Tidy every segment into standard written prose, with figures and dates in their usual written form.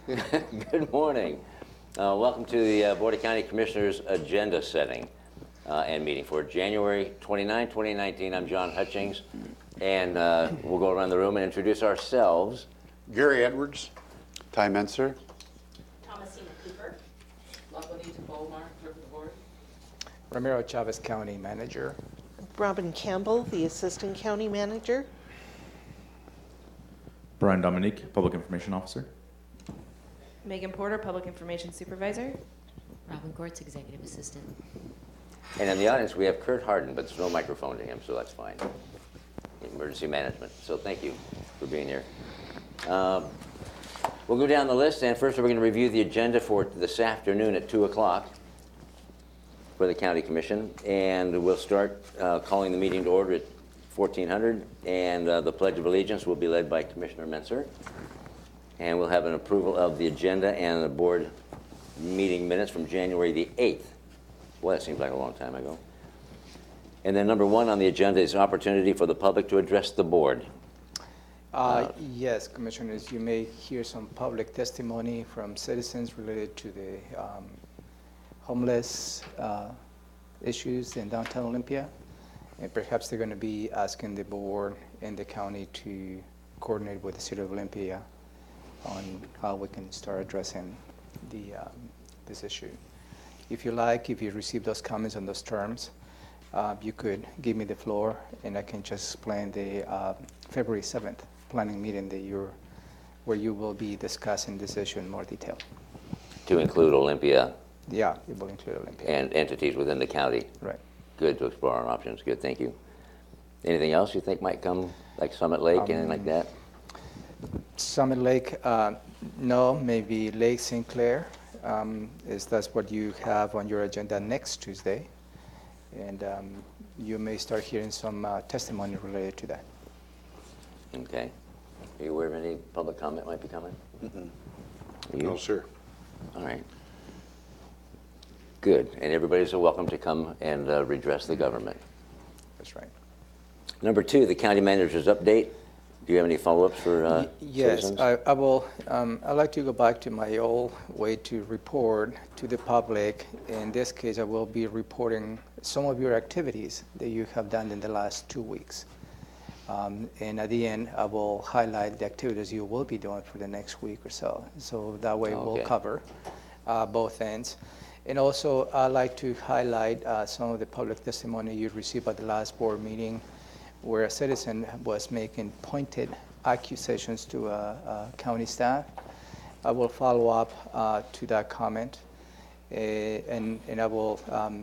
Good morning. Welcome to the Board of County Commissioners agenda setting and meeting for January 29, 2019. I'm John Hutchings, and we'll go around the room and introduce ourselves. Gary Edwards. Ty Menser. Thomasina Cooper. Labanita Beaumont, clerk of the board. Ramiro Chavez, County Manager. Robin Campbell, the Assistant County Manager. Brian Dominique, Public Information Officer. Megan Porter, Public Information Supervisor. Robin Gortz, Executive Assistant. And in the audience, we have Kurt Harden, but there's no microphone to him, so that's fine. Emergency Management. So thank you for being here. We'll go down the list, and first we're going to review the agenda for this afternoon at 2 o'clock for the County Commission, and we'll start calling the meeting to order at 1400, and the Pledge of Allegiance will be led by Commissioner Menser, and we'll have an approval of the agenda and the board meeting minutes from January the 8th. Boy, that seems like a long time ago. And then number one on the agenda is opportunity for the public to address the board. Yes, Commissioners, you may hear some public testimony from citizens related to the homeless issues in downtown Olympia. And perhaps they're going to be asking the board and the county to coordinate with the city of Olympia on how we can start addressing this issue. If you like, if you receive those comments on those terms, you could give me the floor and I can just plan the February 7th planning meeting where you will be discussing this issue in more detail. To include Olympia. Yeah, it will include Olympia. And entities within the county. Right. Good, to explore our options. Good, thank you. Anything else you think might come, like Summit Lake, anything like that? Summit Lake, no, maybe Lake St. Clair. That's what you have on your agenda next Tuesday. And you may start hearing some testimony related to that. Okay. Are you aware of any public comment might be coming? Mm-mm. No, sir. All right. Good. And everybody's welcome to come and redress the government. That's right. Number two, the county manager's update. Do you have any follow-ups for yes, citizens? I will. I'd like to go back to my old way to report to the public. In this case, I will be reporting some of your activities that you have done in the last 2 weeks. And at the end, I will highlight the activities you will be doing for the next week or so. So that way we'll cover both ends. And also, I'd like to highlight some of the public testimony you received at the last board meeting where a citizen was making pointed accusations to county staff. I will follow up to that comment, and I will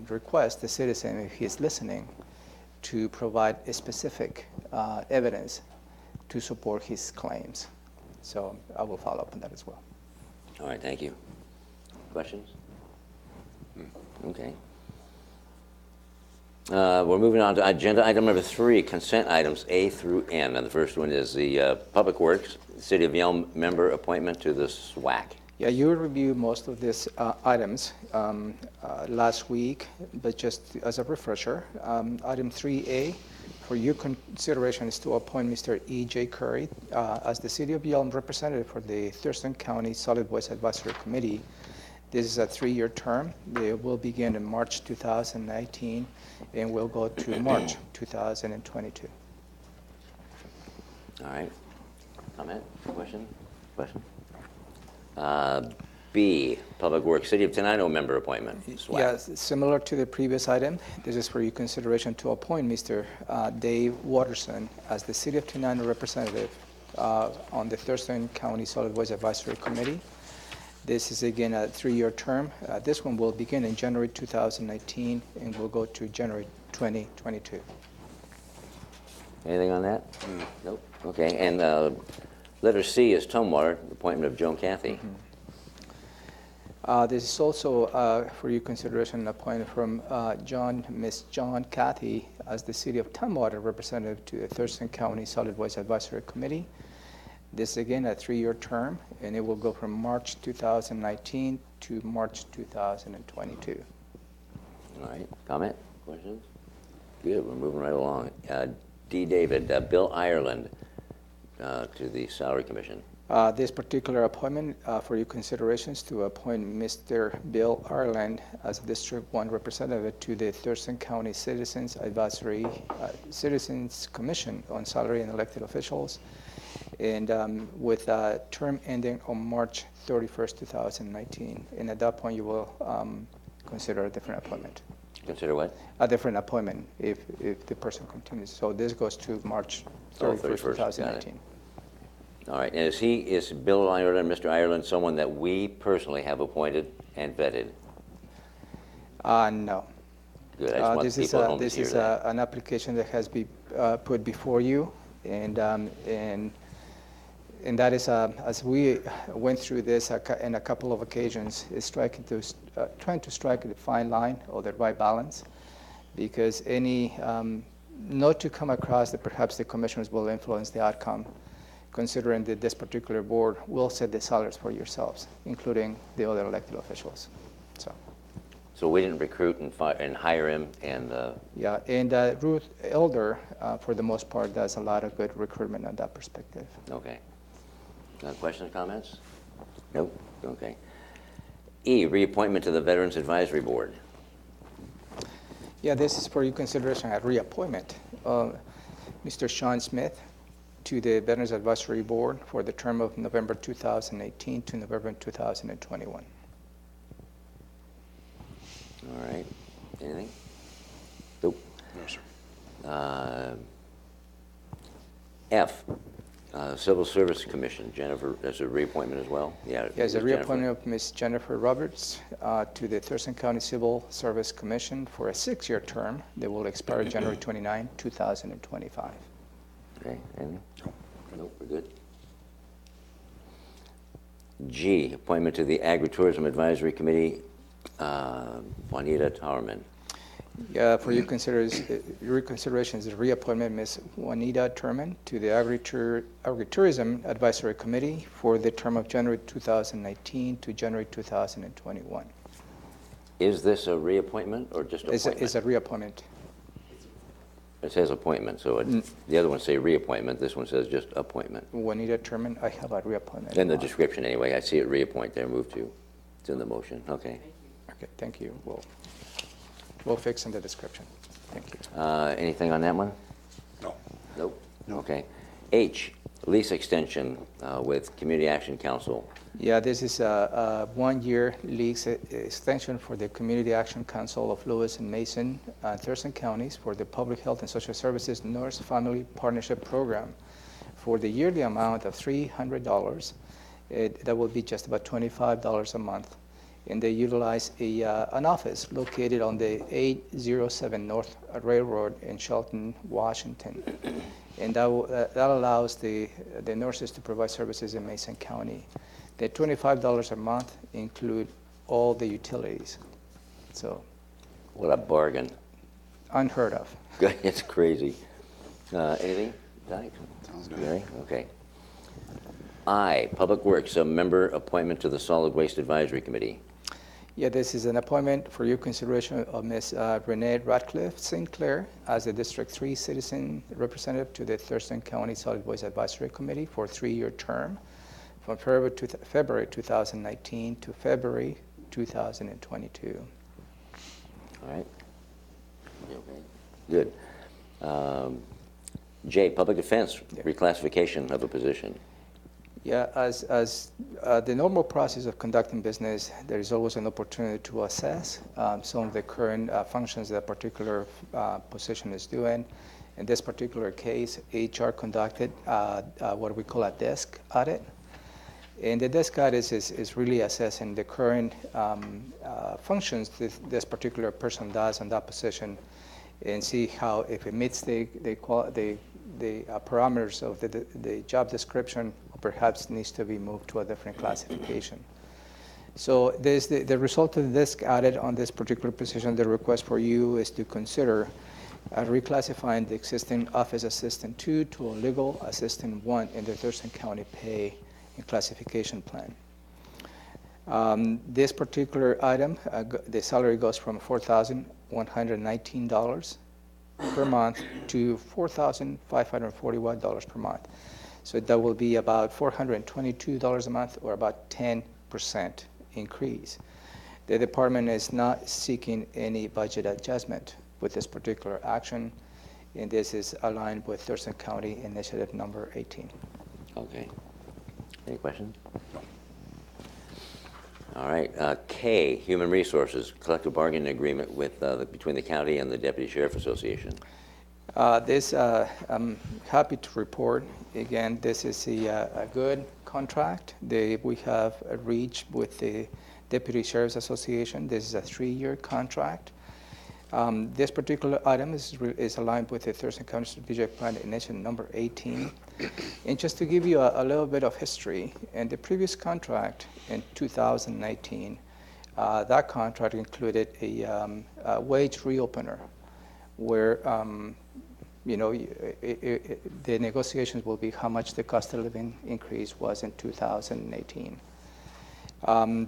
request the citizen, if he's listening, to provide a specific evidence to support his claims. So I will follow up on that as well. All right, thank you. Questions? Okay. We're moving on to agenda item number 3, consent items A through N. And the first one is the Public Works, City of Yelm member appointment to the SWAC. Yeah, you reviewed most of these items last week, but just as a refresher, item 3A for your consideration is to appoint Mr. E.J. Curry as the City of Yelm representative for the Thurston County Solid Waste Advisory Committee. This is a 3-year term. They will begin in March 2019 and will go to March 2022. All right. Comment? Question? Question? B, Public Works, City of Tenino member appointment. SWAC. Yes, similar to the previous item, this is for your consideration to appoint Mr. Dave Watterson as the City of Tenino representative on the Thurston County Solid Waste Advisory Committee. This is again a 3-year term. This one will begin in January 2019 and will go to January 2022. Anything on that? Nope. Okay, and letter C is Tumwater, appointment of Joan Cathy. This is also for your consideration an appointment from Miss John Cathy as the City of Tumwater representative to the Thurston County Solid Waste Advisory Committee. This again a 3-year term, and it will go from March 2019 to March 2022. All right. Comment? Questions? Good. We're moving right along. D. David, Bill Ireland to the Salary Commission. This particular appointment for your considerations to appoint Mr. Bill Ireland as a District 1 representative to the Thurston County Citizens Advisory Citizens Commission on Salary and Elected Officials, and with a term ending on March 31st, 2019. And at that point, you will consider a different appointment. Consider what? A different appointment if the person continues. So this goes to March 31st, 2019. All right, and is Bill Ireland, Mr. Ireland, someone that we personally have appointed and vetted? No. Good, I just want people at home to hear that. An application that has been put before you, and that is, as we went through this in a couple of occasions, is trying to strike a fine line or the right balance, because not to come across that perhaps the commissioners will influence the outcome, considering that this particular board will set the salaries for yourselves, including the other elected officials. So we didn't recruit and hire him, and Yeah, and Ruth Elder, for the most part, does a lot of good recruitment on that perspective. okay. Questions, comments? Nope. Okay. E, reappointment to the Veterans Advisory Board. Yeah, this is for your consideration, a reappointment. Mr. Sean Smith to the Veterans Advisory Board for the term of November 2018 to November 2021. All right. Anything? Nope. No, sir. F, Civil Service Commission. Jennifer, as a reappointment as well? Yeah. Yes, a Ms. reappointment of Ms. Jennifer Roberts to the Thurston County Civil Service Commission for a 6-year term that will expire January 29, 2025. Okay, anything? Nope, we're good. G, appointment to the Agritourism Advisory Committee, Juanita Towerman. For your consideration is the reappointment of Ms. Juanita Turman to the Agritourism Advisory Committee for the term of January 2019 to January 2021. Is this a reappointment or just appointment? It's a reappointment. It says appointment, so the other ones say reappointment, this one says just appointment. Juanita Turman, I have a reappointment. In the description anyway, I see it reappoint there, move to. It's in the motion, okay. Okay, thank you. We'll fix in the description. Thank you. Anything on that one? No. Nope. Okay. H, lease extension with Community Action Council. Yeah, this is a 1-year lease extension for the Community Action Council of Lewis and Mason, Thurston counties for the Public Health and Social Services Nurse Family Partnership Program for the yearly amount of $300. That will be just about $25 a month. And they utilize an office located on the 807 North Railroad in Shelton, Washington. And that allows the nurses to provide services in Mason County. The $25 a month include all the utilities. So, What a bargain. unheard of. It's crazy. Anything? Sounds good. Gary? Okay. I, Public Works, a member appointment to the Solid Waste Advisory Committee. Yeah, this is an appointment for your consideration of Ms. Renee Radcliffe Sinclair as a District 3 citizen representative to the Thurston County Solid Waste Advisory Committee for a 3-year term from February 2019 to February 2022. All right. You okay? Good. J, Public Defense, reclassification of a position. Yeah, as the normal process of conducting business, there is always an opportunity to assess some of the current functions that a particular position is doing. In this particular case, HR conducted what we call a desk audit. And the desk audit is really assessing the current functions that this particular person does on that position and see how, if it meets the parameters of the job description, perhaps needs to be moved to a different classification. So the result of this audit on this particular position, the request for you is to consider reclassifying the existing Office Assistant 2 to a Legal Assistant 1 in the Thurston County Pay and Classification Plan. This particular item, the salary goes from $4,119 per month to $4,541 per month. So that will be about $422 a month, or about 10% increase. The department is not seeking any budget adjustment with this particular action, and this is aligned with Thurston County Initiative Number 18. Okay. Any questions? No. All right. K, Human Resources, collective bargaining agreement with between the county and the Deputy Sheriff Association. I'm happy to report, again, this is a good contract we have reached with the Deputy Sheriff's Association. This is a 3-year contract. This particular item is aligned with the Thurston County Strategic Plan Initiative Number 18. And just to give you a little bit of history, in the previous contract in 2019, that contract included a wage reopener where the negotiations will be how much the cost of living increase was in 2018.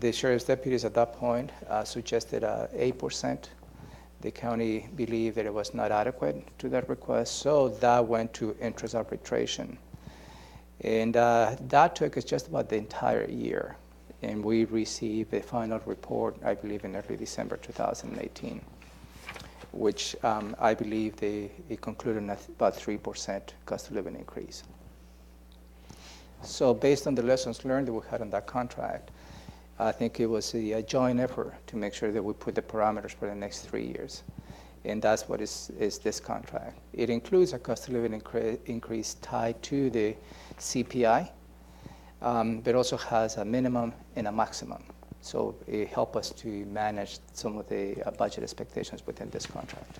The sheriff's deputies at that point suggested 8%. The county believed that it was not adequate to that request, so that went to interest arbitration. And that took us just about the entire year. And we received a final report, I believe, in early December 2018, which I believe it concluded at about 3% cost of living increase. So based on the lessons learned that we had on that contract, I think it was a joint effort to make sure that we put the parameters for the next 3 years. And that's what is this contract. It includes a cost of living increase tied to the CPI, but also has a minimum and a maximum. So it helps us to manage some of the budget expectations within this contract.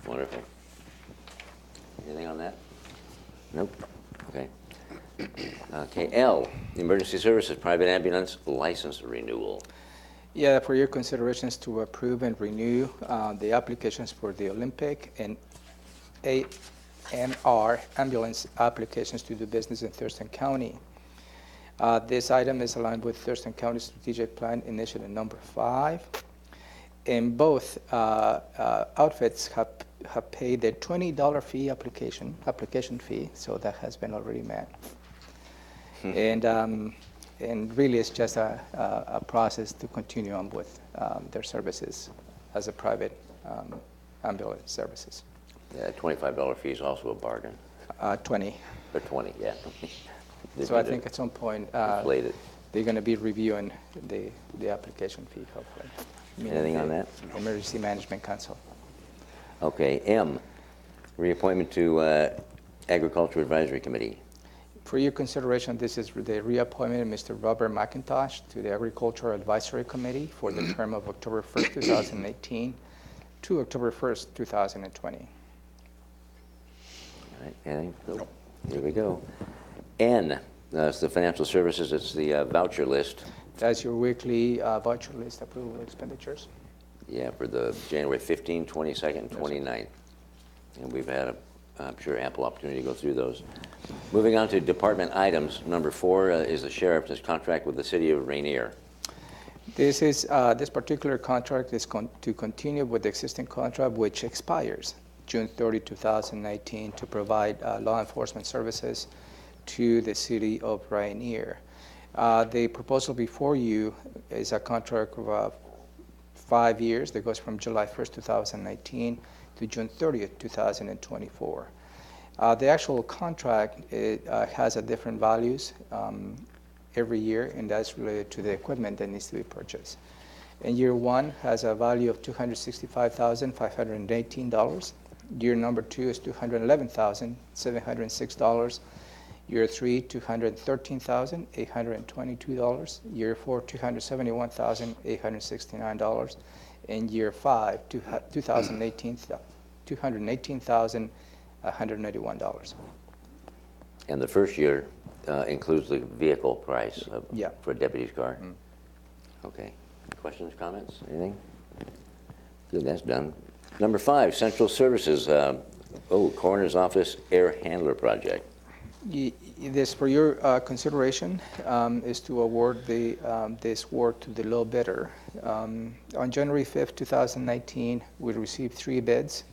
Wonderful. Anything on that? Nope. Okay. Okay, L, Emergency Services Private Ambulance License Renewal. Yeah, for your considerations to approve and renew the applications for the Olympic and AMR ambulance applications to do business in Thurston County. This item is aligned with Thurston County Strategic Plan Initiative Number 5. And both outfits have paid their $20 fee application fee, so that has been already met. And really it's just a process to continue on with their services as a private ambulance services. Yeah, $25 fee is also a bargain. 20. Or 20, yeah. So I think at some point inflated. they're going to be reviewing the application fee, hopefully. Anything on that? Emergency Management Council. Okay, M, reappointment to Agriculture Advisory Committee. For your consideration, this is the reappointment of Mr. Robert McIntosh to the Agriculture Advisory Committee for the term of October 1st, 2018 to October 1st, 2020. All right, anything? Nope. Here we go. N, it's the financial services, it's the voucher list. That's your weekly voucher list approval of expenditures. Yeah, for the January 15th, 22nd, and 29th. And we've had, I'm sure, ample opportunity to go through those. Moving on to department items, number 4 is the sheriff's contract with the city of Rainier. This particular contract is to continue with the existing contract, which expires June 30, 2019, to provide law enforcement services to the city of Rainier. The proposal before you is a contract of 5 years that goes from July 1st, 2019 to June 30th, 2024. The actual contract has a different values every year, and that's related to the equipment that needs to be purchased. And year 1 has a value of $265,518. Year number 2 is $211,706. Year 3, $213,822. Year 4, $271,869. And year 5, $218,181. And the first year includes the vehicle price for a deputy's car? Mm. Okay. Questions, comments, anything? Good, that's done. Number 5, Central Services, Coroner's Office Air Handler Project. This, for your consideration, is to award this work to the low bidder. On January 5th, 2019, we received 3 bids.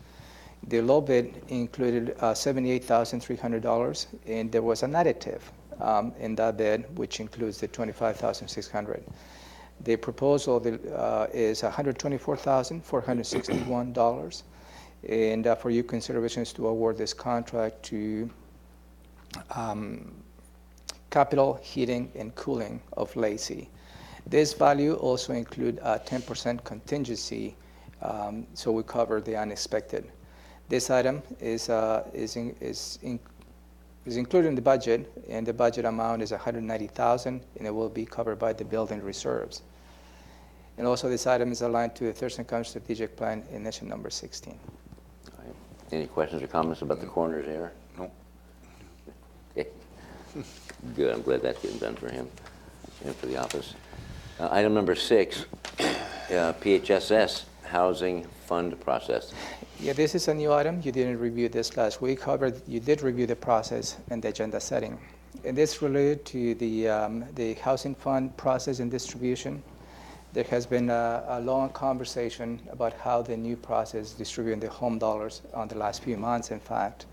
The low bid included $78,300, and there was an additive in that bid, which includes the $25,600. The proposal is $124,461, and for your consideration is to award this contract to Capital Heating and Cooling of Lacey. This value also include a 10% contingency, so we cover the unexpected. This item is included in the budget, and the budget amount is $190,000, and it will be covered by the building reserves. And also, this item is aligned to the Thurston County Strategic Plan Initiative Number 16. All right. Any questions or comments about the coroner's error? No. Okay. Good. I'm glad that's getting done for him and for the office. Item number 6, PHSS Housing Fund Process. Yeah, this is a new item. You didn't review this last week. However, you did review the process and the agenda setting. And this related to the housing fund process and distribution. There has been a long conversation about how the new process distributing the home dollars on the last few months, in fact.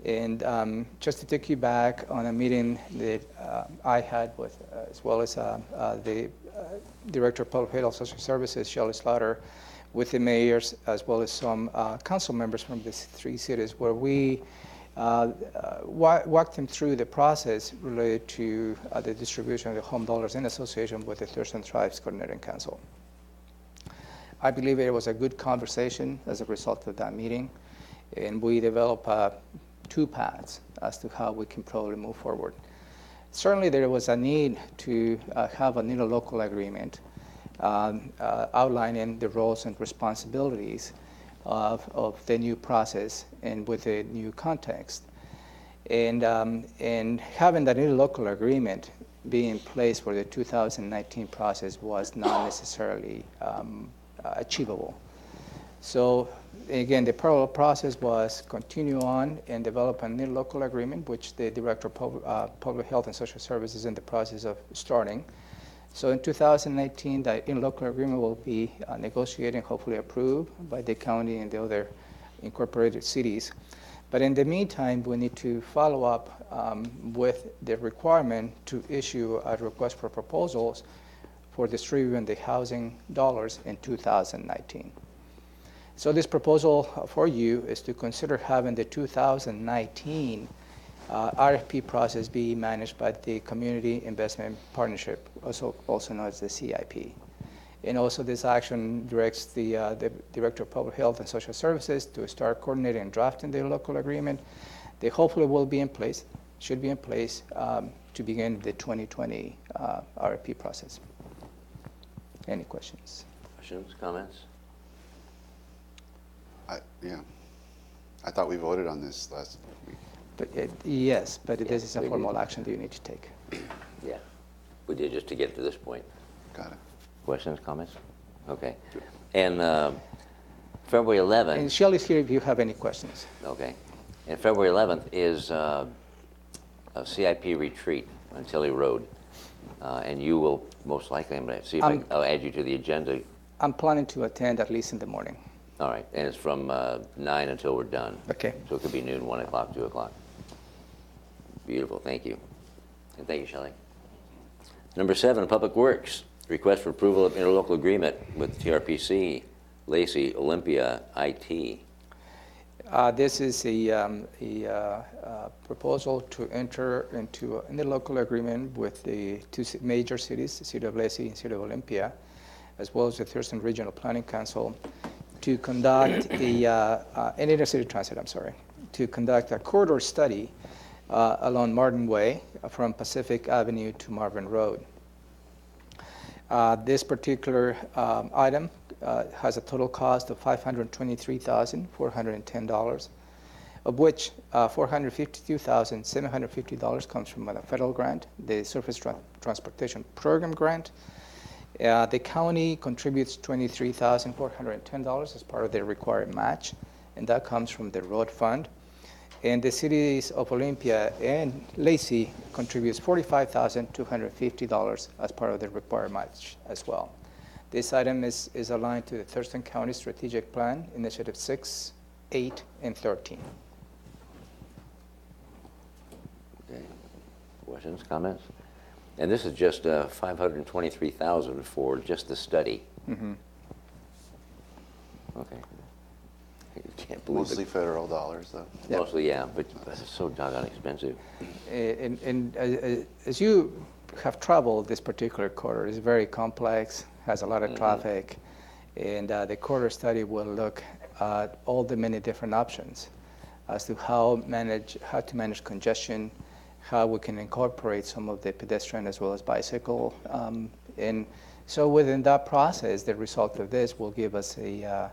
And just to take you back on a meeting that I had with, as well as the Director of Public Health and Social Services, Shelley Slaughter, with the mayors, as well as some council members from the 3 cities, where we walked them through the process related to the distribution of the home dollars in association with the Thurston Tribes Coordinating Council. I believe it was a good conversation as a result of that meeting, and we developed 2 paths as to how we can probably move forward. Certainly there was a need to have an interlocal agreement outlining the roles and responsibilities of the new process and with the new context. And having that interlocal agreement be in place for the 2019 process was not necessarily achievable. So again, the parallel process was continue on and develop an interlocal agreement, which the Director of Public Health and Social Services is in the process of starting. So in 2019, the interlocal agreement will be negotiated and hopefully approved by the county and the other incorporated cities. But in the meantime, we need to follow up with the requirement to issue a request for proposals for distributing the housing dollars in 2019. So this proposal for you is to consider having the 2019 RFP process be managed by the Community Investment Partnership, also known as the CIP. And also this action directs the Director of Public Health and Social Services to start coordinating and drafting the local agreement. They hopefully will be in place, should be in place to begin the 2020 RFP process. Any questions? Questions, comments? Yeah. I thought we voted on this last week. But yes, but this is a we formal did. action that you need to take. Yeah. We did just to get to this point. Got it. Questions, comments? Okay. And February 11th. And Shelley's here if you have any questions. Okay. And February 11th is a CIP retreat on Tilly Road. And you will most likely, I'm going to see if I'll add you to the agenda. I'm planning to attend at least in the morning. All right. And it's from 9 until we're done. Okay. So it could be noon, 1 o'clock, 2 o'clock. Beautiful. Thank you. And thank you, Shelley. Number 7, Public Works. Request for approval of interlocal agreement with TRPC, Lacey, Olympia, IT. This is a proposal to enter into an interlocal agreement with the 2 major cities, the City of Lacey and City of Olympia, as well as the Thurston Regional Planning Council, to conduct an intercity transit, to conduct a corridor study along Martin Way from Pacific Avenue to Marvin Road. This particular item has a total cost of $523,410, of which $452,750 comes from a federal grant, the Surface Transportation Program grant. The county contributes $23,410 as part of the required match, and that comes from the road fund. And the cities of Olympia and Lacey contributes $45,250 as part of the required match as well. This item is aligned to the Thurston County Strategic Plan, Initiative 6, 8, and 13. Okay. Questions, comments? And this is just $523,000 for just the study. Mm-hmm. Okay. You can't believe Mostly it. federal dollars, though. Yeah. Mostly, yeah, but it's so doggone expensive. And as you have traveled this particular corridor, it's very complex, has a lot of traffic, and the corridor study will look at all the many different options as to how to manage congestion, how we can incorporate some of the pedestrian as well as bicycle. And so within that process, the result of this will give us a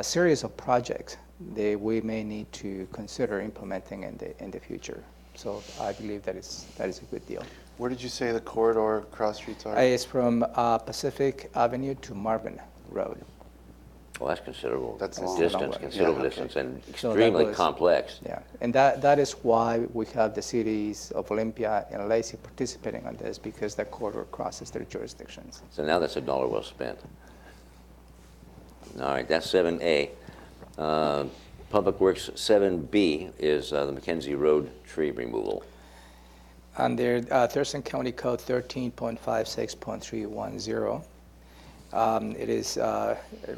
series of projects that we may need to consider implementing in the future. So I believe that is a good deal. Where did you say the corridor cross streets are? It's from Pacific Avenue to Marvin Road. Well, that's considerable. That's a long. distance, Yeah, considerable okay. distance, and So that extremely was- complex. Yeah, and that is why we have the cities of Olympia and Lacey participating on this, because that corridor crosses their jurisdictions. So now that's $1 well spent. All right, that's 7A. Public Works 7B is the Mackenzie Road tree removal. Under Thurston County Code 13.56.310, it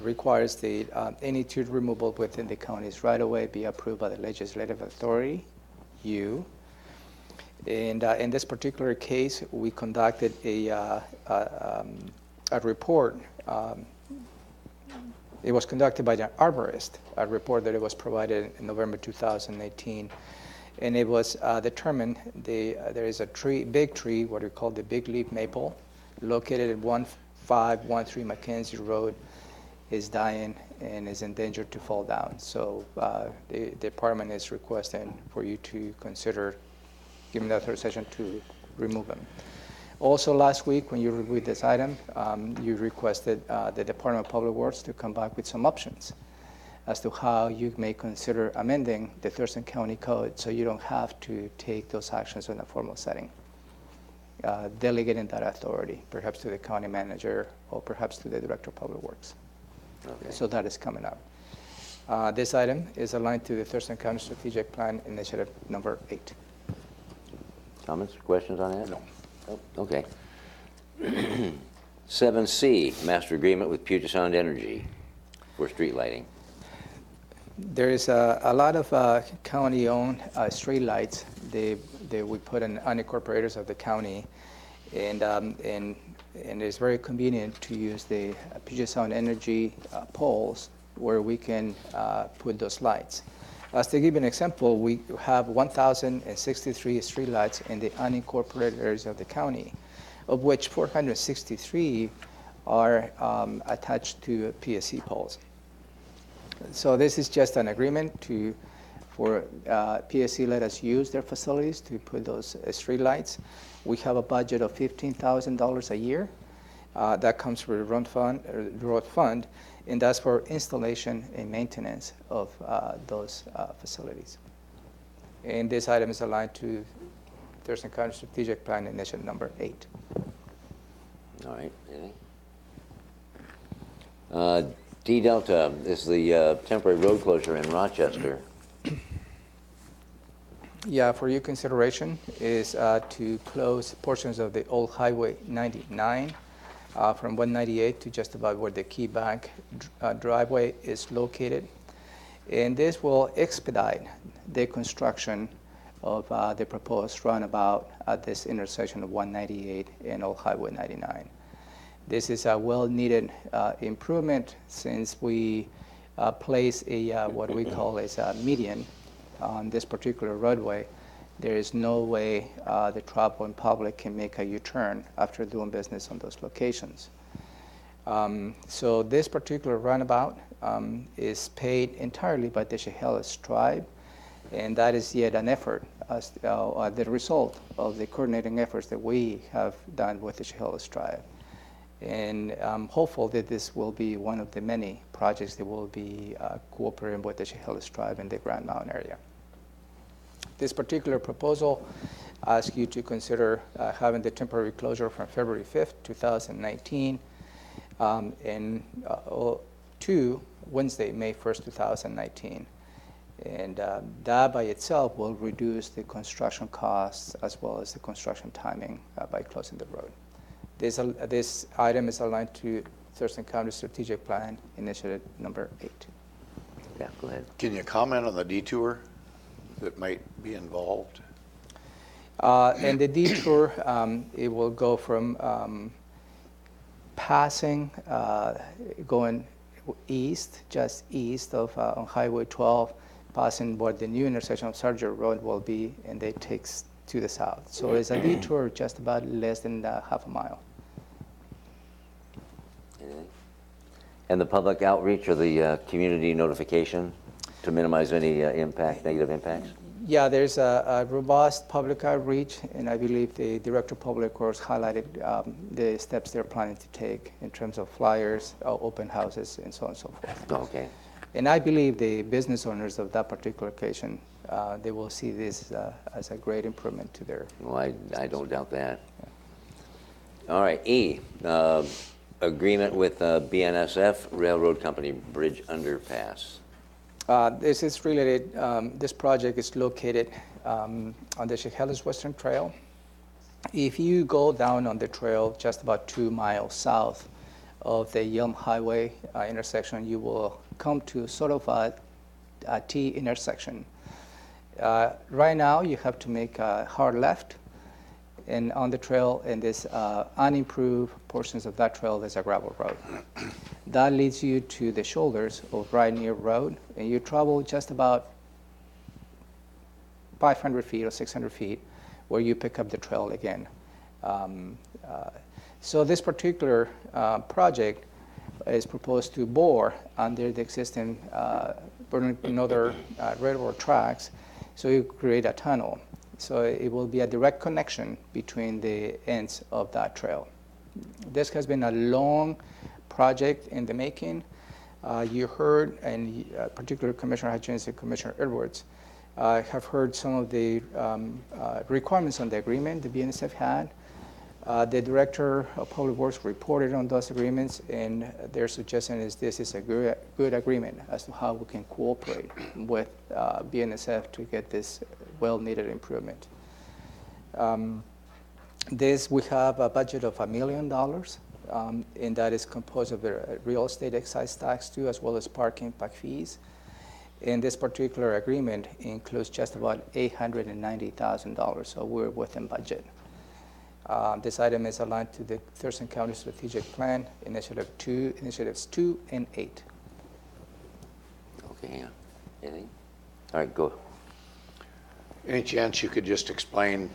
requires the any tree removal within the county's right-of-way be approved by the legislative authority, you. And in this particular case, we conducted a report. It was conducted by the arborist, a report that it was provided in November 2018. And it was determined there is a big tree, what we call the big leaf maple, located at 1513 Mackenzie Road, is dying and is endangered to fall down. So the department is requesting for you to consider giving the authorization to remove them. Also last week, when you reviewed this item, you requested the Department of Public Works to come back with some options as to how you may consider amending the Thurston County Code so you don't have to take those actions in a formal setting. Delegating that authority, perhaps to the county manager or perhaps to the Director of Public Works. Okay. So that is coming up. This item is aligned to the Thurston County Strategic Plan Initiative number 8. Comments, questions on that? No. Oh, okay. 7C, master agreement with Puget Sound Energy for street lighting. There is a lot of county-owned street lights that we put in unincorporators of the county, and it's very convenient to use the Puget Sound Energy poles where we can put those lights. As to give you an example, we have 1,063 street lights in the unincorporated areas of the county, of which 463 are attached to PSC poles. So this is just an agreement for PSC let us use their facilities to put those street lights. We have a budget of $15,000 a year. That comes from the road fund, and that's for installation and maintenance of those facilities. And this item is aligned to Thurston County Strategic Plan Initiative number 8. All right, anything? D Delta is the temporary road closure in Rochester. Yeah, for your consideration is to close portions of the old Highway 99 from 198 to just about where the Key Bank driveway is located. And this will expedite the construction of the proposed runabout at this intersection of 198 and Old Highway 99. This is a well-needed improvement since we place what we call as a median on this particular roadway. There is no way the traveling public can make a U-turn after doing business on those locations. So this particular runabout is paid entirely by the Chehalis tribe, and that is yet an effort as the result of the coordinating efforts that we have done with the Chehalis tribe. And I'm hopeful that this will be one of the many projects that will be cooperating with the Chehalis tribe in the Grand Mountain area. This particular proposal asks you to consider having the temporary closure from February 5th, 2019, and to Wednesday, May 1st, 2019. And that by itself will reduce the construction costs as well as the construction timing by closing the road. This item is aligned to Thurston County Strategic Plan Initiative number 8. Yeah, go ahead. Can you comment on the detour that might be involved? And the detour, it will go from passing, going east, just east of on Highway 12, passing where the new intersection of Sargent Road will be, and it takes to the south. So it's a detour just about less than half a mile. Anything? And the public outreach or the community notification to minimize any negative impacts? Yeah, there's a robust public outreach, and I believe the Director of Public Works highlighted the steps they're planning to take in terms of flyers, open houses, and so on and so forth. Okay. And I believe the business owners of that particular location, they will see this as a great improvement to their. Well, I don't doubt that. All right, E, agreement with BNSF Railroad Company Bridge Underpass. This is related, this project is located on the Chehalis Western Trail. If you go down on the trail just about 2 miles south of the Yelm Highway intersection, you will come to sort of a T intersection. Right now, you have to make a hard left, and on the trail, in this unimproved portions of that trail, there's a gravel road. That leads you to the shoulders of Rynear Road, and you travel just about 500 feet or 600 feet, where you pick up the trail again. So this particular project is proposed to bore under the existing another railroad tracks, so you create a tunnel. So it will be a direct connection between the ends of that trail. This has been a long project in the making. You heard, and particularly Commissioner Hutchins and Commissioner Edwards have heard some of the requirements on the agreement the BNSF had. The Director of Public Works reported on those agreements, and their suggestion is this is a good agreement as to how we can cooperate with BNSF to get this well-needed improvement. We have a budget of $1 million, and that is composed of the real estate excise tax too, as well as parking impact fees. And this particular agreement includes just about $890,000, so we're within budget. This item is aligned to the Thurston County Strategic Plan, Initiatives 2 and 8. Okay, anything? All right, go. Any chance you could just explain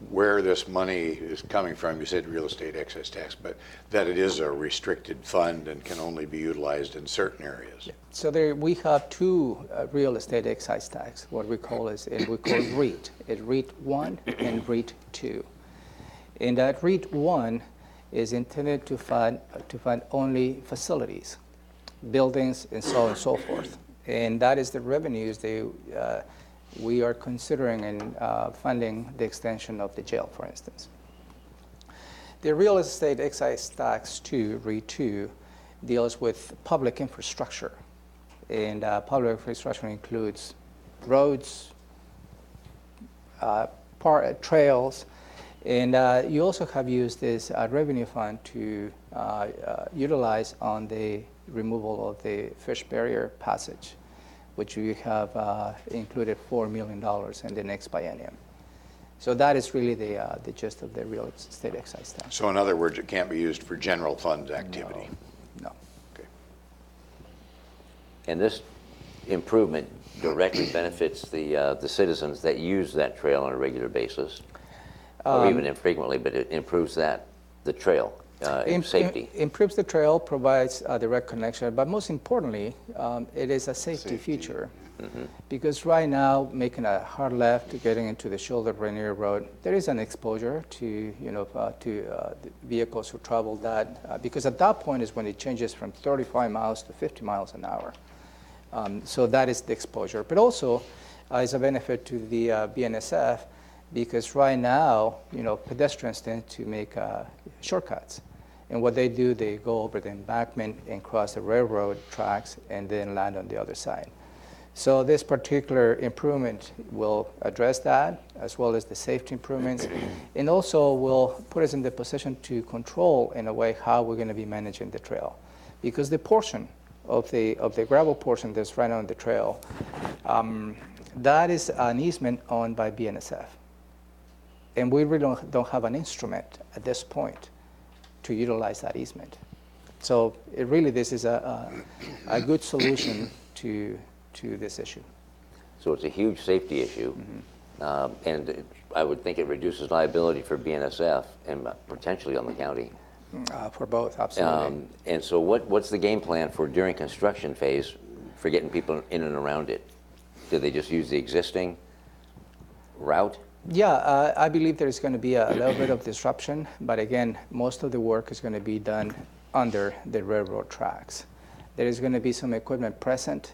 where this money is coming from? You said real estate excise tax, but that it is a restricted fund and can only be utilized in certain areas. Yeah. So we have two real estate excise tax, what we call REIT. It's REIT 1 and REIT 2. And that REIT 1 is intended to fund only facilities, buildings, and so on and so forth. And that is the revenues we are considering in funding the extension of the jail, for instance. The real estate excise tax 2, REIT 2, deals with public infrastructure. And public infrastructure includes roads, trails, and you also have used this revenue fund to utilize on the removal of the fish barrier passage, which we have included $4 million in the next biennium. So that is really the gist of the real estate excise tax. So in other words, it can't be used for general fund activity? No. Okay. And this improvement directly benefits the citizens that use that trail on a regular basis, or even infrequently, but it improves the trail safety. Improves the trail, provides a direct connection, but most importantly, it is a safety feature. Mm-hmm. Because right now, making a hard left, getting into the shoulder of Rainier Road, there is an exposure to the vehicles who travel that, because at that point is when it changes from 35 miles to 50 miles an hour. So that is the exposure. But also, is a benefit to the BNSF, because right now, pedestrians tend to make shortcuts. And what they do, they go over the embankment and cross the railroad tracks and then land on the other side. So this particular improvement will address that, as well as the safety improvements, and also will put us in the position to control, in a way, how we're going to be managing the trail. Because the portion of the gravel portion that's right on the trail, that is an easement owned by BNSF. And we really don't have an instrument at this point to utilize that easement. So this is a good solution to this issue. So it's a huge safety issue. And I would think it reduces liability for BNSF and potentially on the county. For both, absolutely. And so what's the game plan for during construction phase for getting people in and around it? Do they just use the existing route? Yeah, I believe there's going to be a little bit of disruption, but again, most of the work is going to be done under the railroad tracks. There is going to be some equipment present.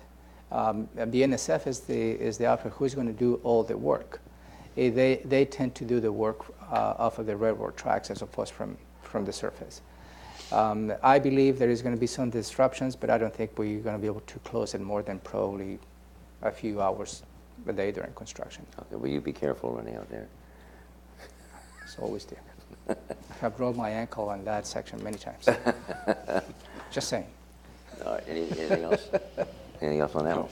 BNSF is the outfit who's going to do all the work. They tend to do the work off of the railroad tracks as opposed from the surface. I believe there is going to be some disruptions, but I don't think we're going to be able to close it more than probably a few hours a day during construction. Okay, well, you be careful running out there. It's always there. I've rolled my ankle on that section many times. Just saying. All right, anything else? Anything else on that one?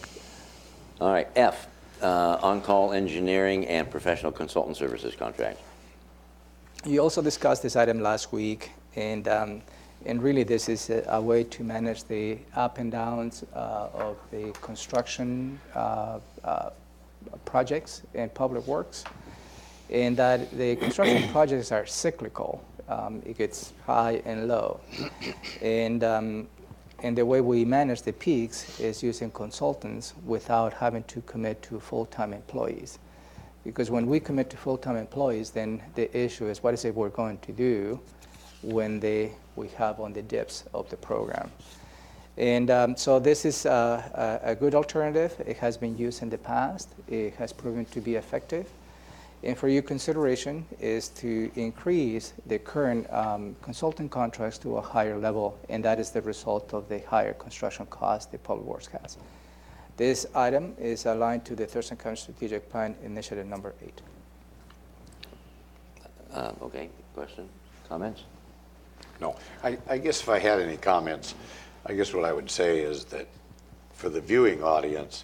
All right, F, on-call engineering and professional consultant services contract. You also discussed this item last week, and really this is a way to manage the up and downs of the construction projects and public works, and that the construction projects are cyclical. It gets high and low, and the way we manage the peaks is using consultants without having to commit to full-time employees. Because when we commit to full-time employees, then the issue is what is it we're going to do when we have on the dips of the program. And so this is a good alternative. It has been used in the past. It has proven to be effective. And for your consideration is to increase the current consulting contracts to a higher level, and that is the result of the higher construction cost the Public Works has. This item is aligned to the Thurston County Strategic Plan Initiative number 8. Okay, question, comments? No, I guess if I had any comments, I guess what I would say is that for the viewing audience,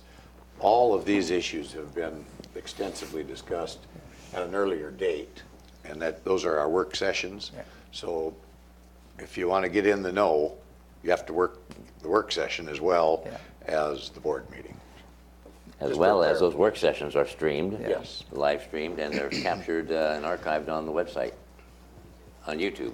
all of these issues have been extensively discussed at an earlier date, and that those are our work sessions. Yeah. So if you want to get in the know, you have to work the work session as well as the board meeting. As Just well for as those work sessions are streamed. Yes. Live streamed, and they're captured and archived on the website, on YouTube.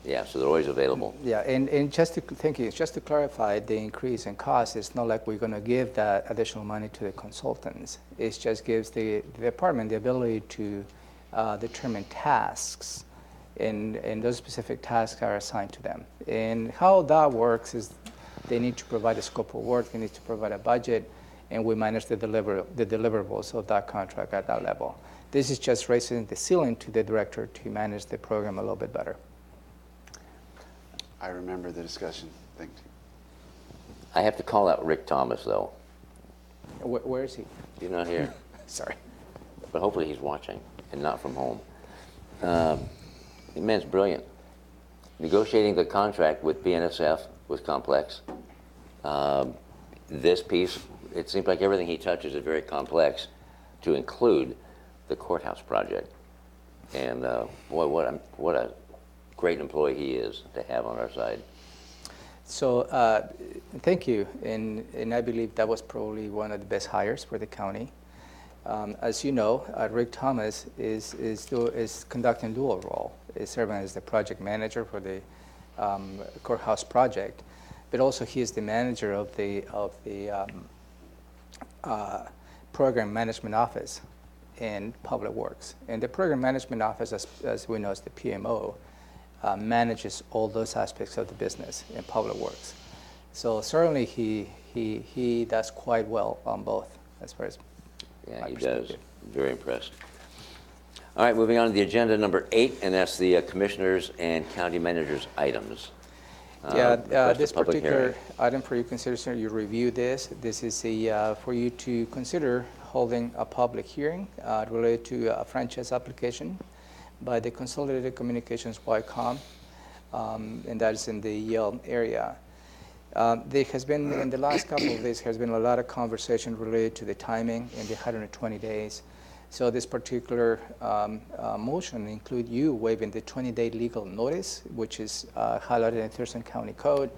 Yeah, so they're always available. Yeah, and just to clarify, the increase in cost, it's not like we're going to give that additional money to the consultants. It just gives the department the ability to determine tasks, and those specific tasks are assigned to them. And how that works is they need to provide a scope of work, they need to provide a budget, and we manage the deliverables of that contract at that level. This is just raising the ceiling to the director to manage the program a little bit better. I remember the discussion. Thank you. I have to call out Rick Thomas, though. Where is he? He's not here, Sorry. but hopefully he's watching and not from home. The man's brilliant. Negotiating the contract with BNSF was complex. This piece, it seems like everything he touches is very complex, to include the courthouse project. And boy, what a great employee he is to have on our side. So thank you, and I believe that was probably one of the best hires for the county. As you know, Rick Thomas is conducting dual role. He's serving as the project manager for the courthouse project, but also he is the manager of the program management office in Public Works. And the program management office, as we know, is the PMO. Manages all those aspects of the business in Public Works. So certainly he does quite well on both, as far as Yeah, my he does. perspective. Very impressed. All right, moving on to the agenda number 8, and that's the commissioners and county managers items. request This a public particular hearing. item for your consideration, you review this. This is for you to consider holding a public hearing related to a franchise application by the Consolidated Communications Wycom, and that is in the Yale area. There has been, in the last couple of days, has been a lot of conversation related to the timing and the 120 days. So this particular motion include you waiving the 20-day legal notice, which is highlighted in Thurston County Code,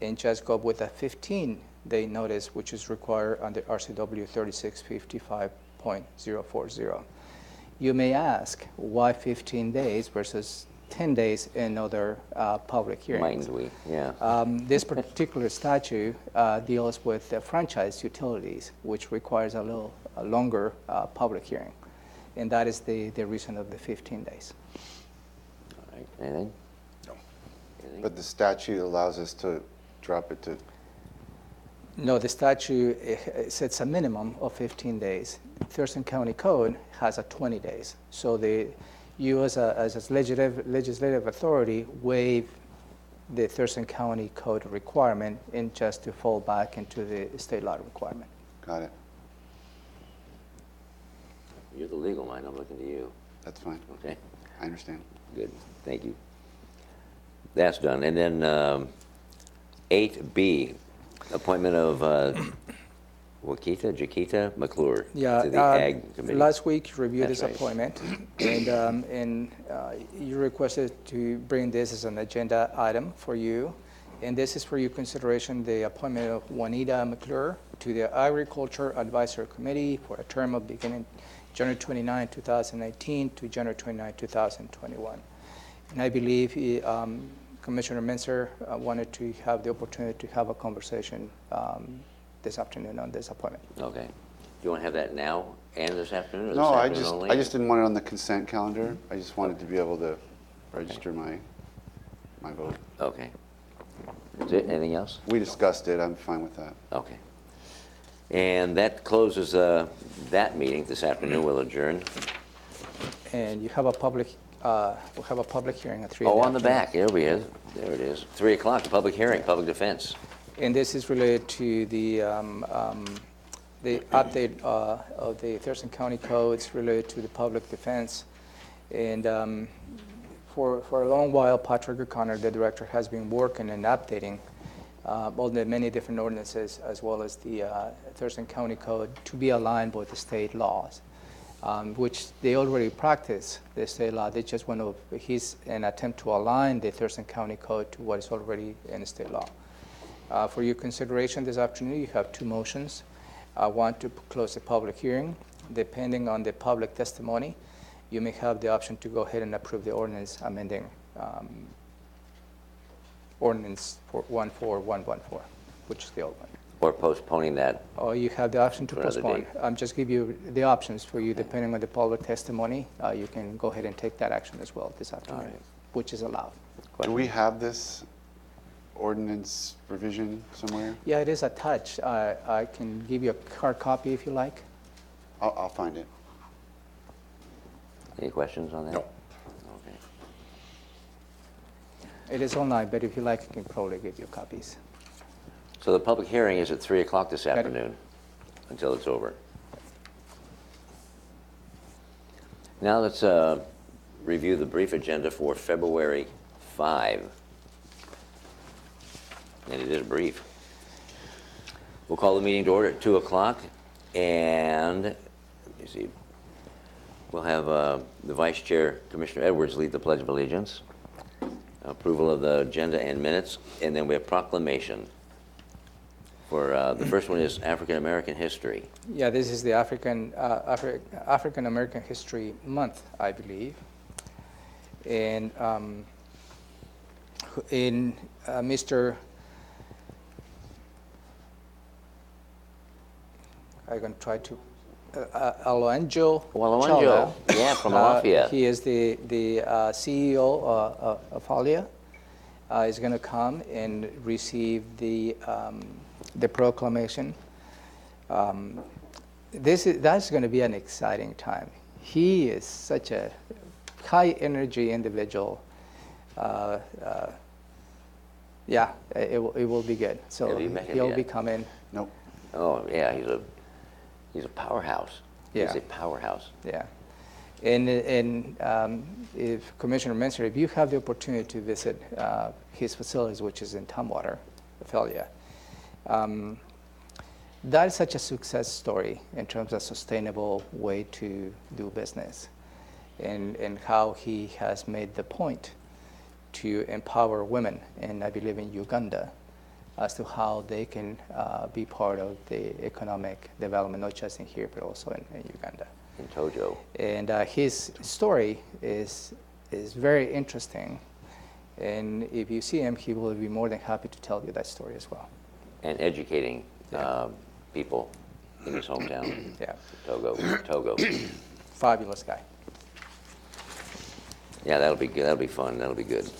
and just go with a 15-day notice, which is required under RCW 3655.040. You may ask, why 15 days versus 10 days in other public hearings? Mind we, yeah. This particular statute deals with franchise utilities, which requires a little longer public hearing. And that is the reason of the 15 days. All right, anything? No. Anything? But the statute allows us to drop it to, No, the statute sets a minimum of 15 days. Thurston County Code has a 20 days. So you as a legislative authority waive the Thurston County Code requirement and just to fall back into the state law requirement. got it. You're the legal mind, I'm looking to you. That's fine. Okay, I understand. good, thank you. That's done. And then 8B, appointment of Jaquita McClure to the Ag Committee. Last week you reviewed That's this right. appointment, and you requested to bring this as an agenda item for you. And this is for your consideration, the appointment of Juanita McClure to the Agriculture Advisory Committee for a term of beginning January 29, 2019 to January 29, 2021. And I believe Commissioner Menser wanted to have the opportunity to have a conversation this afternoon on this appointment. Okay. Do you want to have that now and this afternoon, or No, this I afternoon only? just didn't want it on the consent calendar. I just wanted to be able to register my vote. Okay. Is it, anything else? We discussed it. I'm fine with that. Okay. And that closes that meeting. This afternoon we'll adjourn. And you have a public, we'll have a public hearing at 3 Oh, in the on the afternoon. back, there we is. There it is. 3 o'clock, public hearing, public defense. And this is related to the update of the Thurston County codes related to the public defense. And for a long while, Patrick O'Connor, the director, has been working and updating all the many different ordinances as well as the Thurston County Code to be aligned with the state laws, which they already practice the state law. They just want to, he's an attempt to align the Thurston County Code to what is already in the state law. For your consideration this afternoon, you have 2 motions. One to close the public hearing. Depending on the public testimony, you may have the option to go ahead and approve the ordinance amending ordinance 14114, which is the old one. Or postponing that. Or you have the option to For another postpone. date. I'm just give you the options for you, depending on the public testimony. You can go ahead and take that action as well this afternoon, right. which is allowed. Do we have this ordinance revision somewhere? Yeah, it is attached. I can give you a hard copy if you like. I'll find it. Any questions on that? No. Okay. It is online, but if you like, I can probably give you copies. So the public hearing is at 3 o'clock this Got it. afternoon until it's over. Now let's review the brief agenda for February 5. And it is brief. We'll call the meeting to order at 2 o'clock, and let me see. We'll have the Vice Chair, Commissioner Edwards, lead the Pledge of Allegiance, approval of the agenda and minutes, and then we have proclamation. For the first one is African American History. Yeah, this is the African American History Month, I believe. And Mr. I'm going to try to Aloanjo Aloanjo, yeah, from Lafayette. He is the CEO of Alia. Is going to come and receive the proclamation. That's going to be an exciting time. He is such a high energy individual. Yeah, it will be good. So Have you met him he'll yet? be coming. Nope. Oh, yeah, he's a powerhouse. Yeah. He's a powerhouse. Yeah. And if Commissioner Menser, if you have the opportunity to visit his facilities, which is in Tumwater, Ophelia, that is such a success story in terms of sustainable way to do business, and how he has made the point to empower women, and I believe in Uganda, as to how they can be part of the economic development, not just in here, but also in Uganda. In Tojo. And his story is very interesting. And if you see him, he will be more than happy to tell you that story as well. And educating people in his hometown. Yeah. Togo. Fabulous guy. Yeah, that'll be good. That'll be fun. That'll be good.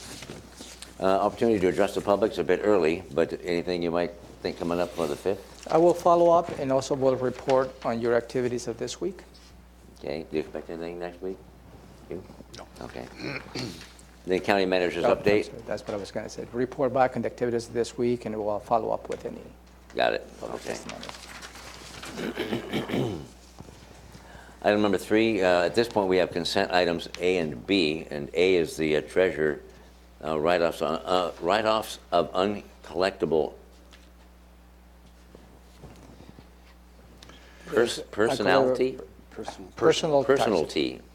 Opportunity to address the public's a bit early, but anything you might think coming up for the 5th? I will follow up and also will report on your activities of this week. Okay. Do you expect anything next week? You? No. Okay. The county manager's Oh, I'm update. sorry, that's what I was going to say. Report back on the activities this week, and we'll follow up with any Got it. public Okay. testimony. Item number 3, at this point we have consent items A and B, and A is the treasurer write-offs of uncollectible personality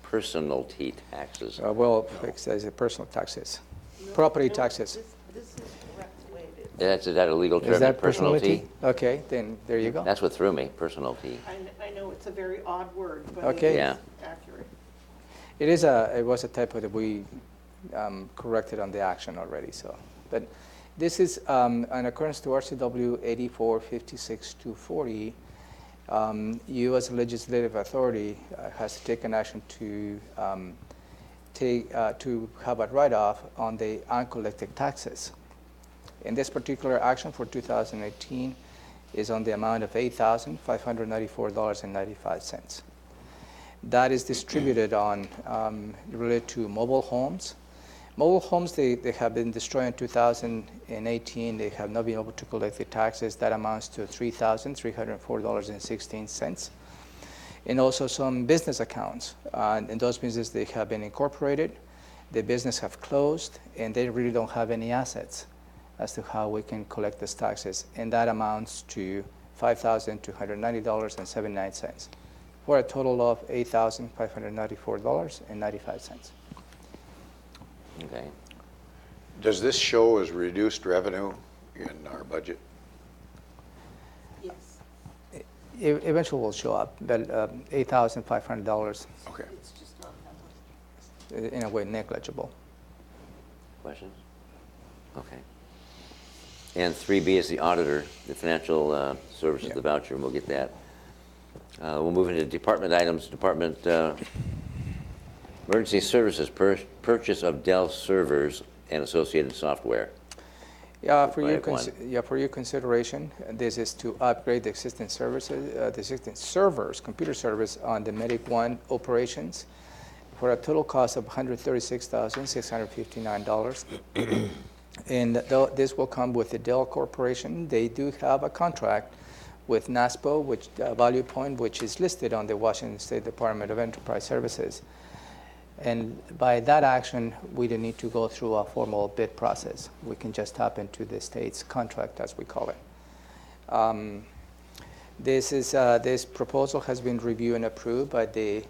personality taxes. Well, it says personal taxes, property taxes. This is the correct way it is. Is that a legal term? Is that personality? Okay, then there you go. That's what threw me. Personality. I know it's a very odd word, but Okay. it Yeah. is accurate. It was a typo that we corrected on the action already. So, but this is in accordance to RCW 8456-240. U.S. legislative authority has taken action to have a write-off on the uncollected taxes. And this particular action for 2018 is on the amount of $8,594.95. That is distributed on related to mobile homes. Mobile homes, they have been destroyed in 2018. They have not been able to collect the taxes. That amounts to $3,304.16. And also some business accounts. And those businesses, they have been incorporated. The business have closed, and they really don't have any assets as to how we can collect these taxes. And that amounts to $5,290.79 for a total of $8,594.95. Okay. Does this show as reduced revenue in our budget? Yes. Eventually will show up, but $8,500 Okay. It's just not that much. in a way negligible. Questions? Okay. And 3B is the auditor, the financial services, Yeah. the voucher, and we'll get that. We'll move into department items. Department emergency services, purchase of Dell servers and associated software. For your consideration, this is to upgrade the existing services, the existing servers, computer servers on the Medic One operations for a total cost of $136,659. And this will come with the Dell Corporation. They do have a contract with NASPO, which Value Point, which is listed on the Washington State Department of Enterprise Services. And by that action, we don't need to go through a formal bid process. We can just tap into the state's contract, as we call it. This proposal has been reviewed and approved by the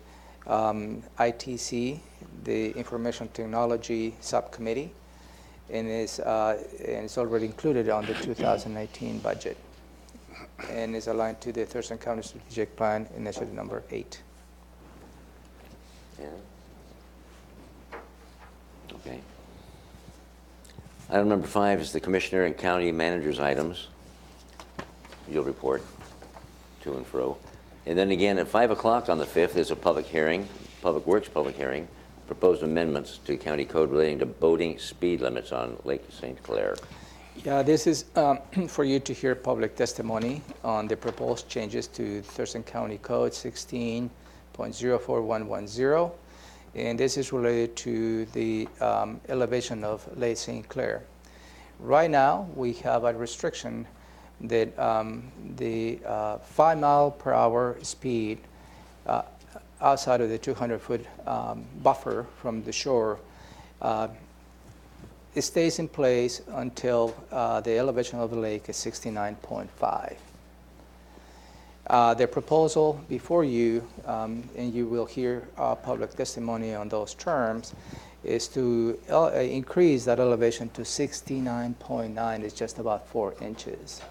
ITC, the Information Technology Subcommittee, and it's already included on the 2019 budget, and is aligned to the Thurston County Strategic Plan Initiative Number 8. Yeah. Okay. Item number 5 is the commissioner and county manager's items. You'll report to and fro. And then again, at 5 o'clock on the 5th is a public hearing, Public Works public hearing, proposed amendments to county code relating to boating speed limits on Lake St. Clair. Yeah, this is for you to hear public testimony on the proposed changes to Thurston County Code 16.04110. And this is related to the elevation of Lake St. Clair. Right now, we have a restriction that the 5 mile per hour speed outside of the 200-foot buffer from the shore, it stays in place until the elevation of the lake is 69.5. The proposal before you, and you will hear public testimony on those terms, is to increase that elevation to 69.9. It's just about 4 inches,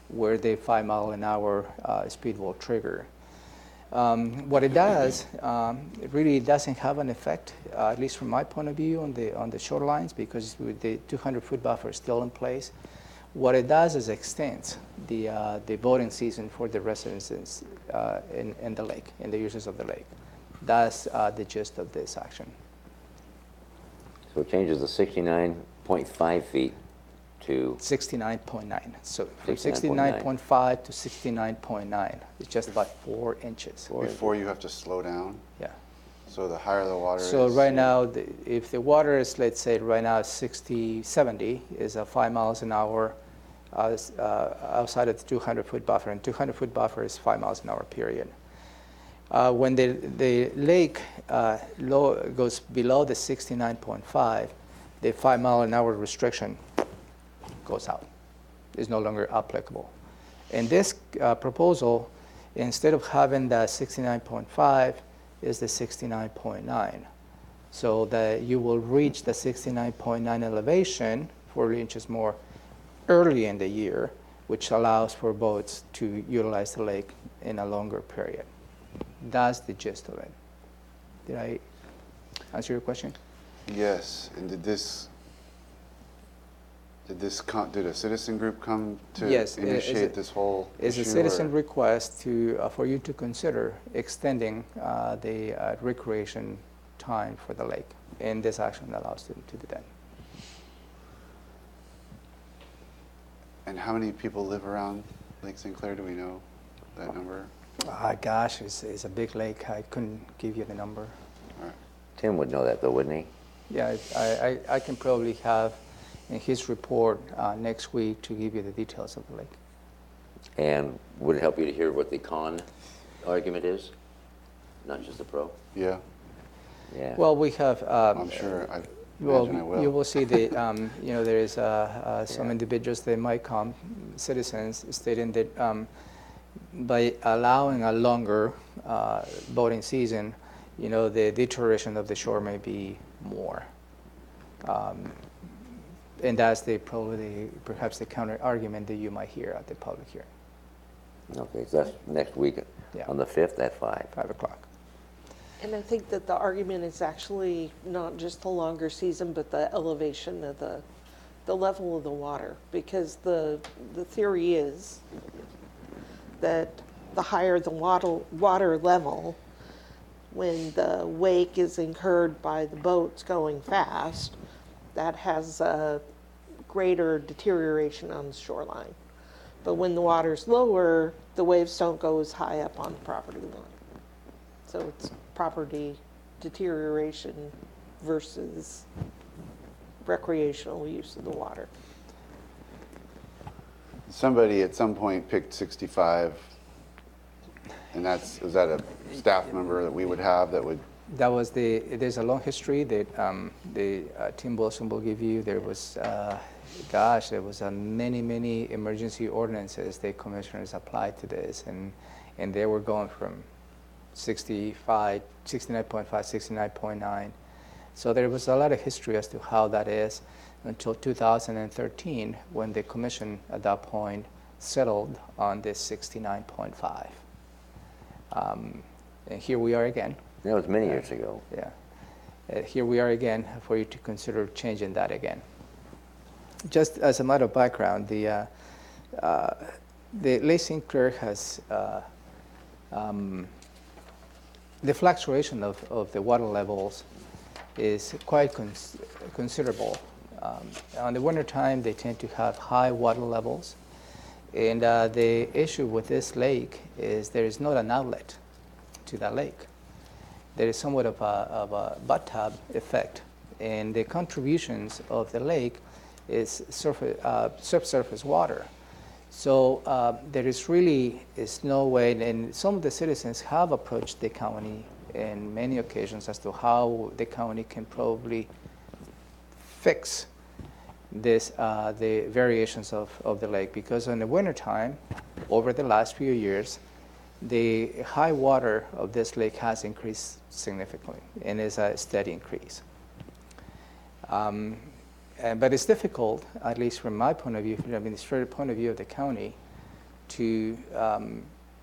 where the 5 mile an hour speed will trigger. What it does, it really doesn't have an effect, at least from my point of view, on the shorelines, because with the 200-foot buffer still in place. What it does is extends the boating season for the residents in the lake, in the users of the lake. That's the gist of this action. So it changes the 69.5 feet to 69.9. So from 69.9. 69.5 to 69.9. It's just about 4 inches. Before you have to slow down? Yeah. So the higher the water So is? right now, if the water is, let's say, right now 60, 70, is 5 miles an hour outside of the 200-foot buffer, and 200-foot buffer is 5 miles an hour, period. When the lake goes below the 69.5, the 5 mile an hour restriction goes out. Is no longer applicable. In this proposal, instead of having the 69.5, is the 69.9. So that you will reach the 69.9 elevation, 4 inches more, early in the year, which allows for boats to utilize the lake in a longer period. That's the gist of it. Did I answer your question? Yes, and did a citizen group come to Yes, initiate this whole issue? It's a citizen request for you to consider extending the recreation time for the lake, and this action allows them to do that. And how many people live around Lake St. Clair? Do we know that number? Gosh, it's a big lake. I couldn't give you the number. All right. Tim would know that, though, wouldn't he? Yeah, I can probably have in his report next week to give you the details of the lake. And would it help you to hear what the con argument is? Not just the pro? Yeah, Yeah. Well, we have. I'm sure. I imagine I will. You will see the, there is some individuals that might come, citizens, stating that by allowing a longer boating season, the deterioration of the shore may be more. And that's perhaps the counter argument that you might hear at the public hearing. Okay, so that's next week Yeah. on the 5th at 5. 5 o'clock. And I think that the argument is actually not just the longer season, but the elevation of the level of the water. Because the theory is that the higher the water level, when the wake is incurred by the boats going fast, that has a greater deterioration on the shoreline. But when the water's lower, the waves don't go as high up on the property line. So it's property deterioration versus recreational use of the water. Somebody at some point picked 65, and is that a staff member that we would have that would? There's a long history that Tim Wilson will give you. There was, there was many emergency ordinances the commissioners applied to this, and they were going from 65, 69.5, 69.9. So there was a lot of history as to how that is until 2013, when the commission at that point settled on this 69.5. And here we are again. That was many years ago. Yeah. Here we are again for you to consider changing that again. Just as a matter of background, the Lake St. Clair has the fluctuation of the water levels is quite considerable. On the winter time, they tend to have high water levels. And the issue with this lake is there is not an outlet to that lake. There is somewhat of a bathtub effect. And the contributions of the lake is subsurface water. So there is no way, and some of the citizens have approached the county in many occasions as to how the county can probably fix this, the variations of the lake, because in the wintertime, over the last few years, the high water of this lake has increased significantly and is a steady increase. But it's difficult, at least from my point of view, from the administrative point of view of the county, to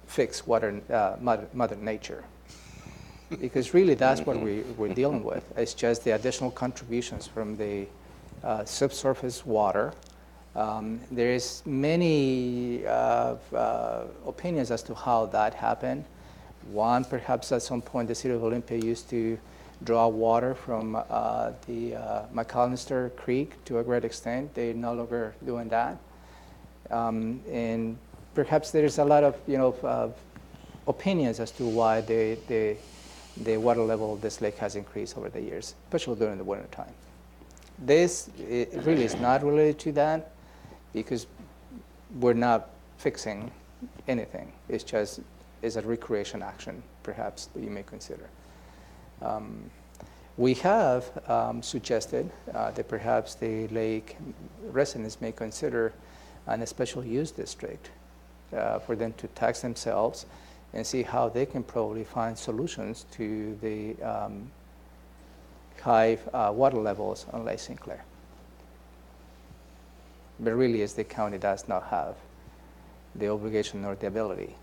fix Mother Nature. Because really that's what we're dealing with. It's just the additional contributions from the subsurface water. There is many opinions as to how that happened. One, perhaps at some point the city of Olympia used to draw water from the McAllister Creek to a great extent. They're no longer doing that. And perhaps there's a lot of opinions as to why the water level of this lake has increased over the years, especially during the winter time. This really is not related to that, because we're not fixing anything. It's just a recreation action, perhaps, that you may consider. We have suggested that perhaps the lake residents may consider a special use district for them to tax themselves and see how they can probably find solutions to the high water levels on Lake St. Clair. But really, as the county does not have the obligation or the ability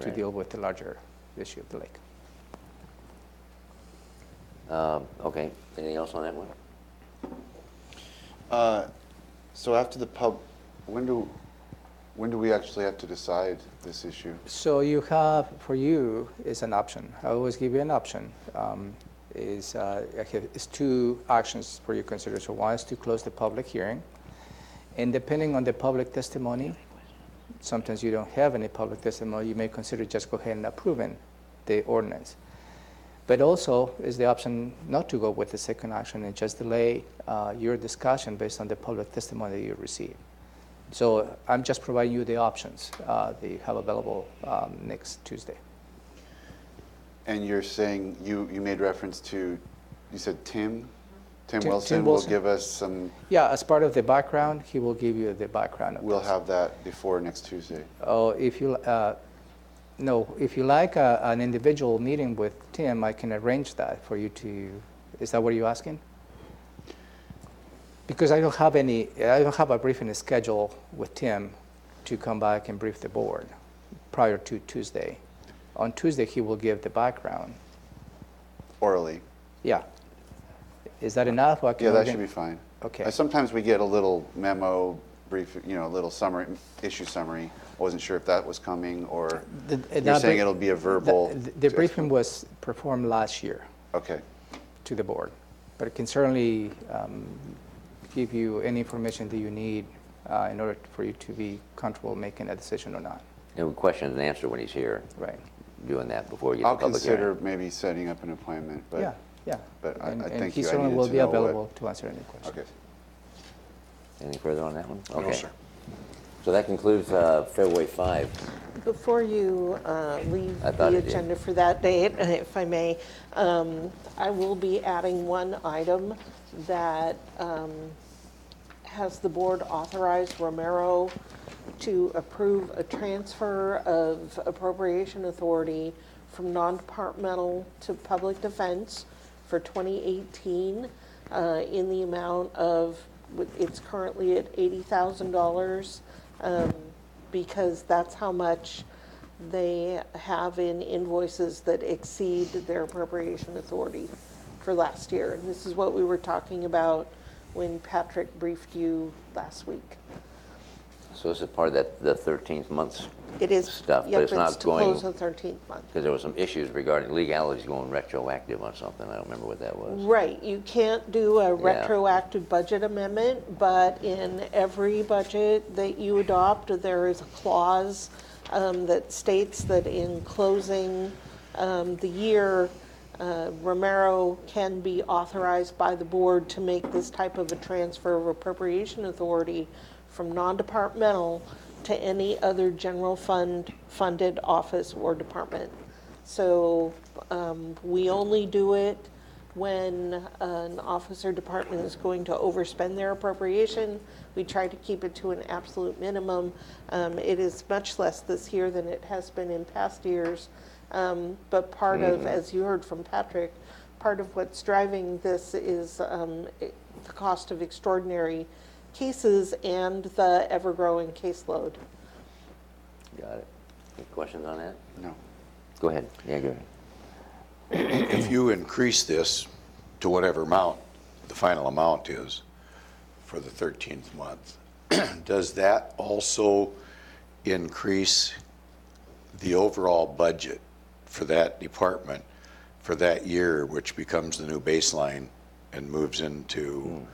to deal with the larger issue of the lake. Okay, anything else on that one? So after the when do we actually have to decide this issue? So you have, for you, is an option. I always give you an option. It's two actions for your consideration. One is to close the public hearing. And depending on the public testimony, sometimes you don't have any public testimony, you may consider just go ahead and approving the ordinance. But also is the option not to go with the second action and just delay your discussion based on the public testimony that you receive. So I'm just providing you the options that you have available next Tuesday. And you're saying, you made reference to, you said Tim Tim Wilson will Wilson. give us some, Yeah, as part of the background, he will give you the background of we'll this. have that before next Tuesday. Oh, if you like an individual meeting with Tim, I can arrange that for you to. Is that what you're asking? Because I don't have a briefing schedule with Tim to come back and brief the board prior to Tuesday. On Tuesday, he will give the background. Orally. Yeah. Is that enough? Or Yeah, that should be fine. Okay. Sometimes we get a little memo brief, a little summary, issue summary. I wasn't sure if that was coming, or you're saying it'll be a verbal. The briefing was performed last year. Okay. To the board, but it can certainly give you any information that you need in order for you to be comfortable making a decision or not. And question and answer when he's here. Right. Doing that before you get I'll to public hearing. consider maybe setting up an appointment, but. Yeah. But I And think he I certainly needed will to be know what- available to answer any questions. Okay. Anything further on that one? No, Okay. sir. So that concludes February 5. Before you leave I thought the it did. agenda for that date, if I may, I will be adding one item that has the board authorize Romero to approve a transfer of appropriation authority from non-departmental to public defense for 2018 in the amount of, it's currently at $80,000 because that's how much they have in invoices that exceed their appropriation authority for last year. And this is what we were talking about when Patrick briefed you last week. So this is part of the 13th month's It is, stuff, but yep, it's not to close going, the 13th month. because there were some issues regarding legalities going retroactive on something. I don't remember what that was. Right, you can't do a retroactive budget amendment, but in every budget that you adopt, there is a clause that states that in closing the year, Romero can be authorized by the board to make this type of a transfer of appropriation authority from non-departmental to any other general fund funded office or department. So we only do it when an office or department is going to overspend their appropriation. We try to keep it to an absolute minimum. It is much less this year than it has been in past years. But part of, as you heard from Patrick, part of what's driving this is the cost of extraordinary cases and the ever-growing caseload. Got it. Any questions on that? No. Go ahead. Yeah, go ahead. If you increase this to whatever amount, the final amount is for the 13th month, does that also increase the overall budget for that department for that year, which becomes the new baseline and moves into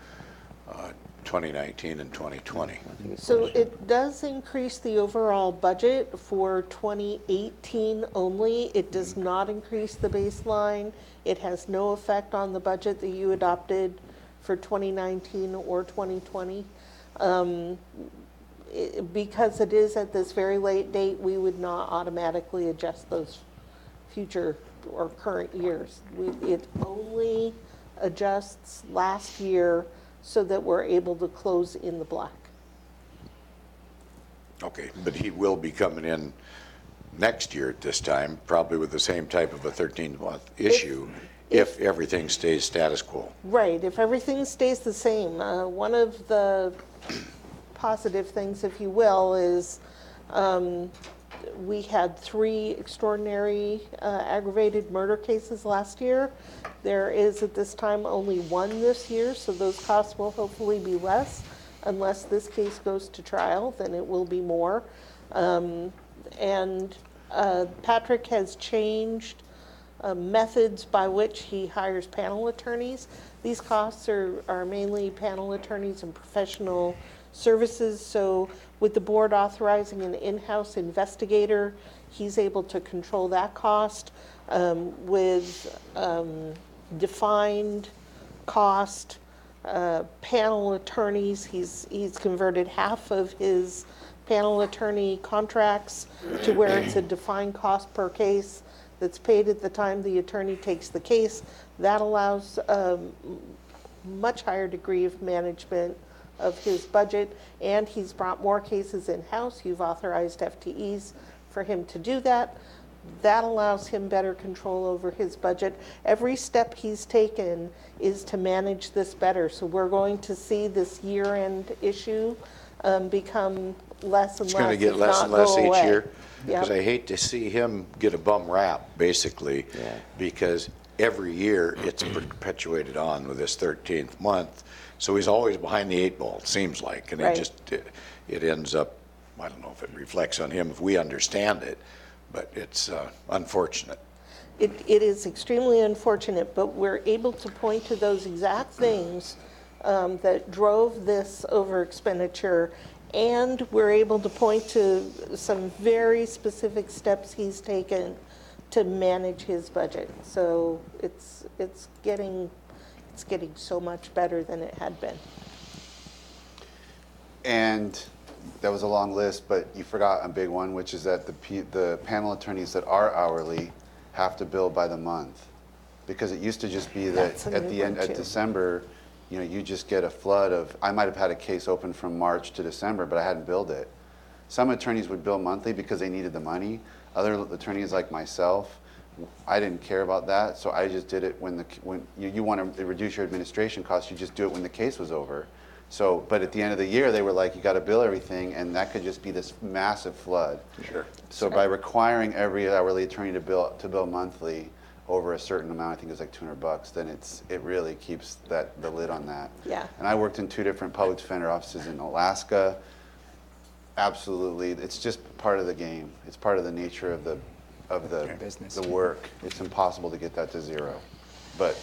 2019 and 2020? So it does increase the overall budget for 2018 only. It does not increase the baseline. It has no effect on the budget that you adopted for 2019 or 2020. Because it is at this very late date, we would not automatically adjust those future or current years. It only adjusts last year so that we're able to close in the black. Okay, but he will be coming in next year at this time, probably with the same type of a 13-month issue, if everything stays status quo. Right, if everything stays the same. One of the positive things, if you will, is we had 3 extraordinary aggravated murder cases last year. There is at this time only 1 this year, so those costs will hopefully be less. Unless this case goes to trial, then it will be more. Patrick has changed methods by which he hires panel attorneys. These costs are mainly panel attorneys and professional services. So with the board authorizing an in-house investigator, he's able to control that cost. With defined cost, panel attorneys, he's converted half of his panel attorney contracts to where it's a defined cost per case that's paid at the time the attorney takes the case. That allows a much higher degree of management of his budget, and he's brought more cases in-house. You've authorized FTEs for him to do that. That allows him better control over his budget. Every step he's taken is to manage this better. So we're going to see this year-end issue become less and less. It's going to get less and less each year, because I hate to see him get a bum rap, basically, because every year it's perpetuated on with this 13th month. So he's always behind the 8 ball, it seems like, and it ends up, I don't know if it reflects on him if we understand it, but it's unfortunate. It is extremely unfortunate, but we're able to point to those exact things that drove this over expenditure, and we're able to point to some very specific steps he's taken to manage his budget. So it's getting so much better than it had been. And that was a long list, but you forgot a big one, which is that the panel attorneys that are hourly have to bill by the month. Because it used to just be that at the end, at December, you know, you just get a flood of, I might have had a case open from March to December, but I hadn't billed it. Some attorneys would bill monthly because they needed the money. Other attorneys like myself, I didn't care about that, so I just did it when you want to reduce your administration costs, you just do it when the case was over. So, but at the end of the year, they were like, you got to bill everything, and that could just be this massive flood. Sure. So by requiring every hourly attorney to bill monthly over a certain amount, I think it's like $200, then it really keeps the lid on that. Yeah. And I worked in 2 different public defender offices in Alaska. Absolutely, it's just part of the game. It's part of the nature of the business. The work. It's impossible to get that to 0, but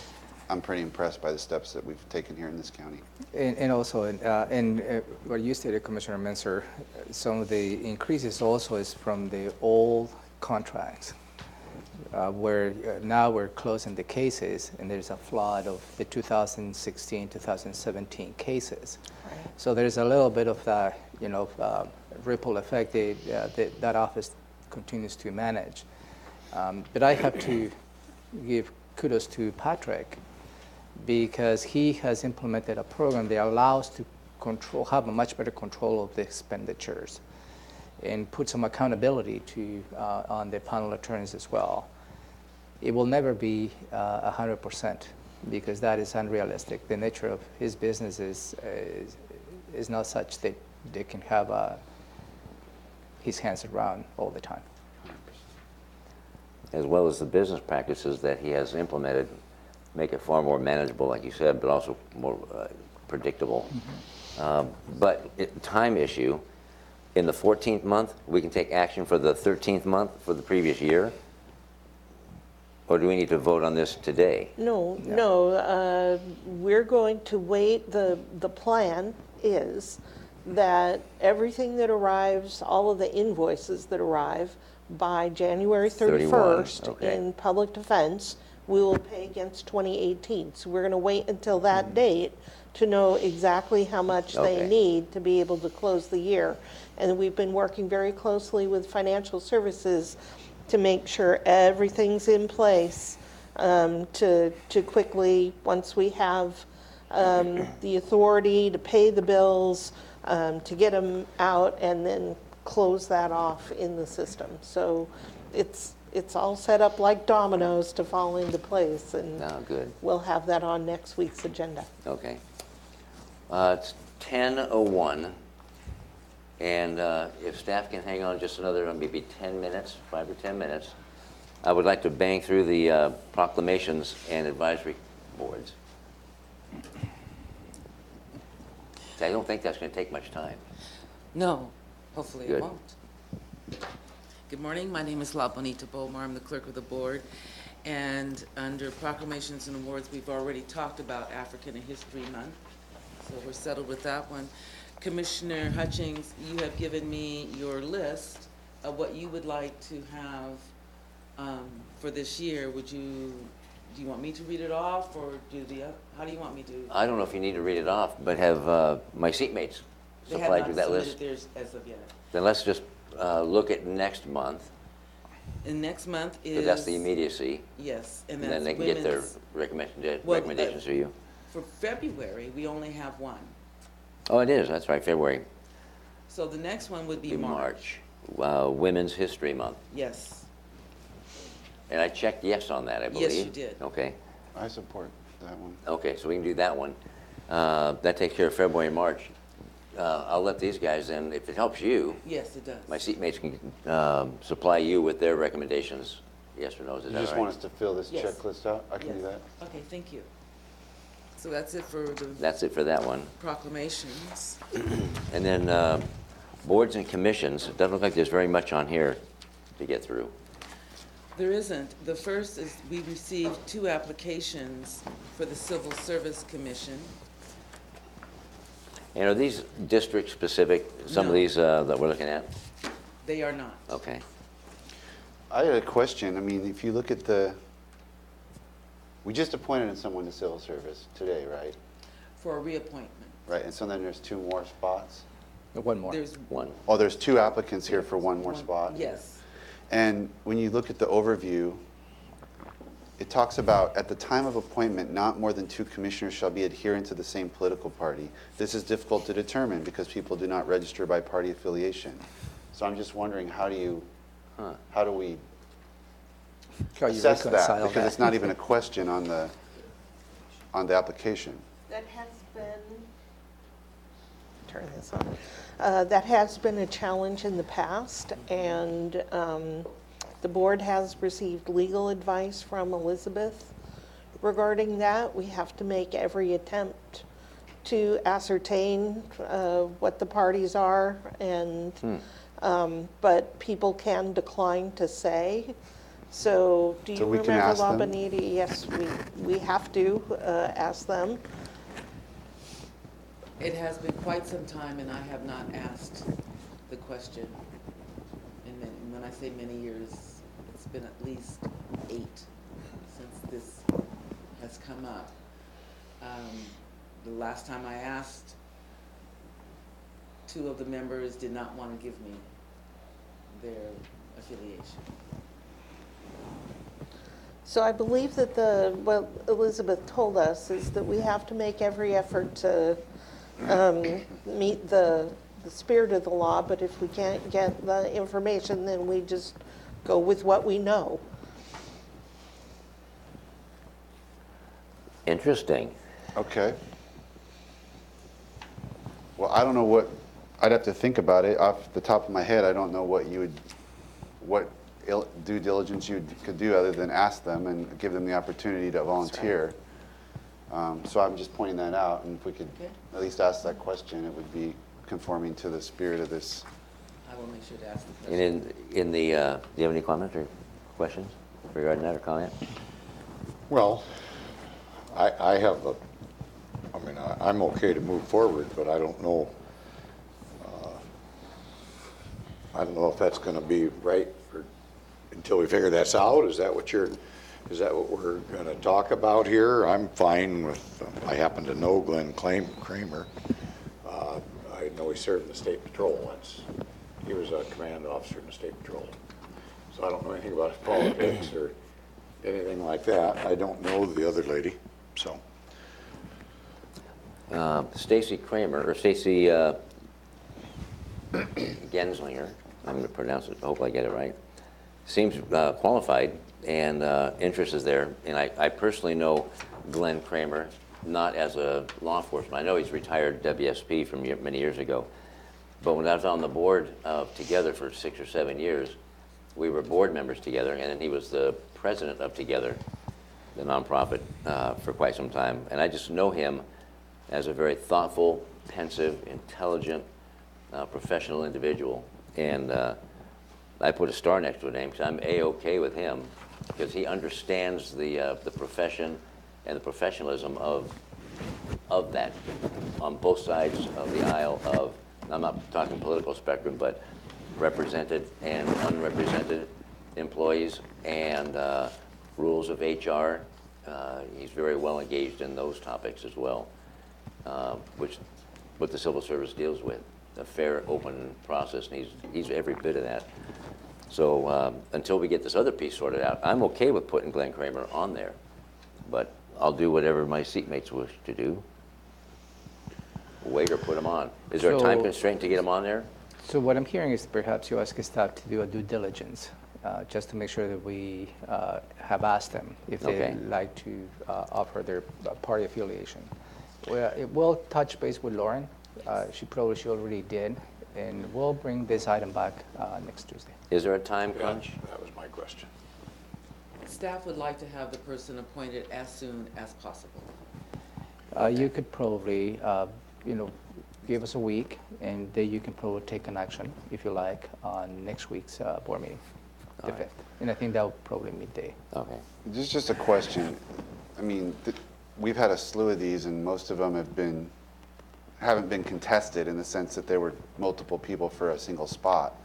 I'm pretty impressed by the steps that we've taken here in this county. And also, what you stated, Commissioner Menser, some of the increases also is from the old contracts. where now we're closing the cases, and there's a flood of the 2016, 2017 cases. Right. So there's a little bit of that, ripple effect that office continues to manage. But I have to give kudos to Patrick, because he has implemented a program that allows to have a much better control of the expenditures, and put some accountability on the panel attorneys as well. It will never be 100%, because that is unrealistic. The nature of his business is not such that they can have his hands around all the time. As well as the business practices that he has implemented make it far more manageable, like you said, but also more predictable. But time issue, in the 14th month, we can take action for the 13th month for the previous year? Or do we need to vote on this today? No, we're going to wait. The plan is that everything that arrives, all of the invoices that arrive by January 31st okay. in public defense, we will pay against 2018. So we're going to wait until that date to know exactly how much they Okay. need to be able to close the year. And we've been working very closely with financial services to make sure everything's in place to quickly, once we have the authority to pay the bills, to get them out and then close that off in the system. So it's all set up like dominoes to fall into place, and No, good. we'll have that on next week's agenda. Okay. It's 10:01, and if staff can hang on just another maybe 10 minutes, 5 or 10 minutes, I would like to bang through the proclamations and advisory boards. I don't think that's going to take much time. No, hopefully Good. it won't. Good morning, my name is La Bonita Bomar, I'm the clerk of the board. And under proclamations and awards, we've already talked about African History Month, so we're settled with that one. Commissioner Hutchings, you have given me your list of what you would like to have for this year. Do you want me to read it off, or how do you want me to? I don't know if you need to read it off, but have my seatmates supplied you that list? They have not submitted theirs as of yet. Then let's just look at next month, And next month is... because that's the immediacy, Yes, and and that's then they can get their women's- recommendations to you. For February, we only have one. Oh, it is, that's right, February. So the next one would be Be March. Women's History Month. Yes. And I checked yes on that, I believe. Yes, you did. Okay. I support that one. Okay, so we can do that one. That takes care of February and March. I'll let these guys in, if it helps you, Yes, it does. my seatmates can supply you with their recommendations, yes or no, is that You all just right? want us to fill this Yes. checklist out? I can do Yes. that. Okay, thank you. So that's it for the That's it for that one. proclamations. And then boards and commissions, it doesn't look like there's very much on here to get through. There isn't. The first is we received 2 applications for the Civil Service Commission. And are these district-specific, some of No. these that we're looking at? They are not. Okay. I had a question. I mean, if you look at we just appointed someone to civil service today, right? For a reappointment. Right, and so then there's 2 more spots? One more. There's One. Oh, there's 2 applicants here for 1 more one- spot? Yes. And when you look at the overview, it talks about, at the time of appointment, not more than 2 commissioners shall be adherent to the same political party. This is difficult to determine because people do not register by party affiliation. So I'm just wondering, how do we How you assess that? reconcile Because that? it's not even a question on the application. That has been, turn this on. That has been a challenge in the past, and the board has received legal advice from Elizabeth regarding that. We have to make every attempt to ascertain what the parties are, and but people can decline to say. So do So you we can remember ask La them? Bonita? Yes, we have to ask them. It has been quite some time, and I have not asked the question. And when I say many years, it's been at least 8 since this has come up. The last time I asked, 2 of the members did not want to give me their affiliation. So I believe that what Elizabeth told us is that we have to make every effort to meet the spirit of the law, but if we can't get the information, then we just go with what we know. Interesting. Okay. Well, I don't know what, I'd have to think about it. Off the top of my head, I don't know what due diligence you could do other than ask them and give them the opportunity to volunteer. So I'm just pointing that out, and if we could at least ask that question, it would be conforming to the spirit of this. I will make sure to ask the question. And do you have any comments or questions regarding that or comment? Well, I have I'm okay to move forward, but I don't know if that's going to be right until we figure this out. Is that what we're going to talk about here? I'm fine with, I happen to know Glenn Kramer. I know he served in the State Patrol once. He was a command officer in the State Patrol. So I don't know anything about his politics or anything like that. I don't know the other lady, so. Stacy Kramer, or Stacy Genslinger, I'm going to pronounce it, I hope I get it right, seems qualified, and interest is there. And I personally know Glenn Kramer, not as a law enforcement. I know he's retired WSP from many years ago. But when I was on the board Together for 6 or 7 years, we were board members together, and then he was the president of Together, the nonprofit, for quite some time. And I just know him as a very thoughtful, pensive, intelligent, professional individual. And I put a star next to a name because I'm A-OK with him, because he understands the profession and the professionalism of that on both sides of the aisle of, I'm not talking political spectrum, but represented and unrepresented employees and rules of HR. He's very well engaged in those topics as well, which what the civil service deals with, a fair, open process, and he's every bit of that. So until we get this other piece sorted out, I'm okay with putting Glenn Kramer on there, but I'll do whatever my seatmates wish to do. Wait or put him on. Is there a time constraint to get him on there? So what I'm hearing is perhaps you ask staff to do a due diligence, just to make sure that we have asked them if they'd like to offer their party affiliation. We'll touch base with Lauren. She already did, and we'll bring this item back next Tuesday. Is there a time crunch? That was my question. Staff would like to have the person appointed as soon as possible. You could probably, give us a week, and then you can probably take an action, if you like, on next week's board meeting, the 5th. And I think that will probably midday. Okay. Just a question. I mean, we've had a slew of these, and most of them haven't been contested in the sense that there were multiple people for a single spot.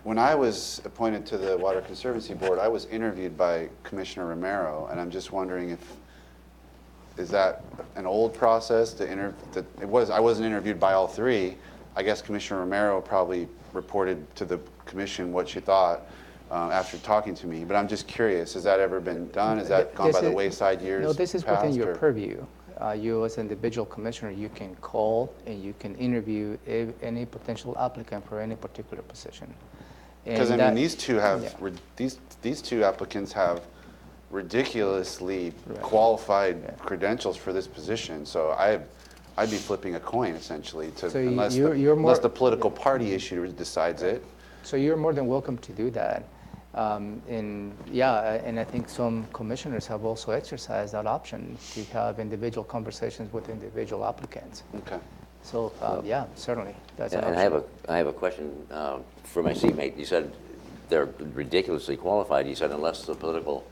When I was appointed to the Water Conservancy Board, I was interviewed by Commissioner Romero, and I'm just wondering is that an old process to I wasn't interviewed by all 3. I guess Commissioner Romero probably reported to the commission what she thought after talking to me, but I'm just curious, has that ever been done? Has that gone by the wayside years No, this is within your past, purview. You as an individual commissioner, you can call and you can interview any potential applicant for any particular position. Because I mean, these two these two applicants have ridiculously qualified credentials for this position. So I'd be flipping a coin essentially, unless the political party issue decides it. So you're more than welcome to do that. And I think some commissioners have also exercised that option to have individual conversations with individual applicants. Okay. So certainly that's an And option. I have a question for my seatmate. You said they're ridiculously qualified. You said unless the political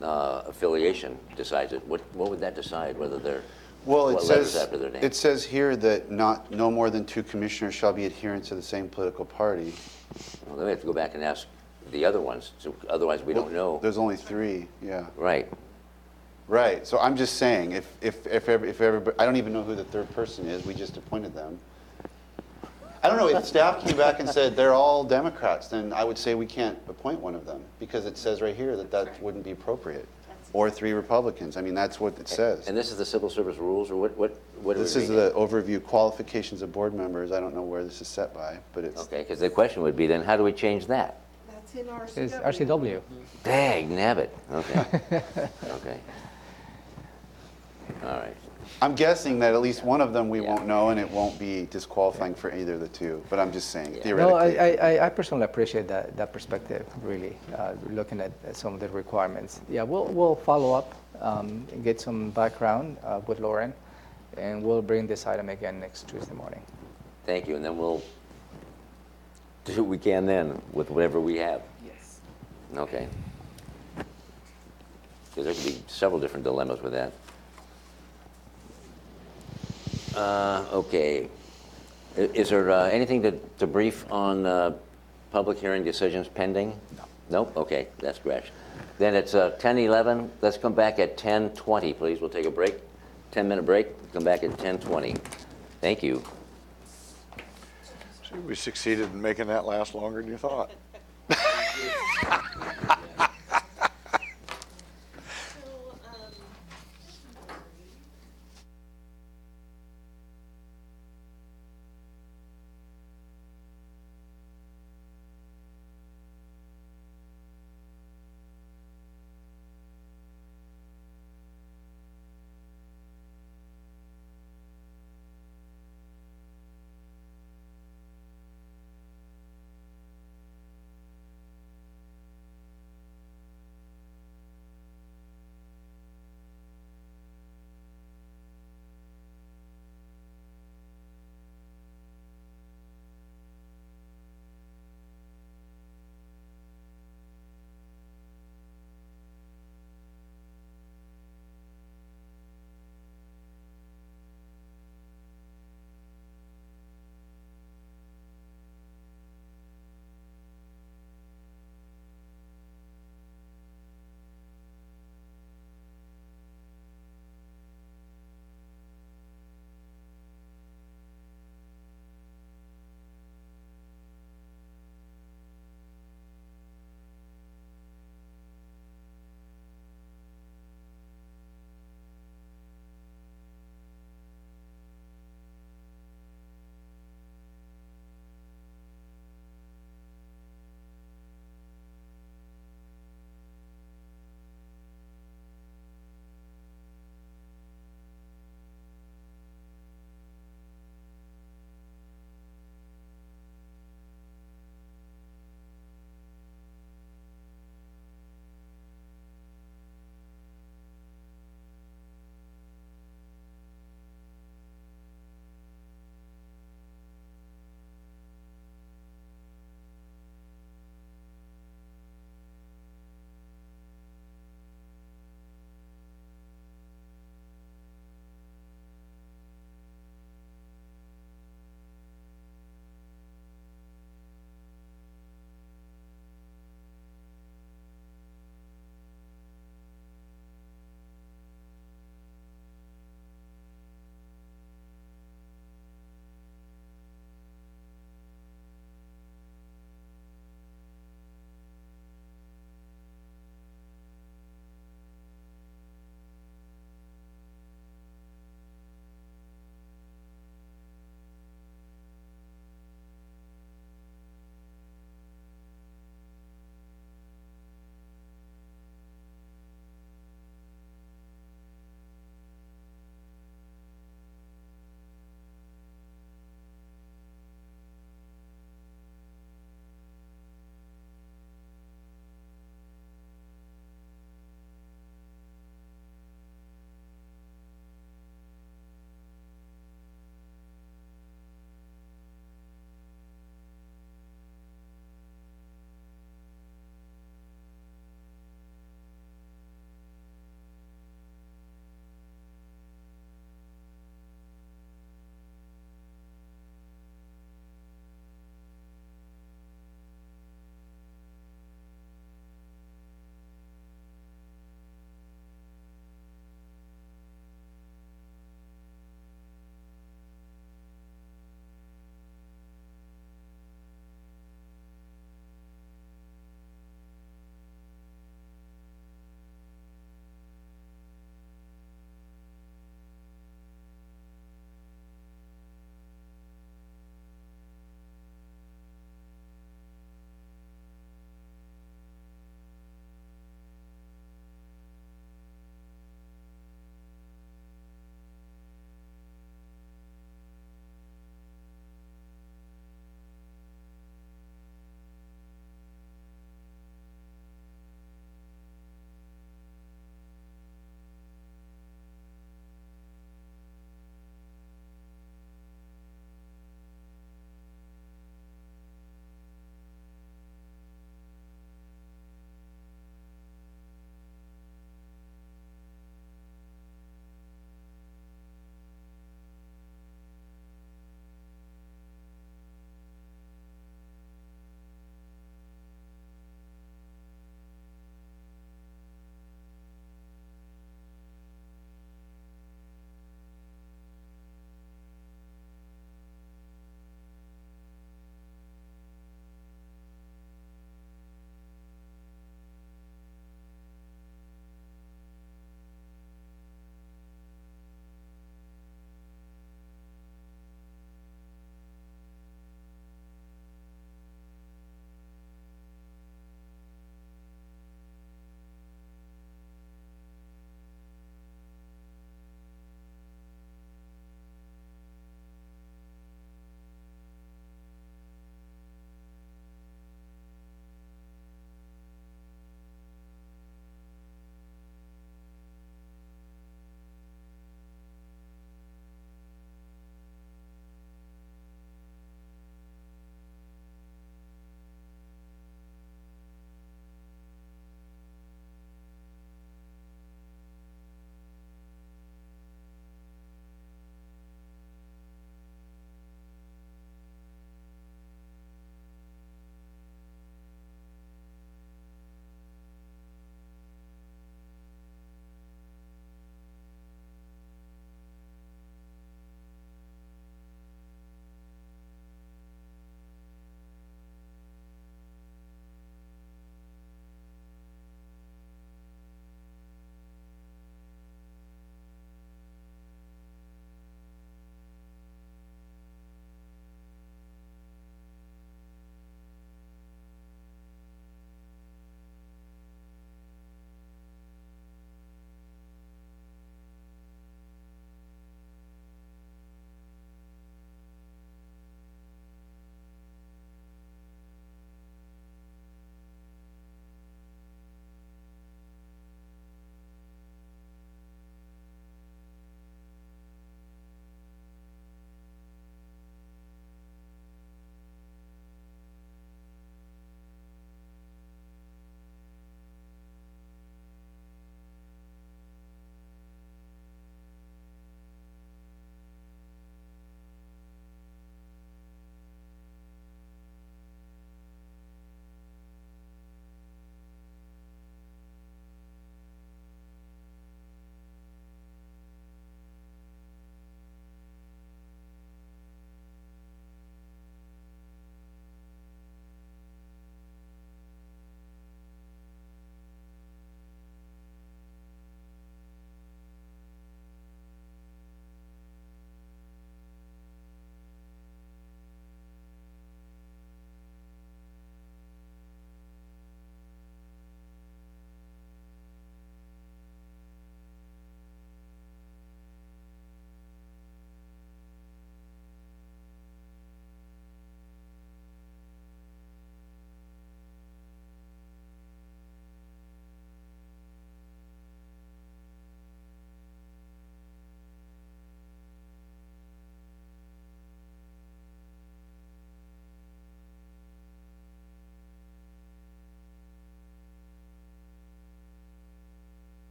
affiliation decides it. What would that decide, whether they're? Well, what letters after their name. it says here that no more than 2 commissioners shall be adherents to the same political party. Well, then we have to go back and ask the other ones, so otherwise we don't know. There's only 3, yeah. Right. Right, so I'm just saying, if everybody, I don't even know who the 3rd person is, we just appointed them. I don't know, if staff came back and said they're all Democrats, then I would say we can't appoint one of them, because it says right here that wouldn't be appropriate. Or 3 Republicans, I mean, that's what it says. And this is the civil service rules, or what are This we is reading? the overview qualifications of board members, I don't know where this is set by, but it's. Okay, because the question would be then, how do we change that? That's in It's RCW. RCW. Dag nabbit. Okay. Okay. All right. I'm guessing that at least one of them we Yeah. won't know, and it won't be disqualifying for either of the 2, but I'm just saying, Yeah. No, theoretically. I personally appreciate that perspective, really, looking at some of the requirements. Yeah, we'll follow up and get some background with Lauren, and we'll bring this item again next Tuesday morning. Thank you, and then we'll do what we can then with whatever we have. Yes. Okay. Because there could be several different dilemmas with that. Okay. Is there anything to brief on public hearing decisions pending? No. Nope? Okay, that's scratched. Then it's 10:11. Let's come back at 10:20, please. We'll take a break, 10-minute break. Come back at 10:20. Thank you. See, we succeeded in making that last longer than you thought.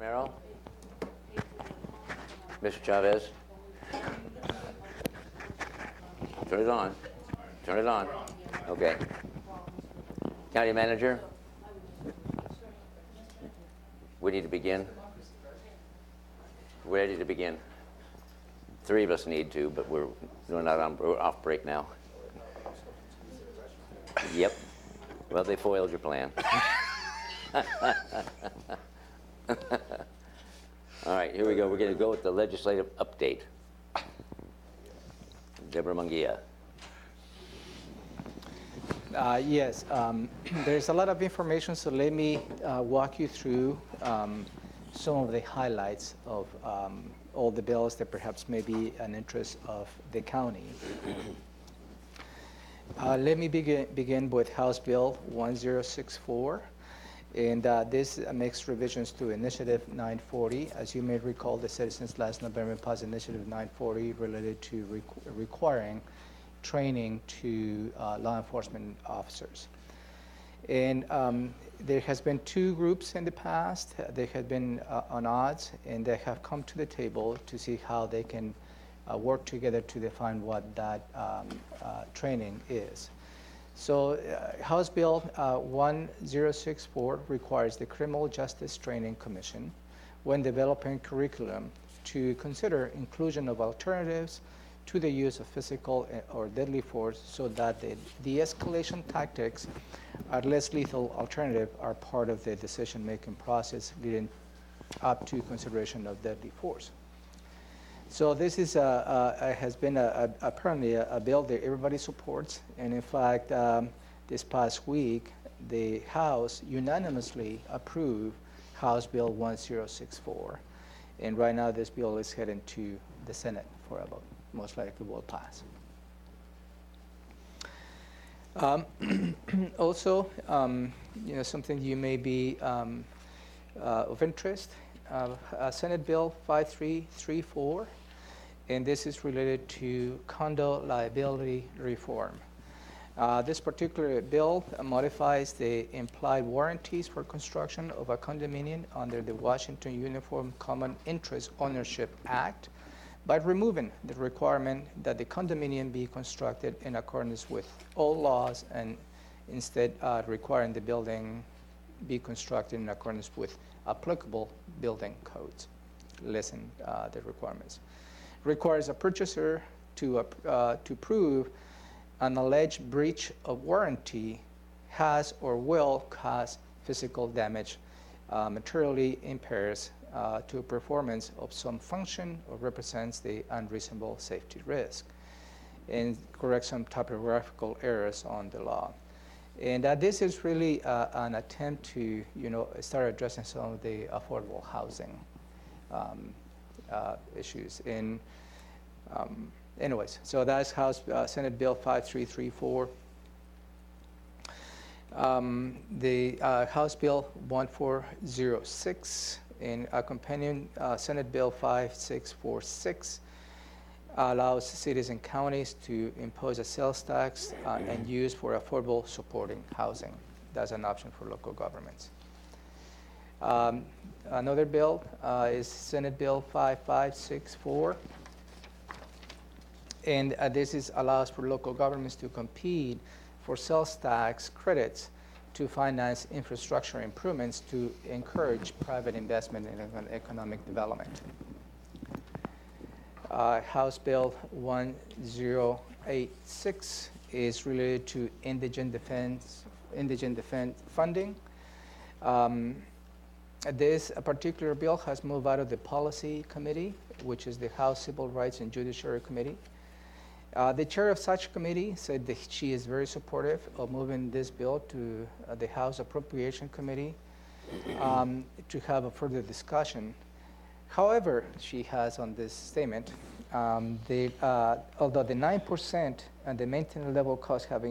Merrill? Mr. Chavez? Turn it on. Turn it on. Okay. County Manager? We need to begin. We're ready to begin. 3 of us need to, but we're off break now. Yep. Well, they foiled your plan. All right, here we go. We're going to go with the legislative update. Deborah Munguia. Yes, there's a lot of information, so let me walk you through some of the highlights of all the bills that perhaps may be an interest of the county. Let me begin with House Bill 1064. And this makes revisions to Initiative 940. As you may recall, the citizens last November passed Initiative 940 related to requiring training to law enforcement officers. And there has been 2 groups in the past. They have been on odds, and they have come to the table to see how they can work together to define what that training is. So House Bill 1064 requires the Criminal Justice Training Commission, when developing curriculum, to consider inclusion of alternatives to the use of physical or deadly force, so that the de-escalation tactics or less lethal alternative are part of the decision-making process leading up to consideration of deadly force. So this is has been apparently a bill that everybody supports, and in fact, this past week, the House unanimously approved House Bill 1064, and right now this bill is heading to the Senate for a vote. Most likely will pass. Also, something you may be of interest. Senate Bill 5334, and this is related to condo liability reform. This particular bill modifies the implied warranties for construction of a condominium under the Washington Uniform Common Interest Ownership Act by removing the requirement that the condominium be constructed in accordance with all laws, and instead requiring the building be constructed in accordance with applicable building codes, lessen the requirements. Requires a purchaser to prove an alleged breach of warranty has or will cause physical damage, materially impairs to performance of some function, or represents the unreasonable safety risk, and correct some typographical errors on the law. And this is really an attempt to, start addressing some of the affordable housing issues. And anyways, so that's House Senate Bill 5334. The House Bill 1406 and a companion Senate Bill 5646 allows cities and counties to impose a sales tax and use for affordable supporting housing. That's an option for local governments. Another bill is Senate Bill 5564. And this allows for local governments to compete for sales tax credits to finance infrastructure improvements to encourage private investment in economic development. House Bill 1086 is related to indigent defense funding. This particular bill has moved out of the Policy Committee, which is the House Civil Rights and Judiciary Committee. The chair of such committee said that she is very supportive of moving this bill to the House Appropriation Committee to have a further discussion. However, she has on this statement, although the 9% and the maintenance level costs have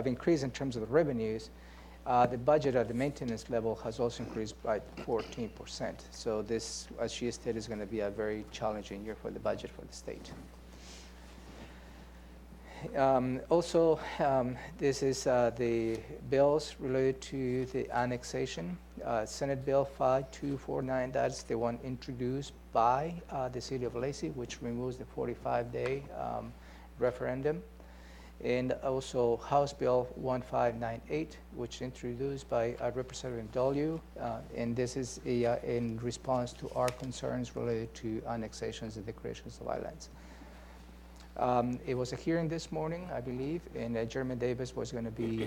increased in terms of the revenues, the budget at the maintenance level has also increased by 14%. So this, as she stated, is going to be a very challenging year for the budget for the state. Also, this is the bills related to the annexation. Senate Bill 5249, that's the one introduced by the City of Lacey, which removes the 45-day referendum. And also House Bill 1598, which is introduced by Representative W. And this is in response to our concerns related to annexations and declarations of islands. It was a hearing this morning, I believe, and Chairman Davis was going to be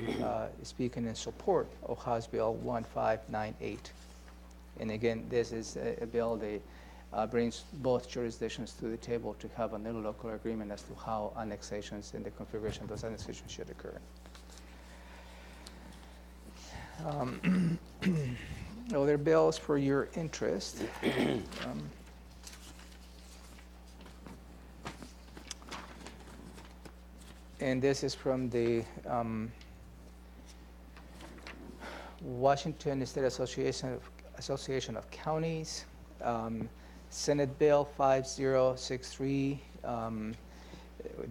speaking in support of House Bill 1598. And again, this is a bill that brings both jurisdictions to the table to have a new local agreement as to how annexations and the configuration of those annexations should occur. Other bills for your interest. And this is from the Washington State Association of Counties. Senate Bill 5063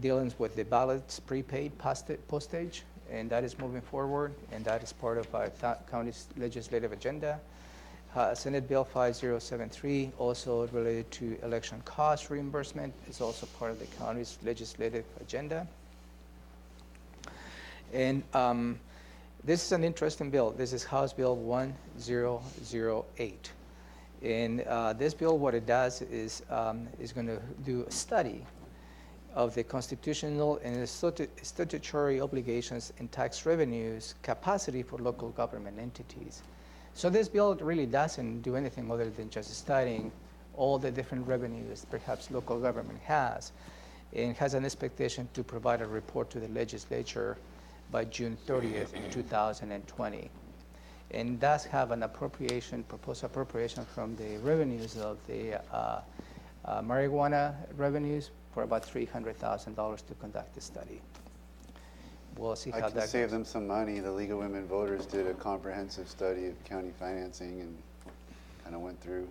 dealing with the ballots prepaid postage, and that is moving forward, and that is part of our county's legislative agenda. Senate Bill 5073, also related to election cost reimbursement, is also part of the county's legislative agenda. And this is an interesting bill. This is House Bill 1008. And this bill, what it does is going to do a study of the constitutional and statutory obligations and tax revenues capacity for local government entities. So this bill really doesn't do anything other than just studying all the different revenues perhaps local government has, and has an expectation to provide a report to the legislature by June 30th, 2020. And does have an proposed appropriation from the revenues of the marijuana revenues for about $300,000 to conduct the study. We'll see how that goes. I can save them some money. The League of Women Voters did a comprehensive study of county financing and kind of went through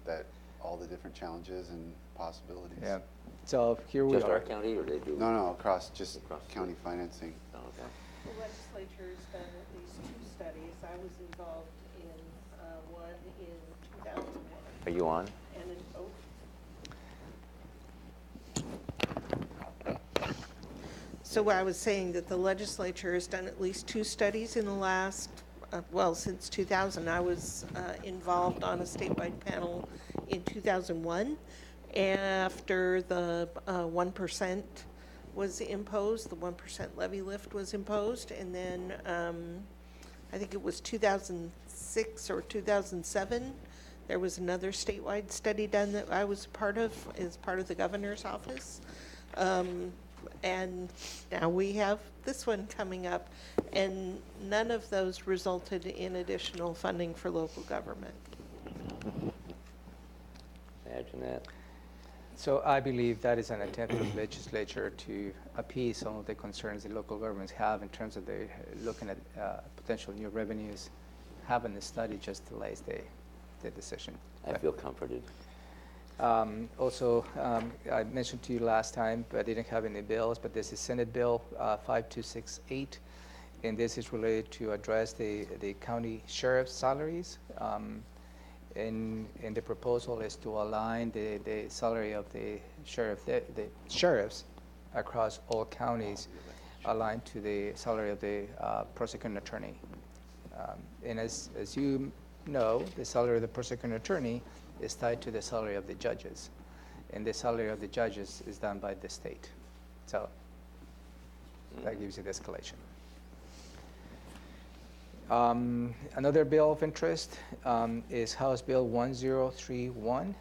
that, all the different challenges and possibilities. Yeah. So here we Just are. our county, or they do? No, across Across the county financing. Oh, okay. The legislature has done at least 2 studies. I was involved in one in 2001. Are you on? And in, So what I was saying, that the legislature has done at least 2 studies in the last, since 2000. I was involved on a statewide panel in 2001 after the 1% was imposed, the 1% levy lift was imposed, and then I think it was 2006 or 2007, there was another statewide study done that I was part of as part of the governor's office. And now we have this one coming up, and none of those resulted in additional funding for local government. Imagine that. So I believe that is an attempt of the legislature to appease some of the concerns the local governments have in terms of looking at potential new revenues. Having the study just delays the decision. I feel comforted. Also, I mentioned to you last time, but I didn't have any bills, but this is Senate Bill 5268, and this is related to address the county sheriff's salaries. And the proposal is to align the salary of the sheriffs across all counties aligned to the salary of the prosecuting attorney. And as you know, the salary of the prosecuting attorney is tied to the salary of the judges, and the salary of the judges is done by the state. So that gives you the escalation. Another bill of interest is House Bill 1031,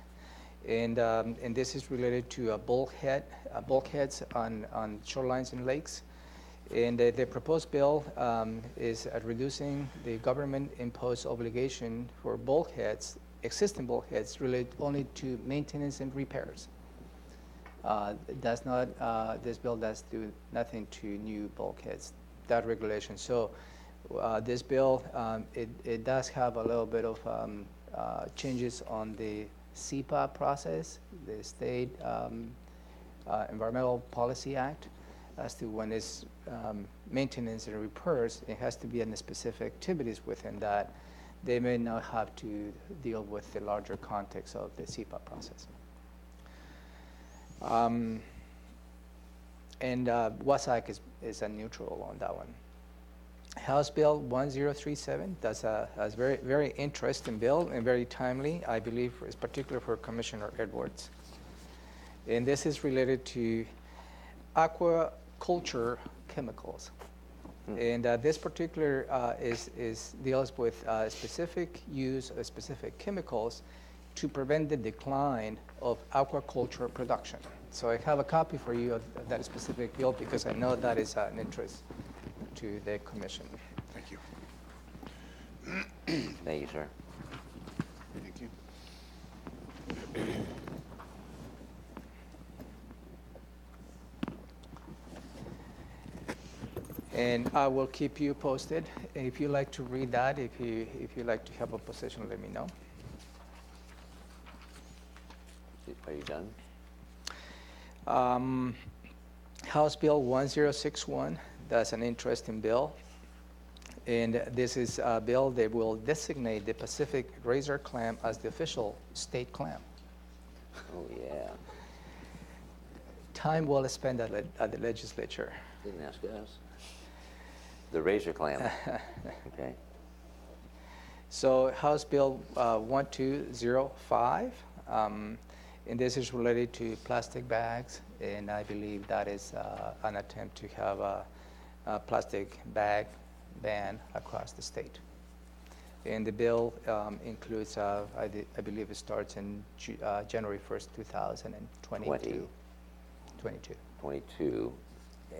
and this is related to bulkheads on shorelines and lakes. And the proposed bill is reducing the government-imposed obligation for bulkheads, existing bulkheads, related only to maintenance and repairs. This bill does do nothing to new bulkheads, that regulation. So this bill, it does have a little bit of changes on the SEPA process, the State Environmental Policy Act. as to when it's maintenance and repairs, it has to be in the specific activities within that. They may not have to deal with the larger context of the CPAP process. And WASAC is a neutral on that one. House Bill 1037, that's a very, very interesting bill and very timely, I believe, is particular for Commissioner Edwards. And this is related to aquaculture chemicals. And this particular deals with specific use of specific chemicals to prevent the decline of aquaculture production. So I have a copy for you of that specific bill because I know that is an interest to the commission. Thank you. Thank you, sir. Thank you. And I will keep you posted. If you like to read that, if you like to have a position, let me know. Are you done? House Bill 1061, that's an interesting bill. And this is a bill that will designate the Pacific razor clam as the official state clam. Oh, yeah. Time well spent at the legislature. Didn't ask us. The razor clam. Okay. So House Bill 1205, and this is related to plastic bags, and I believe that is an attempt to have a plastic bag ban across the state. And the bill includes, I believe it starts in January 1st, 2022. 22.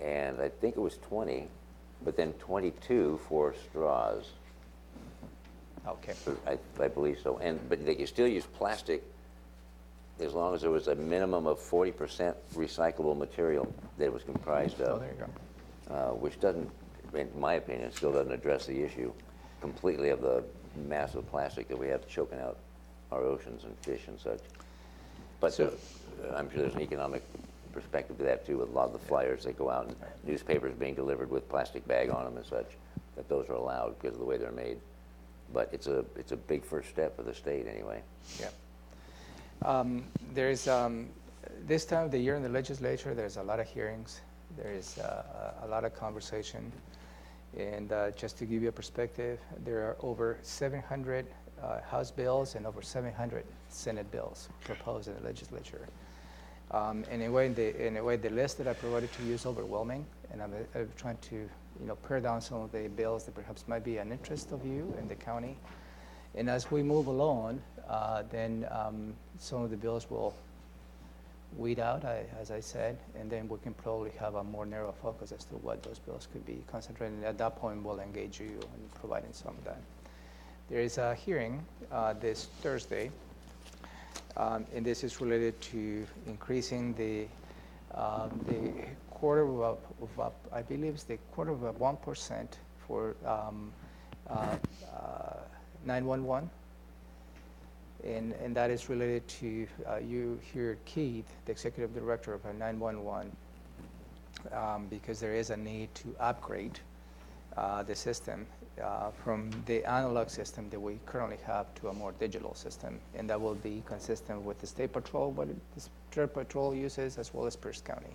And I think it was 20, but then 22 for straws. Okay. I believe so. But they can still use plastic as long as there was a minimum of 40% recyclable material that it was comprised of. Oh, there you go. Which doesn't, in my opinion, still doesn't address the issue completely of the massive plastic that we have choking out our oceans and fish and such. But So- I'm sure there's an economic perspective to that too, with a lot of the flyers that go out and newspapers being delivered with plastic bag on them and such, that those are allowed because of the way they're made. But it's a big first step for the state anyway. Yeah. There's this time of the year in the legislature, there's a lot of hearings. There is a lot of conversation. And just to give you a perspective, there are over 700 House bills and over 700 Senate bills proposed in the legislature. In a way, the list that I provided to you is overwhelming, and I'm trying to, pare down some of the bills that perhaps might be an interest of you in the county. And as we move along, then some of the bills will weed out, as I said, and then we can probably have a more narrow focus as to what those bills could be concentrated. And at that point, we'll engage you in providing some of that. There is a hearing this Thursday, and this is related to increasing the quarter of I believe it's the quarter of 1% for 911. And that is related to, you hear Keith, the executive director of 911, because there is a need to upgrade the system from the analog system that we currently have to a more digital system. And that will be consistent with the state patrol, what the state patrol uses, as well as Pierce County.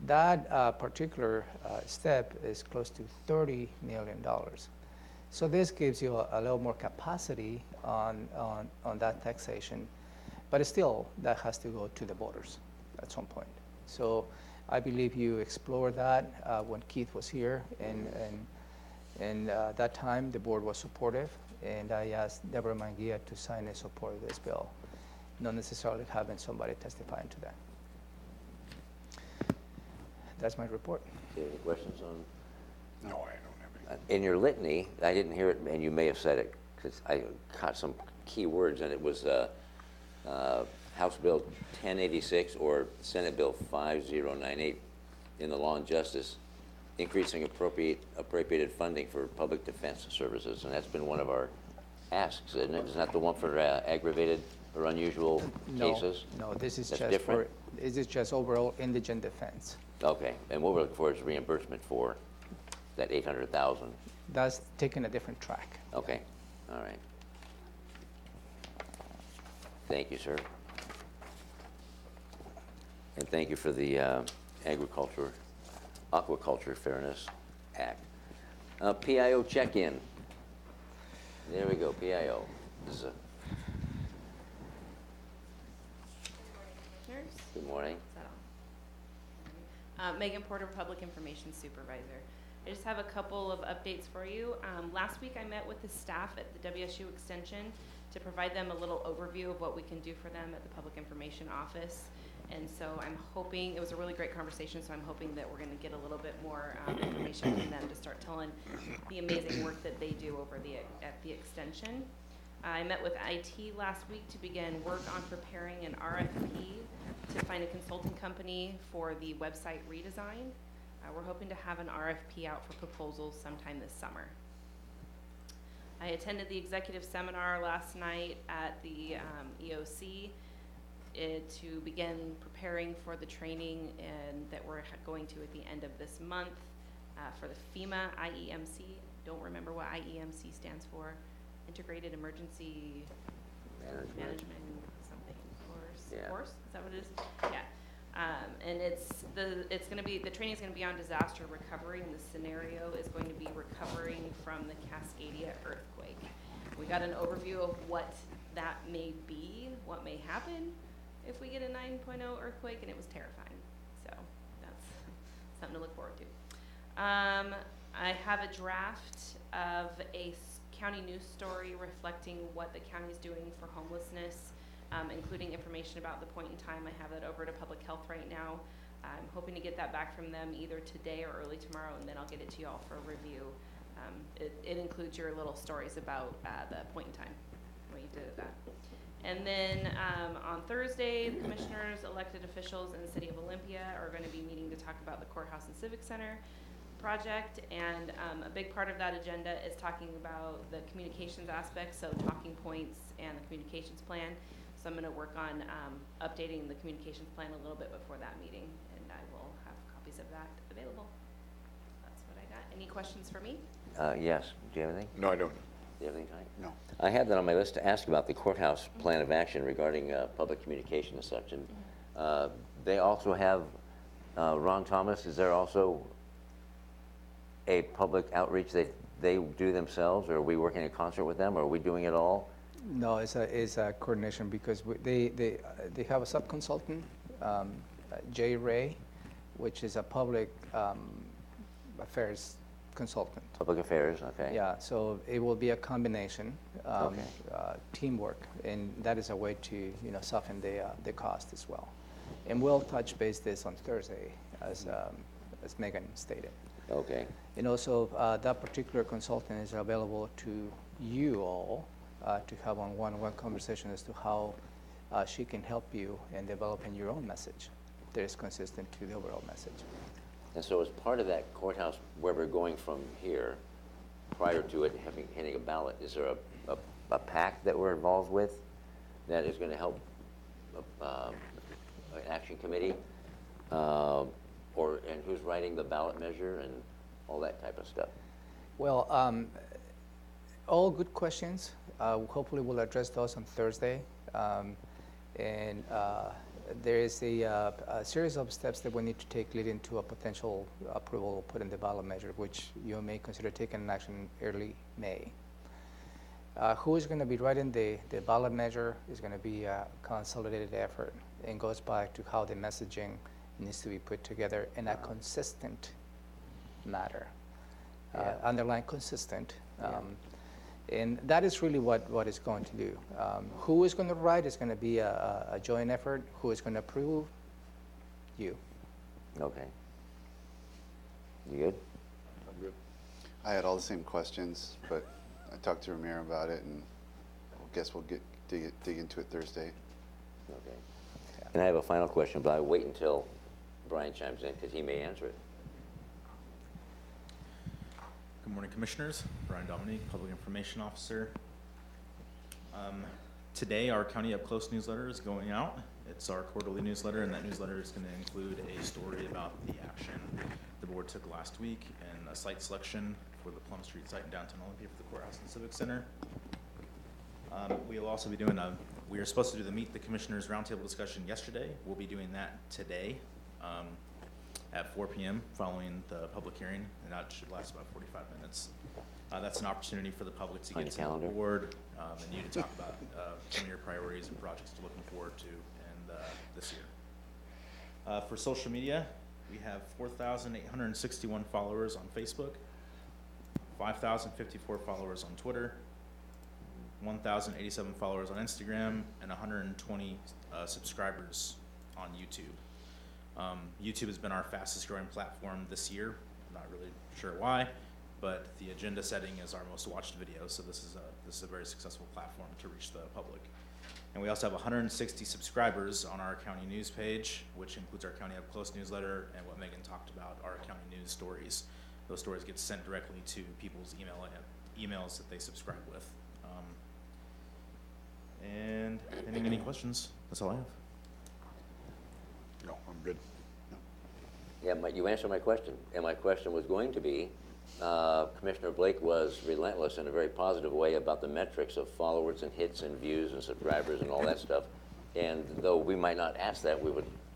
That particular step is close to $30 million. So this gives you a little more capacity on that taxation, but still that has to go to the voters at some point. So I believe you explored that when Keith was here, and that time the board was supportive, and I asked Deborah Manguia to sign in support of this bill, not necessarily having somebody testifying to that. That's my report. Any questions on? No, I don't have any. In your litany, I didn't hear it, and you may have said it, because I caught some key words, and it was House Bill 1086 or Senate Bill 5098 in the Law and Justice, increasing appropriated funding for public defense services, and that's been one of our asks, isn't it? Isn't that the one for aggravated or unusual cases? No, this is That's just different? This is just overall indigent defense. Okay, and what we're looking for is reimbursement for that 800,000. That's taking a different track. Okay, all right. Thank you, sir. And thank you for the Aquaculture Fairness Act. PIO check-in. There we go, PIO. This is a, Commissioners? good morning. Is that on? Megan Porter, Public Information Supervisor. I just have a couple of updates for you. Last week I met with the staff at the WSU Extension to provide them a little overview of what we can do for them at the Public Information Office. And so I'm hoping, it was a really great conversation, so I'm hoping that we're gonna get a little bit more information from them to start telling the amazing work that they do over at the Extension. I met with IT last week to begin work on preparing an RFP to find a consulting company for the website redesign. We're hoping to have an RFP out for proposals sometime this summer. I attended the executive seminar last night at the EOC to begin preparing for the training that we're going to at the end of this month for the FEMA IEMC. Don't remember what IEMC stands for. Integrated Emergency Management something course. Yeah. Course? Is that what it is? Yeah. And it's going to be, the training is going to be on disaster recovery, and the scenario is going to be recovering from the Cascadia earthquake. We got an overview of what that may be, what may happen if we get a 9.0 earthquake, and it was terrifying. So that's something to look forward to. I have a draft of a county news story reflecting what the county is doing for homelessness, including information about the point in time. I have that over to Public Health right now. I'm hoping to get that back from them either today or early tomorrow, and then I'll get it to you all for review. It includes your little stories about the point in time, what you did with that. And then on Thursday, the commissioners, elected officials in the city of Olympia are going to be meeting to talk about the courthouse and civic center project, and a big part of that agenda is talking about the communications aspect, so talking points and the communications plan. So I'm going to work on updating the communications plan a little bit before that meeting, and I will have copies of that available. That's what I got. Any questions for me? Yes, do you have anything? No, I don't. Do you have anything, Ty? No. I had that on my list to ask about the courthouse plan of action regarding public communication and such. And they also have, Ron Thomas, is there also a public outreach that they do themselves, or are we working in concert with them, or are we doing it all? No, it's a coordination because they have a sub-consultant, Jay Ray, which is a public affairs consultant. Public affairs, okay. Yeah, so it will be a combination, Okay. teamwork, and that is a way to soften the cost as well. And we'll touch base this on Thursday, as Megan stated. Okay. And also, that particular consultant is available to you all to have on one-on-one conversation as to how she can help you in developing your own message that is consistent to the overall message. And so as part of that courthouse, where we're going from here, prior to it hitting a ballot, is there a PAC that we're involved with that is going to help an action committee? And who's writing the ballot measure and all that type of stuff? Well, all good questions. Hopefully we'll address those on Thursday. There is a series of steps that we need to take leading to a potential approval put in the ballot measure, which you may consider taking an action early May. Who is going to be writing the ballot measure is going to be a consolidated effort, and goes back to how the messaging needs to be put together in a consistent manner. Underline consistent. And that is really what it's going to do. Who is going to write is going to be a joint effort. Who is going to approve? You. Okay. You good? I'm good. I had all the same questions, but I talked to Ramiro about it, and I guess we'll dig into it Thursday. Okay. And I have a final question, but I'll wait until Brian chimes in, because he may answer it. Good morning, Commissioners. Brian Dominique, Public Information Officer. Today, our County Up Close newsletter is going out. It's our quarterly newsletter, and that newsletter is going to include a story about the action the board took last week and a site selection for the Plum Street site in downtown Olympia for the courthouse and civic center. We'll also be doing we were supposed to do the Meet the Commissioners Roundtable discussion yesterday. We'll be doing that today at 4 p.m. following the public hearing, and that should last about 45 minutes. That's an opportunity for the public to On get your to know the calendar. board and you to talk about some of your priorities and projects you're looking forward to this year. For social media, we have 4,861 followers on Facebook, 5,054 followers on Twitter, 1,087 followers on Instagram, and 120 subscribers on YouTube. YouTube has been our fastest growing platform this year. I'm not really sure why, but the agenda setting is our most watched video, so this is a very successful platform to reach the public. And we also have 160 subscribers on our county news page, which includes our County Up Close newsletter and what Megan talked about, our county news stories. Those stories get sent directly to people's emails that they subscribe with. And any questions? That's all I have. No, I'm good. Yeah, you answered my question, and my question was going to be, Commissioner Blake was relentless in a very positive way about the metrics of followers and hits and views and subscribers and all that stuff. And though we might not ask that,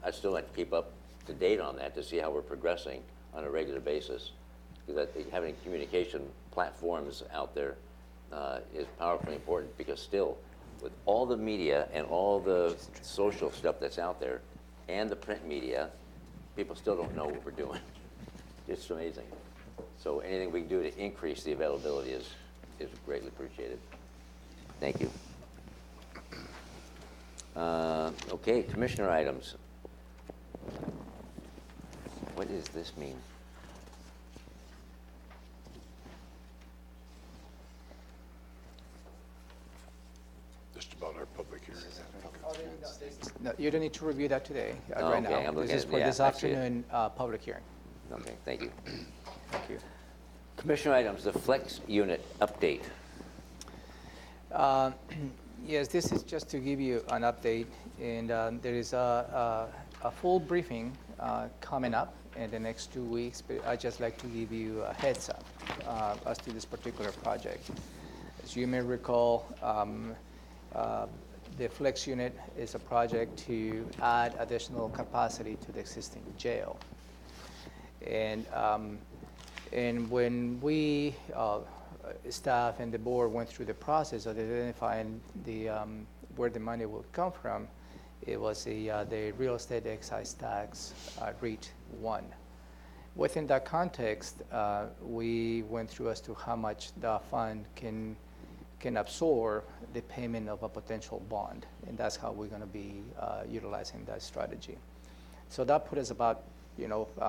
I'd still like to keep up to date on that to see how we're progressing on a regular basis. Because having communication platforms out there is powerfully important, because still, with all the media and all the social stuff that's out there and the print media, people still don't know what we're doing. It's amazing. So anything we can do to increase the availability is greatly appreciated. Thank you. Okay, commissioner items. What does this mean? Just about our public hearing. No, you don't need to review that today, Oh, right okay, now. I'm looking This is at- for yeah, this I see it. afternoon public hearing. Okay, thank you. Thank you. Commissioner items, the flex unit update. Yes, this is just to give you an update, and there is a full briefing coming up in the next 2 weeks, but I'd just like to give you a heads up as to this particular project. As you may recall, the flex unit is a project to add additional capacity to the existing jail. And when we, staff and the board went through the process of identifying where the money would come from, it was the real estate excise tax, REIT 1. Within that context, we went through as to how much the fund can absorb the payment of a potential bond, and that's how we're going to be utilizing that strategy. So that put us about,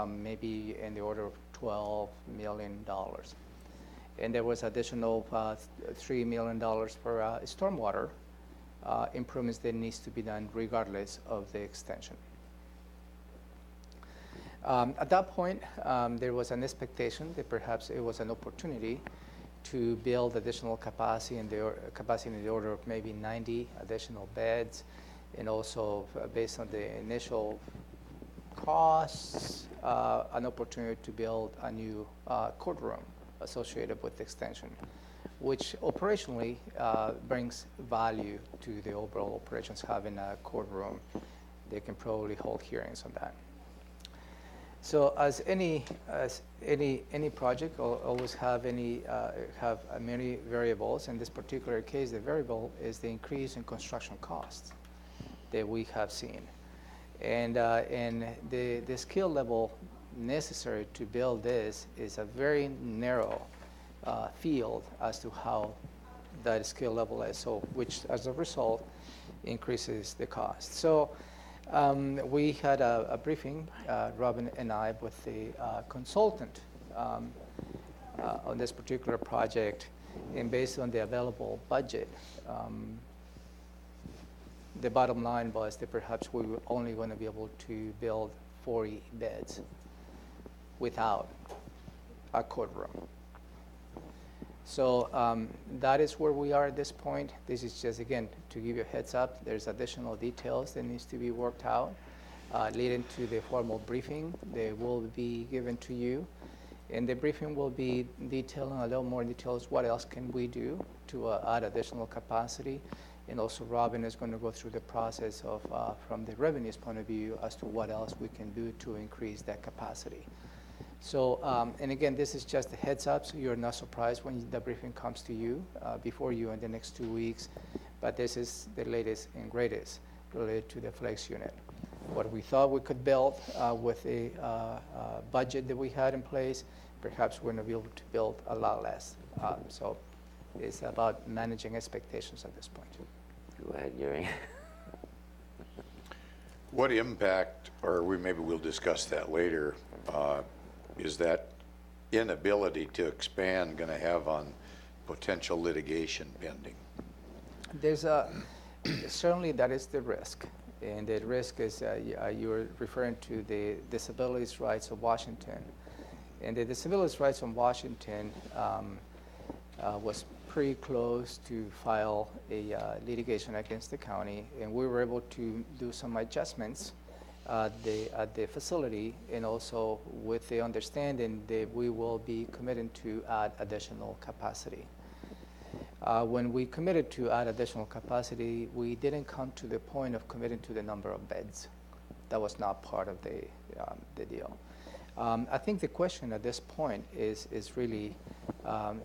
maybe in the order of $12 million. And there was additional $3 million for stormwater improvements that needs to be done regardless of the extension. At that point, there was an expectation that perhaps it was an opportunity to build additional capacity in the order of maybe 90 additional beds, and also based on the initial costs, an opportunity to build a new courtroom associated with the extension, which operationally brings value to the overall operations, having a courtroom. They can probably hold hearings on that. So as any project always have many variables. In this particular case, the variable is the increase in construction costs that we have seen. And the skill level necessary to build this is a very narrow field as to how that skill level is, so which as a result increases the cost. So we had a briefing, Robin and I, with the consultant on this particular project, and based on the available budget, the bottom line was that perhaps we were only going to be able to build 40 beds without a courtroom. So that is where we are at this point. This is just, again, to give you a heads up. There's additional details that needs to be worked out leading to the formal briefing. They will be given to you. And the briefing will be detailing a little more details. What else can we do to add additional capacity? And also Robin is going to go through the process of, from the revenues point of view, as to what else we can do to increase that capacity. So, and again, this is just a heads up, so you're not surprised when the briefing comes to you, before you in the next 2 weeks. But this is the latest and greatest related to the flex unit. What we thought we could build with a budget that we had in place, perhaps we're going to be able to build a lot less. So it's about managing expectations at this point. Go ahead, Gary. What impact, or maybe we'll discuss that later, is that inability to expand going to have on potential litigation pending? There's certainly that is the risk. And the risk is you're referring to the Disabilities Rights of Washington. And the Disabilities Rights of Washington was pretty close to file a litigation against the county, and we were able to do some adjustments at the facility, and also with the understanding that we will be committing to add additional capacity. When we committed to add additional capacity, we didn't come to the point of committing to the number of beds. That was not part of the deal. I think the question at this point is really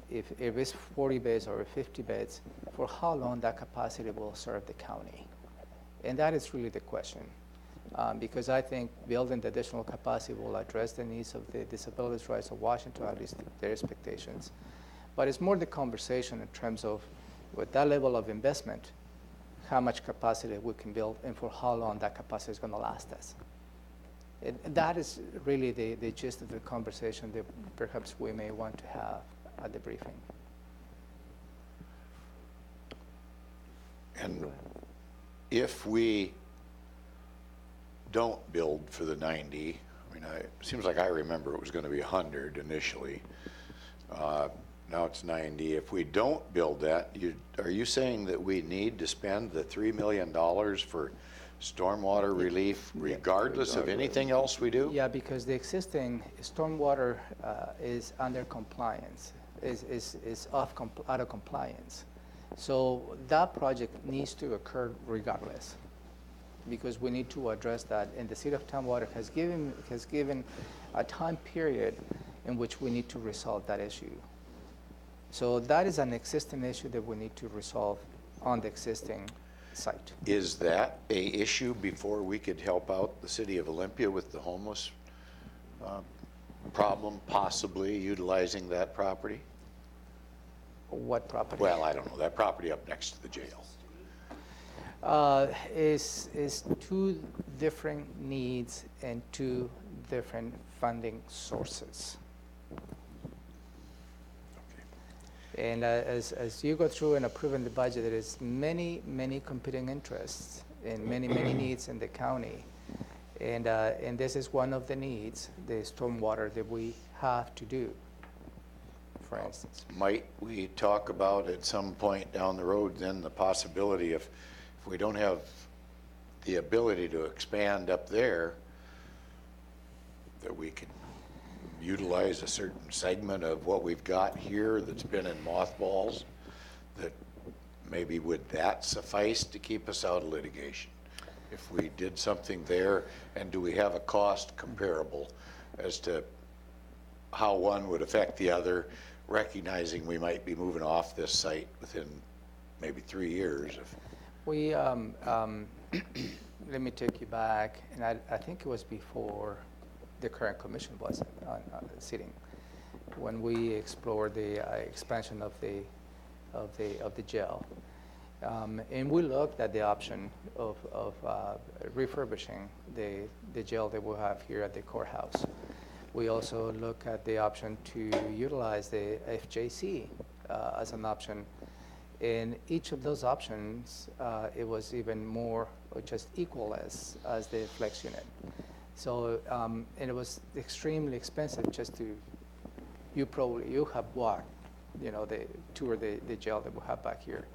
if it's 40 beds or 50 beds, for how long that capacity will serve the county. And that is really the question. Because I think building the additional capacity will address the needs of the Disabilities Rights of Washington, at least their expectations. But it's more the conversation in terms of, with that level of investment, how much capacity we can build and for how long that capacity is going to last us. That is really the gist of the conversation that perhaps we may want to have at the briefing. And if we don't build for the 90, I mean, it seems like I remember it was going to be 100 initially. Now it's 90. If we don't build that, are you saying that we need to spend the $3 million for stormwater relief regardless of anything else we do? Yeah, because the existing stormwater is under compliance, is out of compliance. So that project needs to occur regardless, because we need to address that. And the City of Tumwater has given a time period in which we need to resolve that issue. So that is an existing issue that we need to resolve on the existing site. Is that a issue before we could help out the city of Olympia with the homeless problem, possibly utilizing that property? What property? Well, I don't know, that property up next to the jail. Is two different needs and two different funding sources. And as you go through and approving the budget, there is many competing interests and many needs in the county. And this is one of the needs, the stormwater that we have to do, for instance. Might we talk about at some point down the road then the possibility if we don't have the ability to expand up there, that we could utilize a certain segment of what we've got here that's been in mothballs, that maybe would that suffice to keep us out of litigation? If we did something there, and do we have a cost comparable as to how one would affect the other, recognizing we might be moving off this site within maybe 3 years? We, let me take you back, and I think it was before the current commission was sitting, when we explored the expansion of the jail. And we looked at the option of refurbishing the jail that we have here at the courthouse. We also look at the option to utilize the FJC as an option. In each of those options, it was even more or just equal as the flex unit. So, and it was extremely expensive just to, you have walked the tour the jail that we have back here.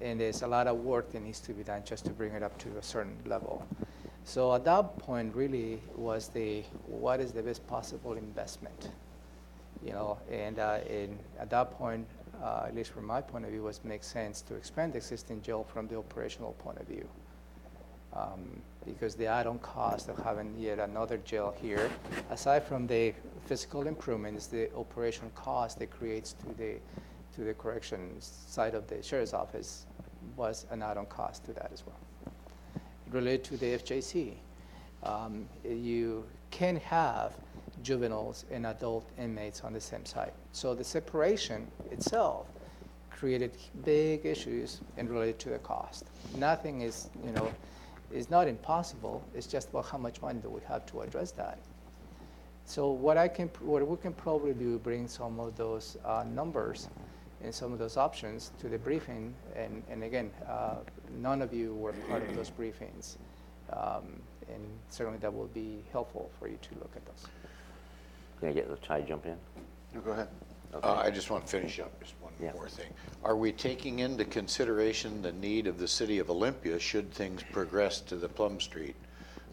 And there's a lot of work that needs to be done just to bring it up to a certain level. So at that point really was what is the best possible investment? And at that point, at least from my point of view, was makes sense to expand the existing jail from the operational point of view. Because the add-on cost of having yet another jail here, aside from the physical improvements, the operational cost it creates to the corrections side of the sheriff's office was an add-on cost to that as well. Related to the FJC, you can have juveniles and adult inmates on the same site. So the separation itself created big issues and related to the cost. Nothing is, is not impossible. It's just about how much money do we have to address that. So what we can probably do, bring some of those numbers and some of those options to the briefing. And again, none of you were part of those briefings. And certainly that will be helpful for you to look at those. Can I get the Ty jump in? No, go ahead. Okay. I just want to finish up just one Yeah. more thing. Are we taking into consideration the need of the city of Olympia should things progress to the Plum Street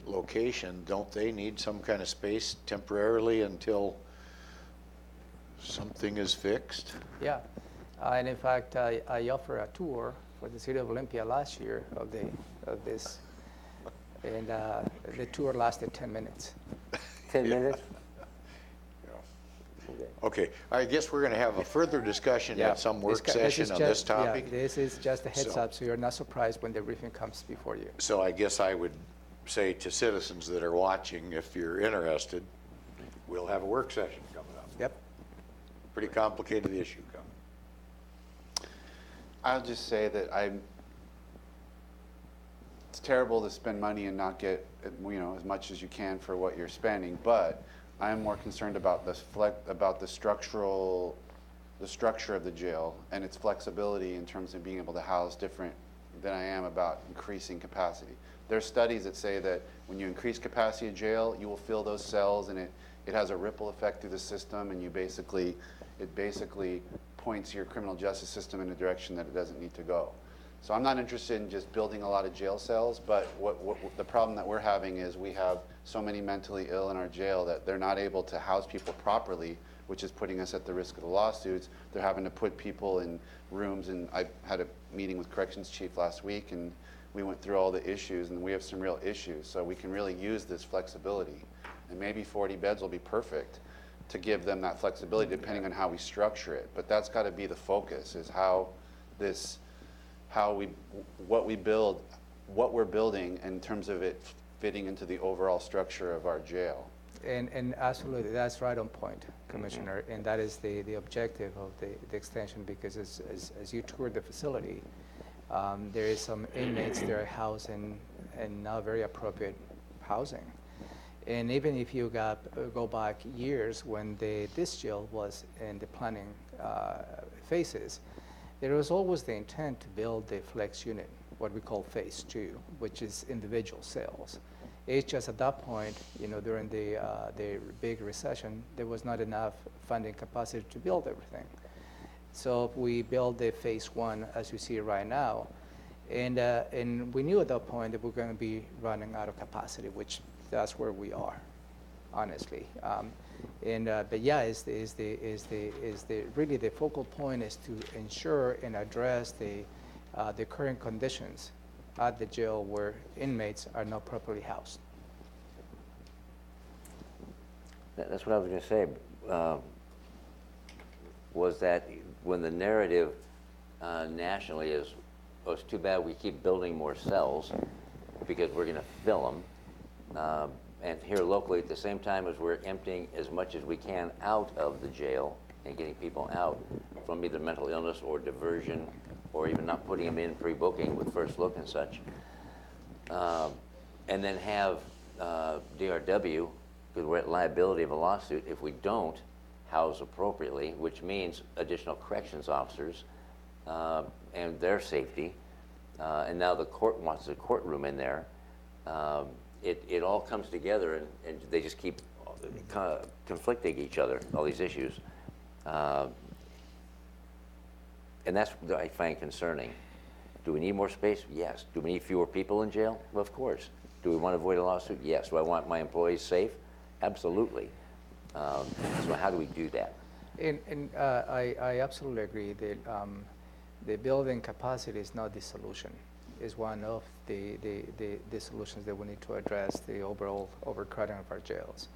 location? Don't they need some kind of space temporarily until something is fixed? Yeah, and in fact, I offered a tour for the city of Olympia last year of this, and the tour lasted 10 minutes. 10 minutes? Okay, I guess we're going to have a further discussion at some work This session is on just- this topic. Yeah, this is just a heads So- up, so you're not surprised when the briefing comes before you. So I guess I would say to citizens that are watching, if you're interested, we'll have a work session coming up. Yep. Pretty complicated issue coming. I'll just say that it's terrible to spend money and not get, as much as you can for what you're spending, but I am more concerned about the structure of the jail and its flexibility in terms of being able to house different than I am about increasing capacity. There are studies that say that when you increase capacity of jail, you will fill those cells, and it has a ripple effect through the system, and it basically points your criminal justice system in a direction that it doesn't need to go. So I'm not interested in just building a lot of jail cells, but what the problem that we're having is we have so many mentally ill in our jail that they're not able to house people properly, which is putting us at the risk of the lawsuits. They're having to put people in rooms, and I had a meeting with corrections chief last week, and we went through all the issues, and we have some real issues. So we can really use this flexibility, and maybe 40 beds will be perfect to give them that flexibility depending on how we structure it. But that's got to be the focus, is what we're building in terms of it fitting into the overall structure of our jail. And absolutely, that's right on point, Commissioner, and that is the objective of the extension, because as you tour the facility, there is some inmates that are housed in not very appropriate housing. And even if you go back years when this jail was in the planning phases, there was always the intent to build the flex unit, what we call phase 2, which is individual cells. It's just at that point, during the big recession, there was not enough funding capacity to build everything. So we built the phase 1 as you see right now, and we knew at that point that we're going to be running out of capacity, which that's where we are, honestly. But yeah, really the focal point is to ensure and address the current conditions at the jail where inmates are not properly housed. That's what I was going to say, was that when the narrative nationally is, oh, it's too bad we keep building more cells because we're going to fill them. And here locally, at the same time as we're emptying as much as we can out of the jail and getting people out from either mental illness or diversion, or even not putting them in pre-booking with first look and such. And then have DRW, because we're at liability of a lawsuit if we don't house appropriately, which means additional corrections officers and their safety. And now the court wants a courtroom in there. It all comes together, and they just keep conflicting each other, all these issues. And that's what I find concerning. Do we need more space? Yes. Do we need fewer people in jail? Well, of course. Do we want to avoid a lawsuit? Yes. Do I want my employees safe? Absolutely. So how do we do that? And I absolutely agree that the building capacity is not the solution. It's one of the solutions that we need to address the overall overcrowding of our jails.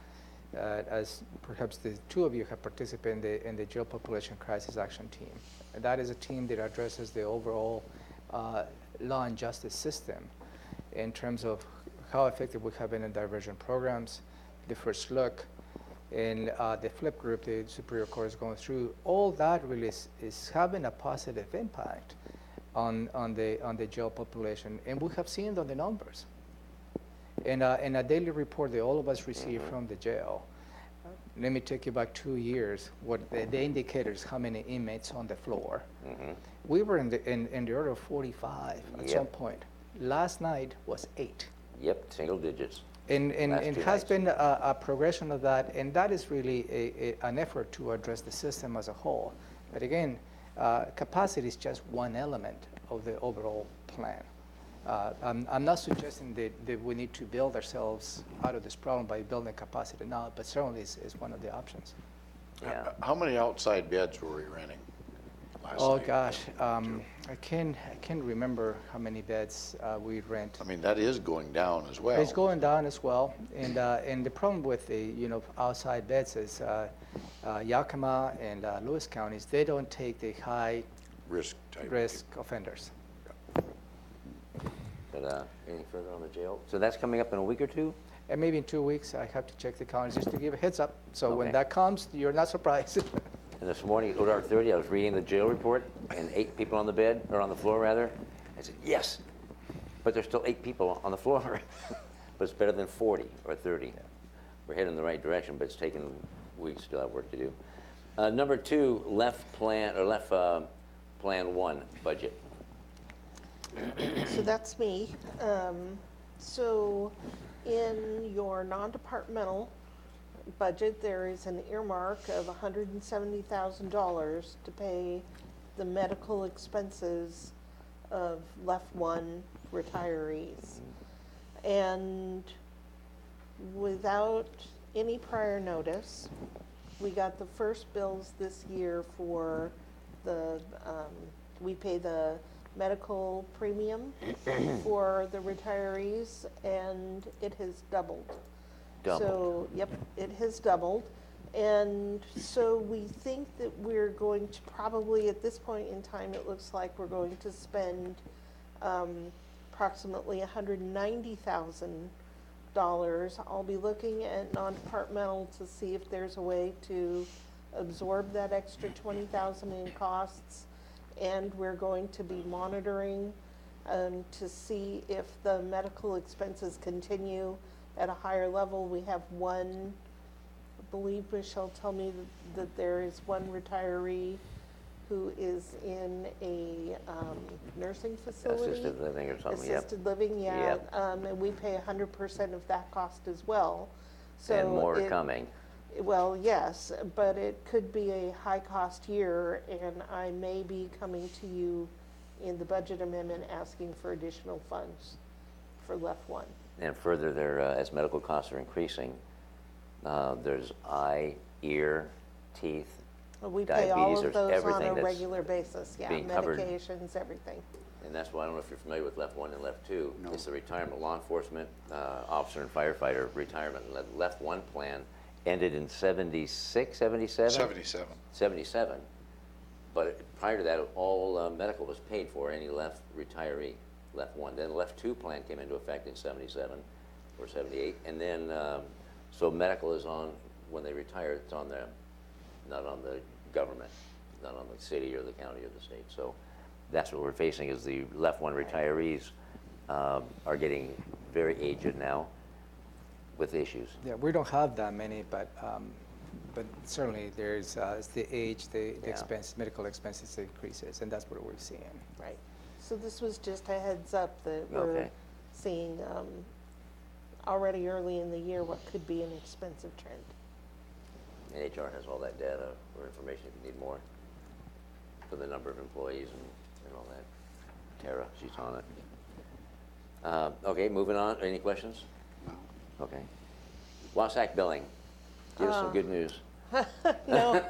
As perhaps the two of you have participated in the Jail Population Crisis Action Team. And that is a team that addresses the overall law and justice system in terms of how effective we have been in diversion programs, the first look, and the flip group the Superior Court is going through. All that really is having a positive impact on the jail population, and we have seen it on the numbers. In a daily report that all of us receive from the jail, let me take you back 2 years, what the indicators, how many inmates on the floor. We were in the order of 45 at some point. Last night was 8. Yep, single digits. And Last it 2 has nights. been a progression of that, and that is really an effort to address the system as a whole. But again, capacity is just one element of the overall plan. I'm not suggesting that we need to build ourselves out of this problem by building capacity now, but certainly is one of the options. Yeah. How many outside beds were we renting last Oh night? gosh, I can't remember how many beds we rent. I mean, that is going down as well. It's going down as well, and the problem with the outside beds is Yakima and Lewis counties, they don't take the high Risk type. risk offenders. But anything further on the jail? So that's coming up in a week or two? And maybe in 2 weeks, I have to check the calendar just to give a heads up. So when Okay. that comes, you're not surprised. And this morning at OR30, I was reading the jail report, and 8 people on the bed, or on the floor rather. I said, yes, but there's still 8 people on the floor. But it's better than 40 or 30. We're heading in the right direction, but it's taken weeks, still have work to do. Number 2, left plan 1 budget. So that's me. So in your non-departmental budget, there is an earmark of $170,000 to pay the medical expenses of left 1 retirees. And without any prior notice, we got the first bills this year for we pay the medical premium for the retirees, and it has doubled. Doubled. So, yep, it has doubled. And so we think that we're going to probably, at this point in time, it looks like we're going to spend approximately $190,000. I'll be looking at non-departmental to see if there's a way to absorb that extra $20,000 in costs. And we're going to be monitoring to see if the medical expenses continue at a higher level. We have one, I believe Michelle told me that there is one retiree who is in a nursing facility. Assisted living or something, yep. Assisted living, yeah. Yep. And we pay 100% of that cost as well. So And more are coming. Well, yes, but it could be a high-cost year, and I may be coming to you in the budget amendment asking for additional funds for left 1. And further, there, as medical costs are increasing, there's eye, ear, teeth, We pay all diabetes, of there's those on everything a that's regular basis, yeah, being covered. medications, everything. and that's why I don't know if you're familiar with left 1 and left 2. No. It's the retirement law enforcement officer and firefighter retirement. Left 1 plan ended in 76, 77? 77. 77. But prior to that, all medical was paid for, any left retiree, left 1. Then the left 2 plan came into effect in 77 or 78. And then, so medical is on, when they retire, it's on them, not on the government, not on the city or the county or the state. So that's what we're facing is the left 1 retirees are getting very aged now with issues. Yeah, we don't have that many, but certainly there's it's the age, the Yeah. expense, medical expenses increases, and that's what we're seeing. Right. So this was just a heads up that we're Okay. seeing already early in the year what could be an expensive trend. And HR has all that data or information if you need more. for the number of employees and all that. Tara, she's on it. Okay, moving on. Any questions? No. Okay. Wasack billing. Give us some good news. No,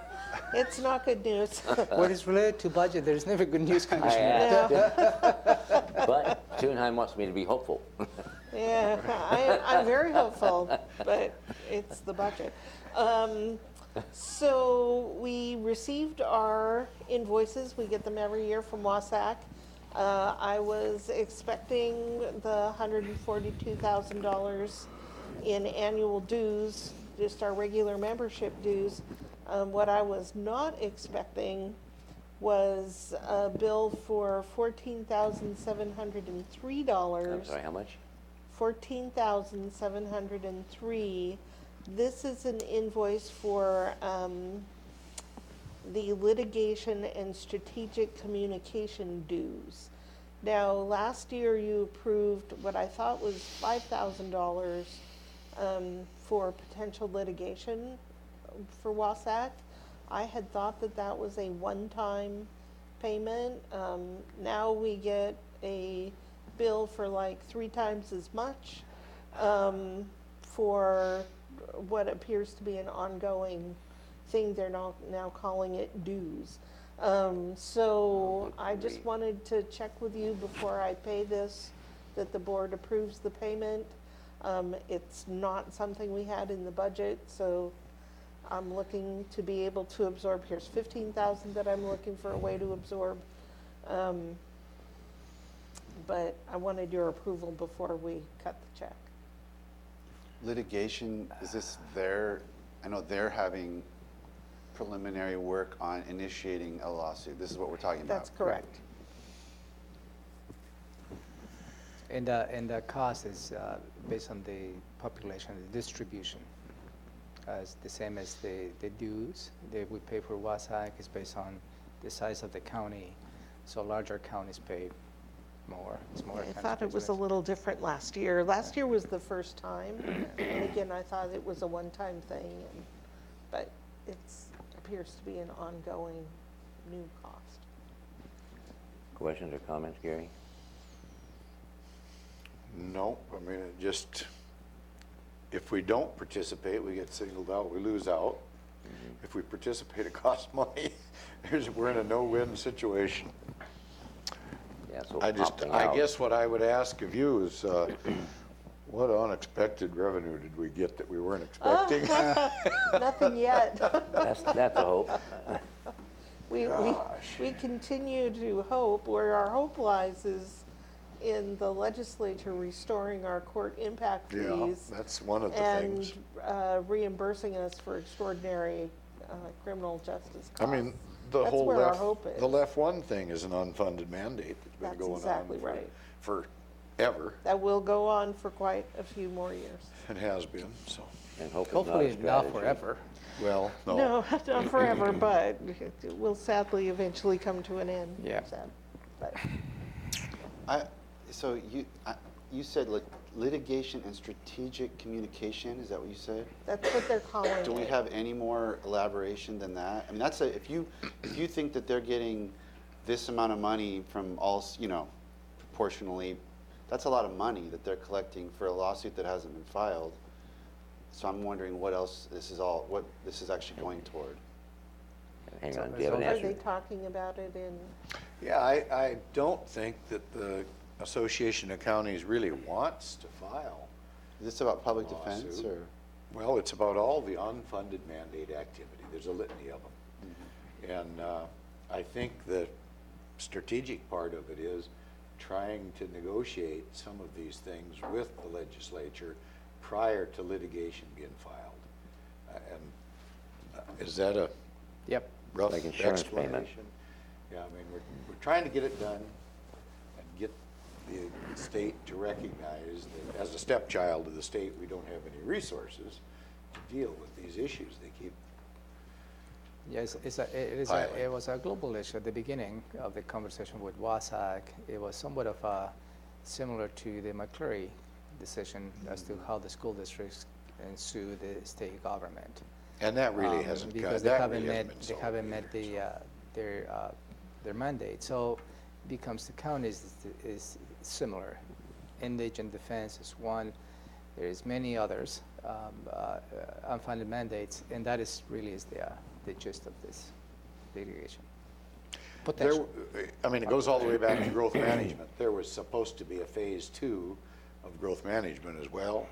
it's not good news. When it's related to budget, there's never good news, I Commissioner. asked, but Thunheim wants me to be hopeful. Yeah, I'm very hopeful, but it's the budget. So we received our invoices. We get them every year from Wasack. I was expecting the $142,000 in annual dues, just our regular membership dues. What I was not expecting was a bill for $14,703. I'm sorry, how much? $14,703. This is an invoice for the litigation and strategic communication dues. Now, last year you approved what I thought was $5,000 for potential litigation for Wasack. I had thought that that was a one-time payment. Now we get a bill for like 3 times as much for what appears to be an ongoing thing. They're now calling it dues. So I just wanted to check with you before I pay this, that the board approves the payment. It's not something we had in the budget, so I'm looking to be able to absorb. Here's $15,000 that I'm looking for a way to absorb. But I wanted your approval before we cut the check. Litigation, is this I know they're having preliminary work on initiating a lawsuit. This is what we're talking about. That's correct. And the cost is based on the population, the distribution. As the same as the dues that we pay for Wasack is based on the size of the county. So larger counties pay more. It's more. I thought it was a little different last year. Last year was the first time. And again, I thought it was a one-time thing, but it appears to be an ongoing new cost. Questions or comments, Gary? No, I mean, it just, if we don't participate, we get singled out, we lose out. If we participate, it costs money. We're in a no-win situation. Yeah, so I opting out. guess what I would ask of you is, what unexpected revenue did we get that we weren't expecting? Nothing yet. That's a hope. We continue to hope. Where our hope lies is in the legislature restoring our court impact Yeah, fees that's one of the and things. Reimbursing us for extraordinary criminal justice costs. I mean, the That's whole where our hope is. the left one thing is an unfunded mandate that's been That's going exactly on right. forever. That will go on for quite a few more years. It has been, so. And hope is Hopefully not a not strategy. forever. Well, no. No, not forever, but it will sadly eventually come to an end. Yeah. Sad, but So you said litigation and strategic communication, is that what you said? that's what they're calling it. Do we have any more elaboration than that? I mean, if you think that they're getting this amount of money from all, proportionally, that's a lot of money that they're collecting for a lawsuit that hasn't been filed. So I'm wondering what else what this is actually going toward. Hang on, do you have an Are they answer? talking about it in, Yeah, I don't think that the Association of Counties really wants to file. Is this about public defense Lawsuit. or? Well, it's about all the unfunded mandate activity. There's a litany of them. And I think the strategic part of it is trying to negotiate some of these things with the legislature prior to litigation being filed. Is that a Yep. rough Like insurance explanation? payment. Yeah, I mean, we're trying to get it done and get the state to recognize that as a stepchild of the state, we don't have any resources to deal with these issues. They keep, Yes, it Piling. was a global issue at the beginning of the conversation with Wasack. It was somewhat of similar to the McCleary decision as to how the school districts sue the state government. and that really hasn't, Because that they really haven't hasn't been met, they solved haven't met either, their their mandate. So becomes the counties is similar. Indigent defense is one. There's many others, unfunded mandates, and that is really is the gist of this litigation. Potential. I mean, it goes all the way back to growth management. There was supposed to be a phase 2 of growth management as well.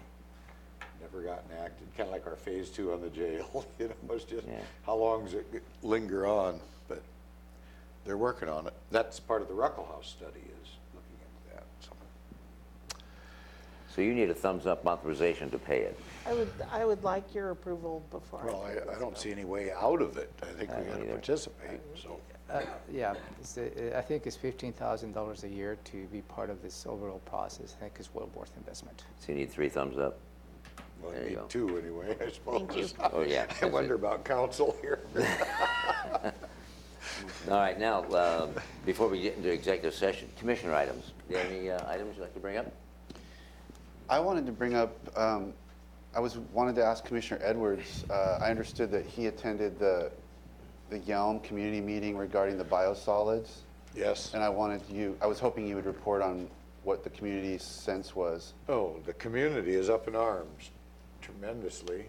Never got enacted, kind of like our phase 2 on the jail. You know, it's just how long does it linger on? But they're working on it. That's part of the Ruckelshaus study is looking into that. So you need a thumbs up authorization to pay it. I would like your approval before. Well, I don't see any way out of it. I think we got to either. participate, so. Yeah, I think it's $15,000 a year to be part of this overall process. I think it's well worth investment. So you need 3 thumbs up. Well, There you you need go. 2 anyway, I suppose. Thank you. Oh, yeah. I wonder about council here. All right, now, before we get into executive session, commissioner items. Do you have any items you'd like to bring up? I wanted to bring up, wanted to ask Commissioner Edwards, I understood that he attended the Yelm community meeting regarding the biosolids. Yes. And I was hoping you would report on what the community's sense was. Oh, the community is up in arms tremendously.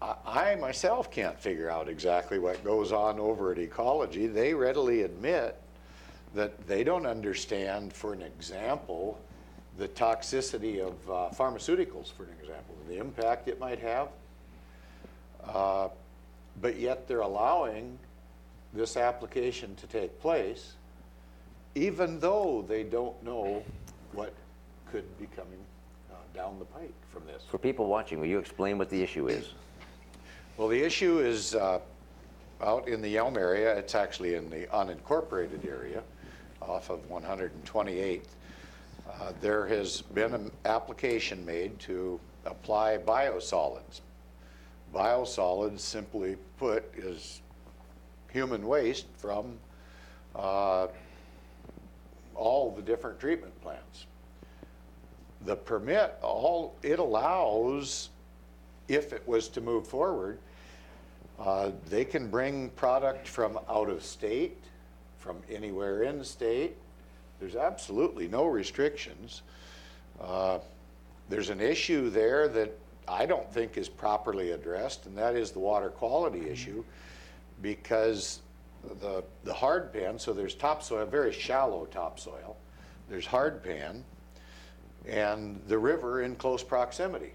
I myself can't figure out exactly what goes on over at Ecology. They readily admit that they don't understand, for an example, the toxicity of pharmaceuticals, for an example, the impact it might have. But yet they're allowing this application to take place, even though they don't know what could be coming down the pike from this. For people watching, will you explain what the issue is? Well, the issue is out in the Yelm area. It's actually in the unincorporated area off of 128th. There has been an application made to apply biosolids. Biosolids, simply put, is human waste from all the different treatment plants. The permit, all it allows, if it was to move forward, they can bring product from out of state, from anywhere in state. There's absolutely no restrictions. There's an issue there that I don't think is properly addressed, and that is the water quality issue, because the hard pan, so there's topsoil, very shallow topsoil, there's hard pan, and the river in close proximity.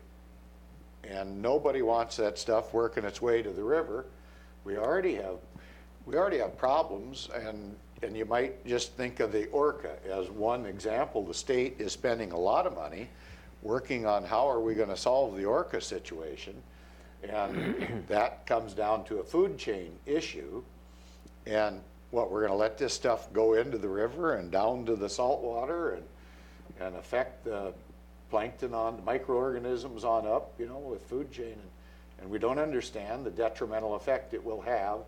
And nobody wants that stuff working its way to the river. We already have problems, and you might just think of the Orca as one example. The state is spending a lot of money working on how are we going to solve the Orca situation, and that comes down to a food chain issue. And what, we're going to let this stuff go into the river and down to the salt water and affect the plankton on microorganisms on up, you know, with food chain, and we don't understand the detrimental effect it will have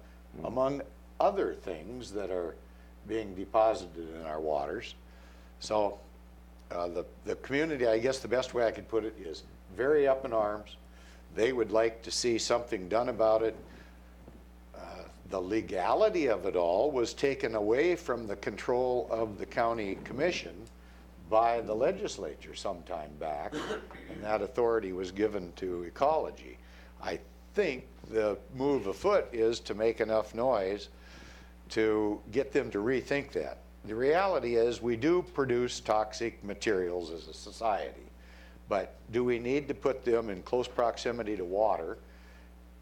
among other things that are being deposited in our waters. So the community, I guess the best way I could put it, is very up in arms. They would like to see something done about it. The legality of it all was taken away from the control of the county commission by the legislature some time back, and that authority was given to Ecology. I think the move afoot is to make enough noise to get them to rethink that. The reality is we do produce toxic materials as a society, but do we need to put them in close proximity to water,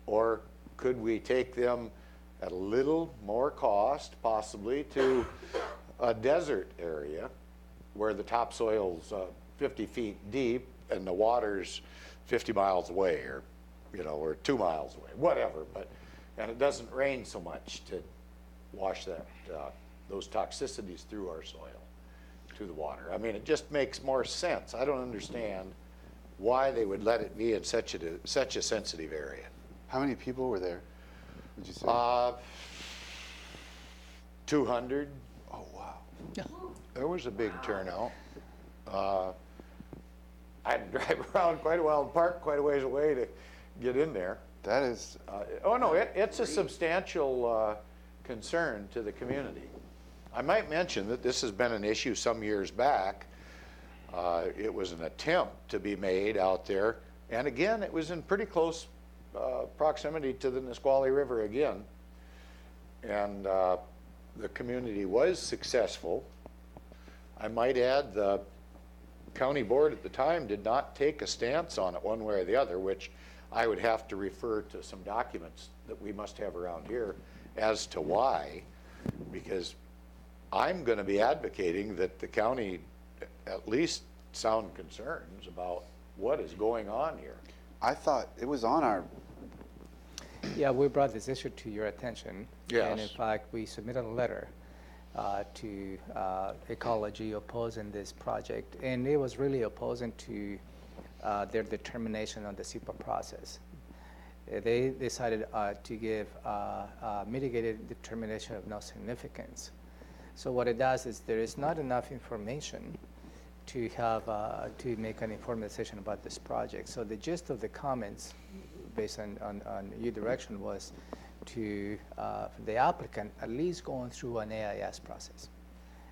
or could we take them at a little more cost, possibly, to a desert area where the topsoil's 50 feet deep and the water's 50 miles away, or, you know, or 2 miles away, whatever, and it doesn't rain so much to wash those toxicities through our soil to the water. I mean, it just makes more sense. I don't understand why they would let it be in such a sensitive area. How many people were there, would you say? 200. Oh, wow. There was a big turnout. I had to drive around quite a while and park quite a ways away to get in there. That is, Oh, no, it's a substantial concern to the community. I might mention that this has been an issue some years back. It was an attempt to be made out there, and again, it was in pretty close proximity to the Nisqually River again. And the community was successful. I might add, the county board at the time did not take a stance on it one way or the other, which I would have to refer to some documents that we must have around here as to why, because I'm going to be advocating that the county at least sound concerns about what is going on here. I thought it was on our, Yeah, we brought this issue to your attention. And in Yes. fact, we submitted a letter to Ecology opposing this project. And it was really opposing to their determination on the SEPA process. They decided to give mitigated determination of no significance. So what it does is there is not enough information to have to make an informed decision about this project. So the gist of the comments, based on your direction, was to the applicant at least going through an AIS process,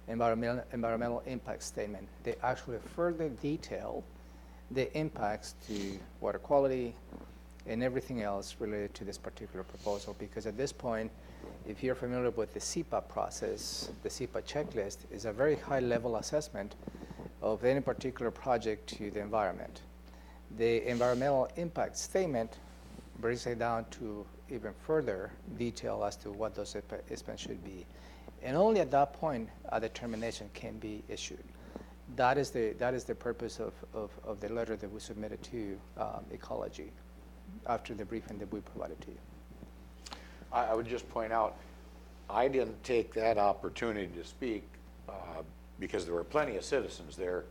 environmental impact statement. They actually further detail the impacts to water quality and everything else related to this particular proposal, because at this point, if you're familiar with the SEPA process, the SEPA checklist is a very high-level assessment of any particular project to the environment. The environmental impact statement brings it down to even further detail as to what those impacts should be. And only at that point, a determination can be issued. That is the purpose of the letter that we submitted to Ecology after the briefing that we provided to you. I would just point out, I didn't take that opportunity to speak because there were plenty of citizens there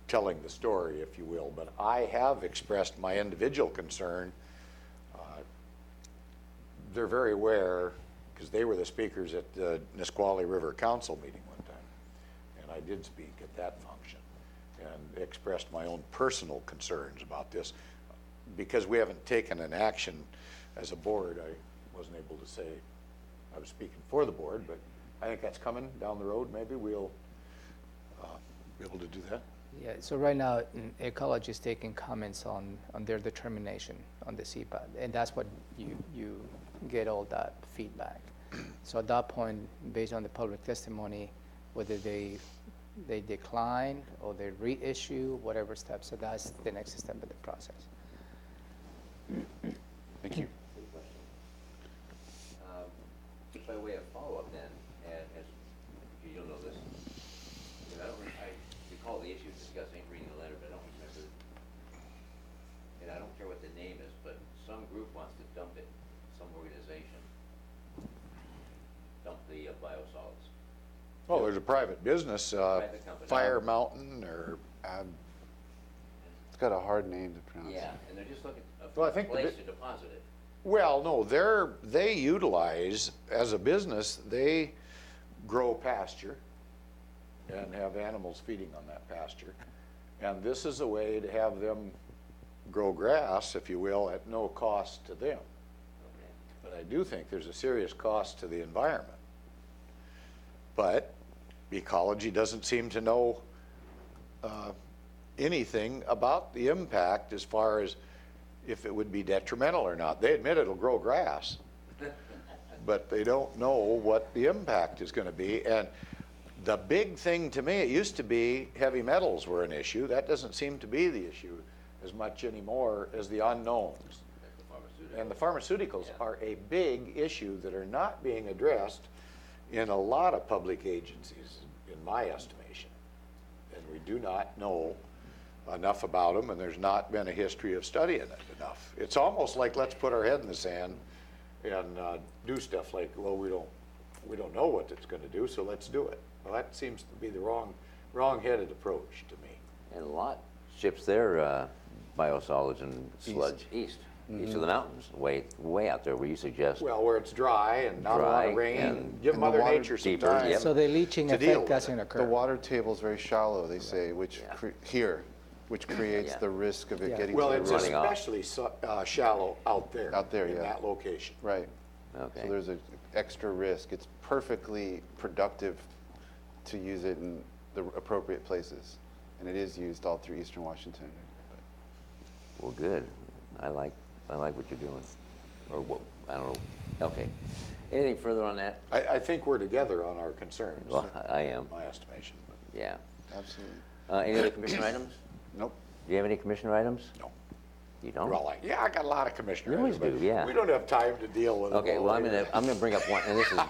telling the story, if you will, but I have expressed my individual concern. They're very aware, because they were the speakers at the Nisqually River Council meeting one time, and I did speak at that function and expressed my own personal concerns about this. Because we haven't taken an action as a board, I wasn't able to say I was speaking for the board, but I think that's coming down the road. Maybe we'll be able to do that. Yeah, so right now, Ecology is taking comments on their determination on the SEPA, and that's what you get all that feedback. So at that point, based on the public testimony, whether they decline or they reissue, whatever steps, so that's the next step of the process. thank you. By way of follow-up then, as you'll know this, I recall the issue discussing reading the letter, but I don't remember, and I don't care what the name is, but some group wants to dump it, some organization, dump the biosolids. Oh, there's a private business, Private company. Fire Mountain, or It's got a hard name to pronounce. Yeah, and they're just looking Well, I for a think the place bi- to deposit it. well, no, they utilize, as a business, they grow pasture and have animals feeding on that pasture. And this is a way to have them grow grass, if you will, at no cost to them. Okay. But I do think there's a serious cost to the environment. But Ecology doesn't seem to know anything about the impact as far as if it would be detrimental or not. They admit it'll grow grass, but they don't know what the impact is going to be. And the big thing to me, it used to be heavy metals were an issue. That doesn't seem to be the issue as much anymore as the unknowns. Like the pharmaceutical. And the pharmaceuticals Yeah. are a big issue that are not being addressed in a lot of public agencies, in my estimation. And we do not know enough about them, and there's not been a history of studying it enough. It's almost like, let's put our head in the sand and do stuff like, well, we don't know what it's going to do, so let's do it. Well, that seems to be the wrong-headed approach to me. And a lot ships their biosolids and sludge east of the mountains, way out there where you suggest. Well, where it's dry and not a lot Dry of rain, and- give and the Mother water Nature some deeper, time. yep. So the leaching To deal effect with doesn't it. occur. The water table is very shallow, they say, which Yeah. here, which creates Yeah. the risk of it Yeah. getting Well, to the it's river. running off. especially shallow out there. Out there, in yeah. that location. Right. Okay. So there's an extra risk. It's perfectly productive to use it in the appropriate places. And it is used all through eastern Washington. Well, good. I like what you're doing. Or what, I don't know. Okay. Anything further on that? I think we're together on our concerns. Well, I am. My estimation. But Yeah. Absolutely. Any other commissioner items? Nope. Do you have any commissioner items? no. You don't? Well, I got a lot of commissioner You always items, but do, yeah. we don't have time to deal with it. Okay, all well, later. I'm gonna bring up one, and this is,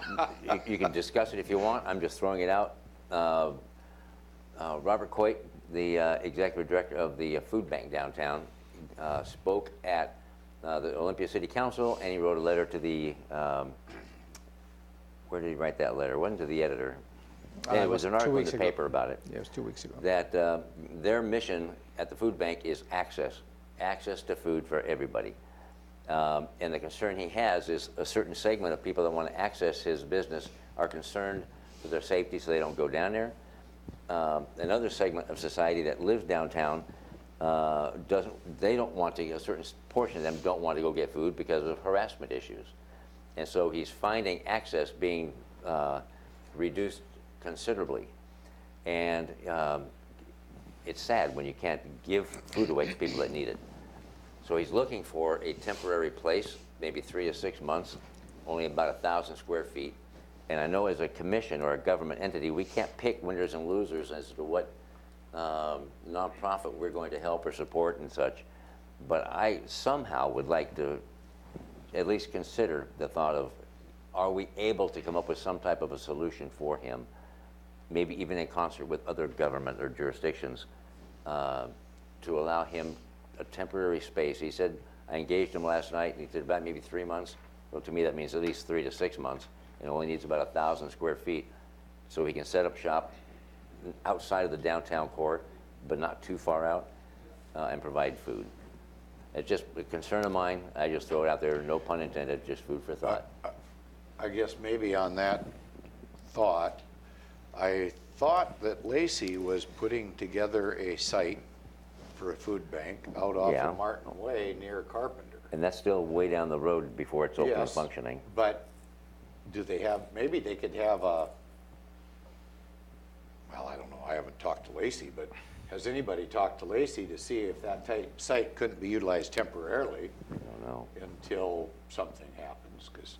you can discuss it if you want, I'm just throwing it out. Robert Coit, the executive director of the food bank downtown, spoke at the Olympia City Council, and he wrote a letter to the, where did he write that letter? It wasn't to the editor. It It was was an 2 article in weeks the ago. paper about it. Yeah, it was 2 weeks ago. That their mission at the food bank is access to food for everybody. And the concern he has is a certain segment of people that want to access his business are concerned for their safety, so they don't go down there. Another segment of society that lives downtown they don't want to, a certain portion of them don't want to go get food because of harassment issues. And so he's finding access being reduced considerably. And it's sad when you can't give food away to people that need it. So he's looking for a temporary place, maybe 3 to 6 months, only about 1,000 square feet. And I know as a commission or a government entity, we can't pick winners and losers as to what nonprofit we're going to help or support and such. But I somehow would like to at least consider the thought of, are we able to come up with some type of a solution for him, maybe even in concert with other government or jurisdictions, to allow him a temporary space. He said, I engaged him last night, and he said about maybe 3 months. Well, to me, that means at least 3 to 6 months, and only needs about 1,000 square feet. So he can set up shop outside of the downtown core, but not too far out, and provide food. It's just a concern of mine. I just throw it out there, no pun intended, just food for thought. I guess maybe on that thought, I thought that Lacey was putting together a site for a food bank out off Yeah. of Martin Way near Carpenter. And that's still way down the road before it's open and Yes, functioning. But do they have, maybe they could have a, well, I don't know, I haven't talked to Lacey, but has anybody talked to Lacey to see if that site couldn't be utilized temporarily I don't know. until something happens? Because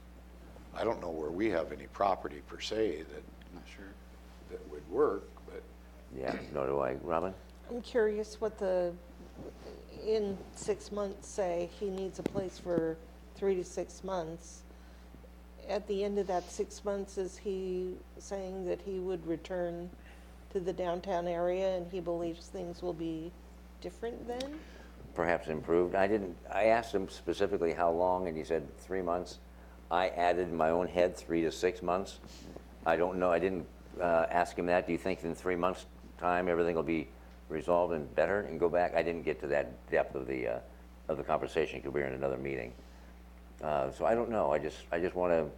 I don't know where we have any property per se that, Not sure. that would work, but Yeah, nor do I. Robin? I'm curious what in 6 months, say, he needs a place for 3 to 6 months. At the end of that 6 months, is he saying that he would return to the downtown area and he believes things will be different then? Perhaps improved. I asked him specifically how long, and he said 3 months. I added in my own head 3 to 6 months. I don't know. I didn't ask him that. Do you think in 3 months' time everything will be resolved and better and go back? I didn't get to that depth of the conversation because we were in another meeting. So I don't know. I just want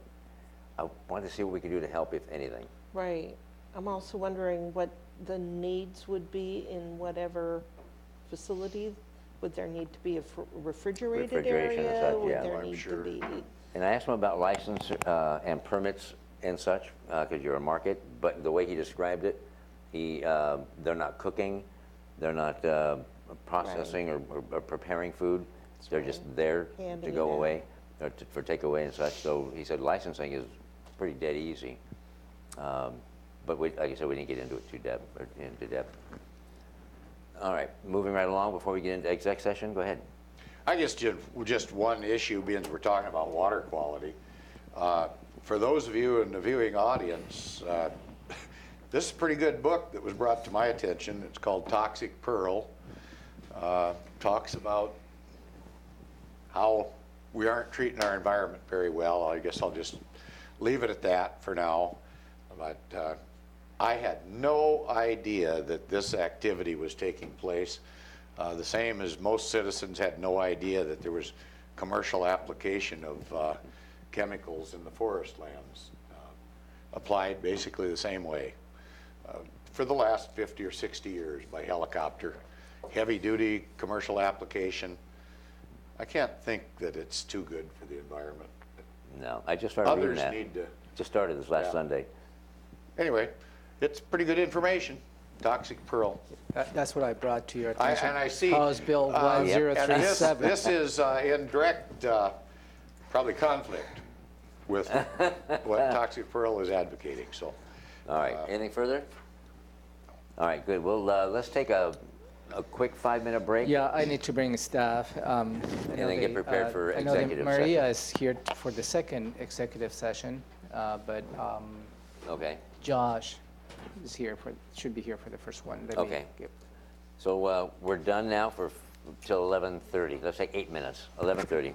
to see what we can do to help, if anything. Right. I'm also wondering what the needs would be in whatever facility. Would there need to be a refrigerated Refrigeration and area? such, Would yeah. there I'm need sure. to be? And I asked him about license and permits and such, because you're a market, but the way he described it, they're not cooking, they're not processing or preparing food. They're just there Handing to it go out. away, or for takeaway and such. So he said licensing is pretty dead easy. But like I said, we didn't get into it into depth. All right, moving right along before we get into exec session, go ahead. I guess just one issue, being we're talking about water quality. For those of you in the viewing audience, this is a pretty good book that was brought to my attention. It's called Toxic Pearl. Talks about how we aren't treating our environment very well. I guess I'll just leave it at that for now. But I had no idea that this activity was taking place. The same as most citizens had no idea that there was commercial application of chemicals in the forest lands, applied basically the same way for the last 50 or 60 years by helicopter heavy-duty commercial application. I can't think that it's too good for the environment. No, I just started reading Others that. need to, Just started this last Yeah. Sunday. anyway, it's pretty good information, toxic pearl. That's what I brought to your attention. And I see. House Bill and 1037. This is in direct, probably conflict with what toxic pearl is advocating, so. All right, anything further? All right, good. Well, let's take a quick 5-minute break. Yeah, I need to bring staff. And then get prepared for I know that executive Maria is here for the second executive session, but Okay, Josh is here should be here for the first one. Let me Okay. give- so we're done now till 11:30. Let's take 8 minutes, 11:30.